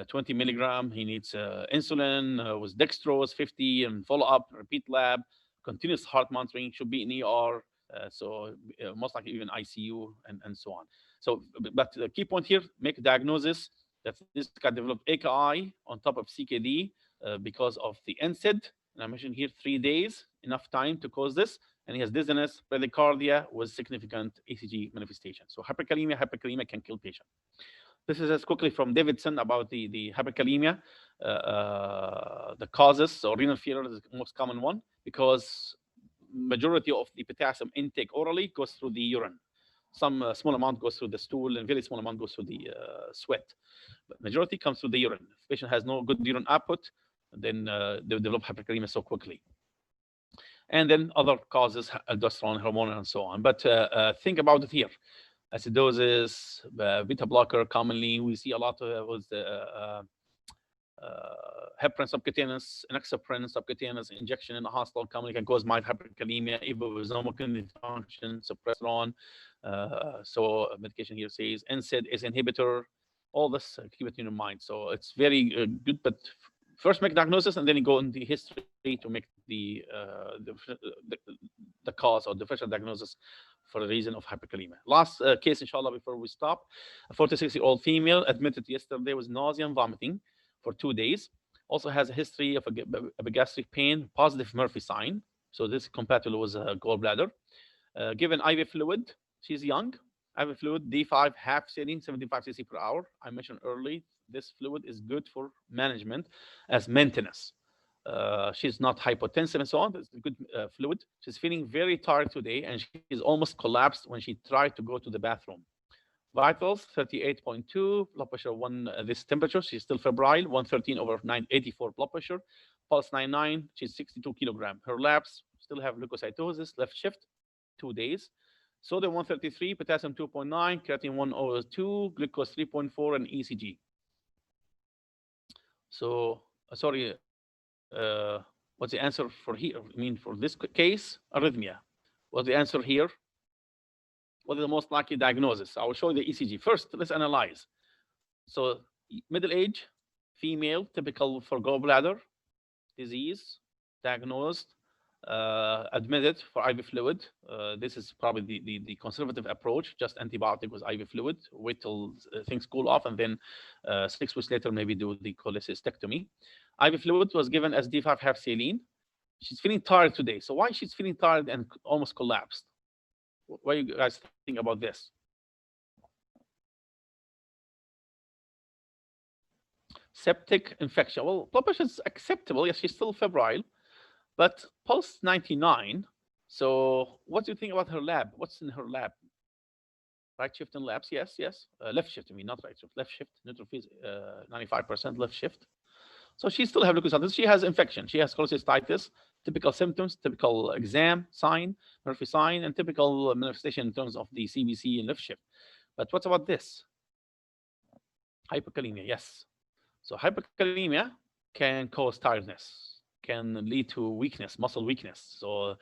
20 milligram. He needs insulin with dextrose 50 and follow up, repeat lab, continuous heart monitoring, should be in ER. So most likely even ICU and so on. So, but the key point here, make a diagnosis that this guy developed AKI on top of CKD because of the NSAID. And I mentioned here 3 days, enough time to cause this. And he has dizziness, bradycardia with significant ECG manifestation. So hyperkalemia can kill patient. This is as quickly from Davidson about the hyperkalemia, the causes. So renal failure is the most common one because majority of the potassium intake orally goes through the urine. Some small amount goes through the stool and very small amount goes through the sweat. But majority comes through the urine. If the patient has no good urine output, then they develop hyperkalemia so quickly. And then other causes, aldosterone, hormone, and so on. But think about it here. Acidosis, beta blocker, commonly we see a lot with heparin subcutaneous, enoxaparin subcutaneous injection in the hospital commonly can cause mild hyperkalemia, evosomal kidney function, suppression. So medication here says NSAID is inhibitor. All this keep it in your mind. So it's very good, but first make diagnosis and then you go in the history to make the cause or differential diagnosis for the reason of hyperkalemia. Last case, inshallah, before we stop. A 46-year-old female admitted yesterday with nausea and vomiting for 2 days. Also has a history of a gastric pain, positive Murphy sign. So this is compatible with gallbladder. Given IV fluid, she's young. IV fluid, D5 half saline, 75 cc per hour. I mentioned early, this fluid is good for management as maintenance. She's not hypotensive and so on. It's a good fluid. She's feeling very tired today, and she's almost collapsed when she tried to go to the bathroom. Vitals 38.2, blood pressure 1. This temperature, she's still febrile, 113 over 984 blood pressure, pulse 99. She's 62 kilogram. Her labs still have leukocytosis, left shift, 2 days. Sodium 133, potassium 2.9, creatine 102, glucose 3.4, and ECG. So sorry. What's the answer for here? I mean, for this case, arrhythmia. What's the answer here? What is the most likely diagnosis? I will show you the ECG. First, let's analyze. So middle age, female, typical for gallbladder disease, diagnosed, admitted for IV fluid. This is probably the conservative approach, just antibiotic with IV fluid. Wait till things cool off, and then 6 weeks later, maybe do the cholecystectomy. IV fluid was given as D5 half saline. She's feeling tired today. So why she's feeling tired and almost collapsed? What do you guys think about this? Septic infection. Well, blood pressure is acceptable. Yes, she's still febrile, but pulse 99. So what do you think about her lab? What's in her lab? Right shift in labs? Yes. Left shift, I mean, not right shift. Left shift, neutrophils, 95% left shift. So she still has leukocytosis. She has infection. She has cholecystitis, typical symptoms, typical exam sign, Murphy sign, and typical manifestation in terms of the CBC and left shift. But what about this? Hyperkalemia, yes. So hyperkalemia can cause tiredness, can lead to weakness, muscle weakness. So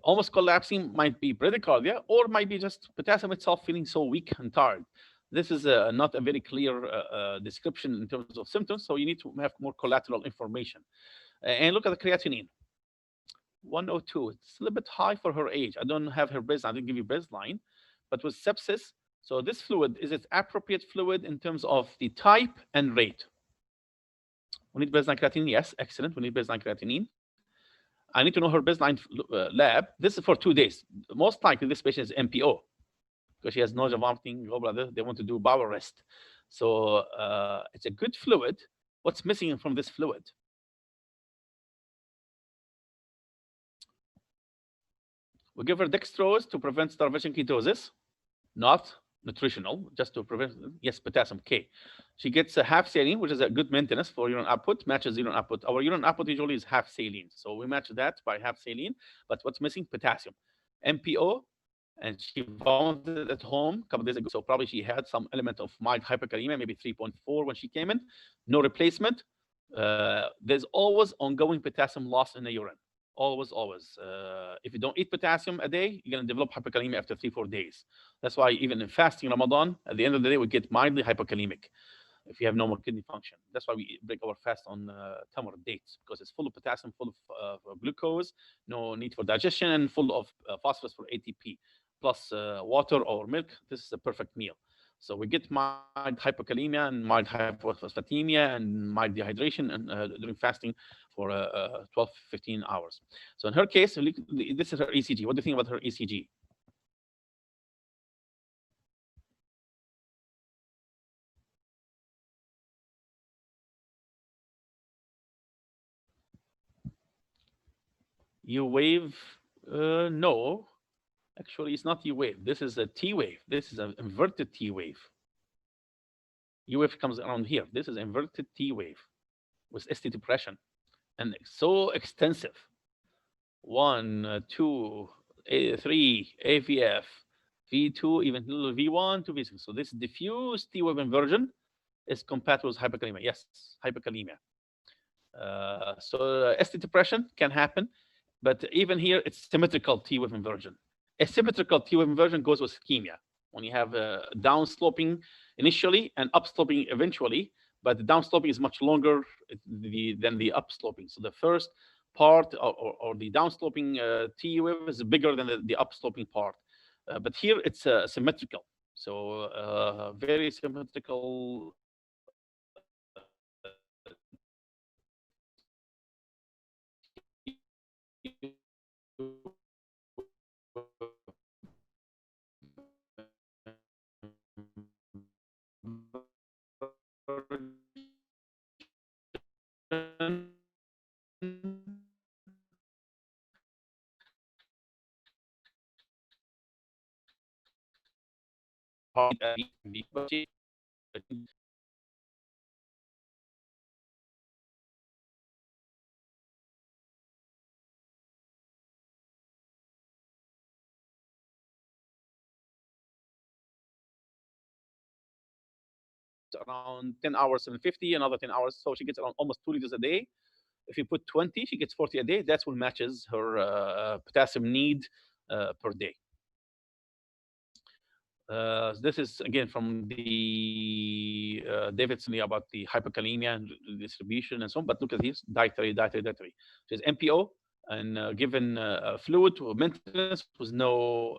almost collapsing might be bradycardia or might be just potassium itself feeling so weak and tired. This is not a very clear description in terms of symptoms, so you need to have more collateral information. And look at the creatinine, 102. It's a little bit high for her age. I don't have her baseline. I didn't give you baseline. But with sepsis, so this fluid, is it appropriate fluid in terms of the type and rate? We need baseline creatinine. Yes, excellent. We need baseline creatinine. I need to know her baseline lab. This is for 2 days. Most likely, this patient is MPO because she has nausea, vomiting, gallbladder. They want to do bowel rest. So it's a good fluid. What's missing from this fluid? We give her dextrose to prevent starvation ketosis. Not nutritional, just to prevent, yes, potassium K. She gets a half saline, which is a good maintenance for urine output, matches urine output. Our urine output usually is half saline. So we match that by half saline, but what's missing? Potassium. MPO, and she vomited at home a couple days ago. So probably she had some element of mild hyperkalemia, maybe 3.4 when she came in. No replacement. There's always ongoing potassium loss in the urine. Always, always. If you don't eat potassium a day, you're going to develop hyperkalemia after 3, 4 days. That's why even in fasting Ramadan, at the end of the day, we get mildly hyperkalemic if you have normal kidney function. That's why we break our fast on tamar dates, because it's full of potassium, full of glucose, no need for digestion, and full of phosphorus for ATP, plus water or milk. This is a perfect meal. So we get mild hyperkalemia and mild hypophosphatemia and mild dehydration and during fasting for 12, 15 hours. So in her case, this is her ECG. What do you think about her ECG? U wave? No, actually, it's not U wave. This is a T wave. This is an inverted T wave. U wave comes around here. This is inverted T wave with ST depression and so extensive. 1, 2, 3, AVF, V2, even V1 to V6. So this diffuse T wave inversion is compatible with hyperkalemia. Yes, hyperkalemia. So ST depression can happen, but even here it's symmetrical T wave inversion. Asymmetrical T wave inversion goes with ischemia when you have down sloping initially and up sloping eventually, but the down sloping is much longer than the up sloping. So the first part or the down sloping T wave is bigger than the up sloping part. But here it's symmetrical. So very symmetrical around 10 hours and 50, another 10 hours. So she gets around almost 2 liters a day. If you put 20, she gets 40 a day. That's what matches her potassium need per day. This is again from the Davidson about the hyperkalemia and distribution and so on. But look at this dietary. So it's MPO and given fluid maintenance with no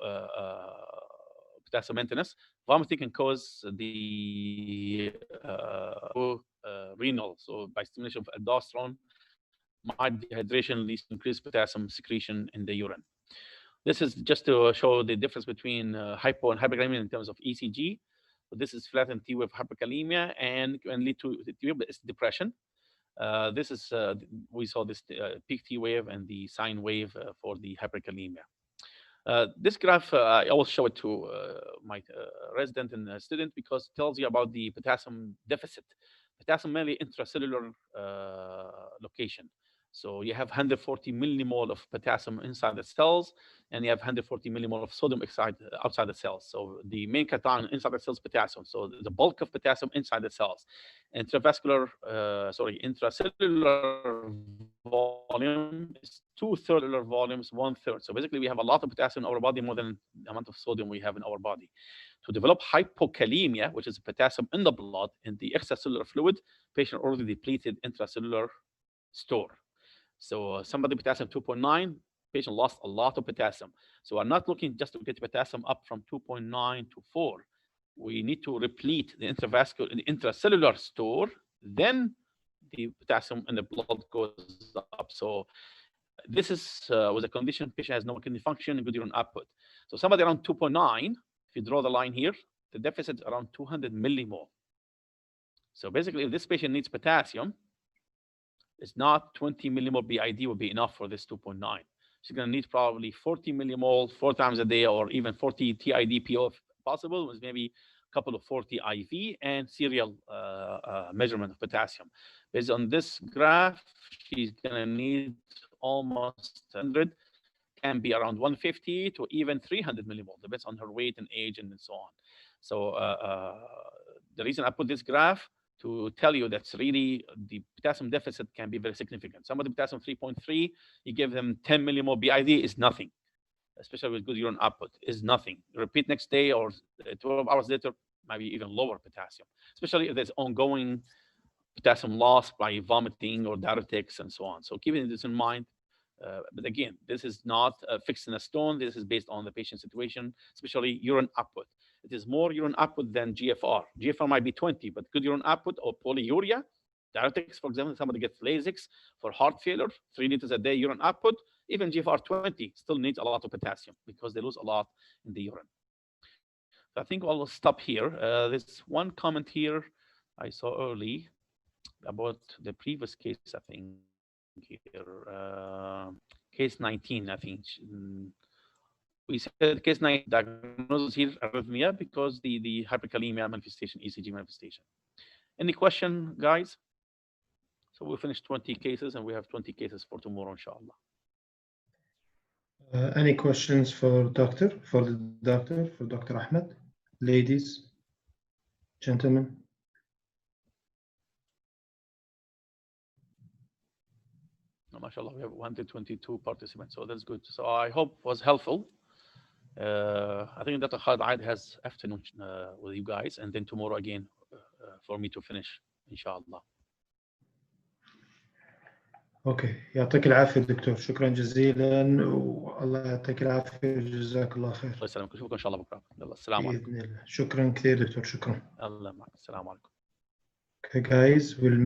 potassium maintenance, vomiting can cause the renal. So by stimulation of aldosterone, mild dehydration leads to increased potassium secretion in the urine. This is just to show the difference between hypo and hyperkalemia in terms of ECG. So this is flattened T wave hyperkalemia and can lead to T wave depression. This is we saw this peak T wave and the sine wave for the hyperkalemia. This graph, I always show it to my resident and student because it tells you about the potassium deficit. Potassium mainly intracellular location. So you have 140 millimole of potassium inside the cells, and you have 140 millimole of sodium outside the cells. So the main cation inside the cells is potassium. So the bulk of potassium inside the cells. Intracellular volume is 2/3 volumes, 1/3. So basically, we have a lot of potassium in our body, more than the amount of sodium we have in our body. To develop hypokalemia, which is potassium in the blood, in the extracellular fluid, patient already depleted intracellular store. So somebody potassium 2.9, patient lost a lot of potassium. So we're not looking just to get potassium up from 2.9 to 4. We need to replete the intracellular store, then the potassium in the blood goes up. So this is with a condition patient has no kidney function and good urine output. So somebody around 2.9, if you draw the line here, the deficit is around 200 millimole. So basically, if this patient needs potassium, it's not 20 millimole BID would be enough for this 2.9. She's going to need probably 40 millimole 4 times a day, or even 40 TID PO possible with maybe a couple of 40 IV and serial measurement of potassium. Based on this graph, she's gonna need almost 100, can be around 150 to even 300 millimole, depends on her weight and age and so on. So the reason I put this graph to tell you that's really the potassium deficit can be very significant. Some of the potassium 3.3, you give them 10 millimole BID is nothing, especially with good urine output, is nothing. Repeat next day or 12 hours later, maybe even lower potassium, especially if there's ongoing potassium loss by vomiting or diuretics and so on. So keeping this in mind. But again, this is not fixed in a stone. This is based on the patient situation, especially urine output. It is more urine output than GFR. GFR might be 20, but good urine output or polyuria, diuretics, for example, somebody gets Lasix for heart failure, 3 liters a day urine output, even GFR 20 still needs a lot of potassium because they lose a lot in the urine. So I think I'll stop here. There's one comment here I saw early about the previous case, I think here, case 19, I think. We said case 9 diagnosis here, arrhythmia, because the hyperkalemia manifestation, ECG manifestation. Any question, guys? So we finished 20 cases, and we have 20 cases for tomorrow, inshallah. Any questions for Dr. Ahmed? Ladies, gentlemen? No, mashallah, we have 122 participants, so that's good. So I hope it was helpful. I think Dr. Khalid has afternoon with you guys, and then tomorrow again for me to finish, inshallah. اوكي يعطيك العافيه دكتور، شكرا جزيلا والله يعطيك العافيه وجزاك الله خير. الله يسلمك، اشوفكم ان شاء الله بكره. يلا السلام عليكم. باذن الله، شكرا كثير دكتور، شكرا. الله معك، السلام عليكم. Okay guys, we'll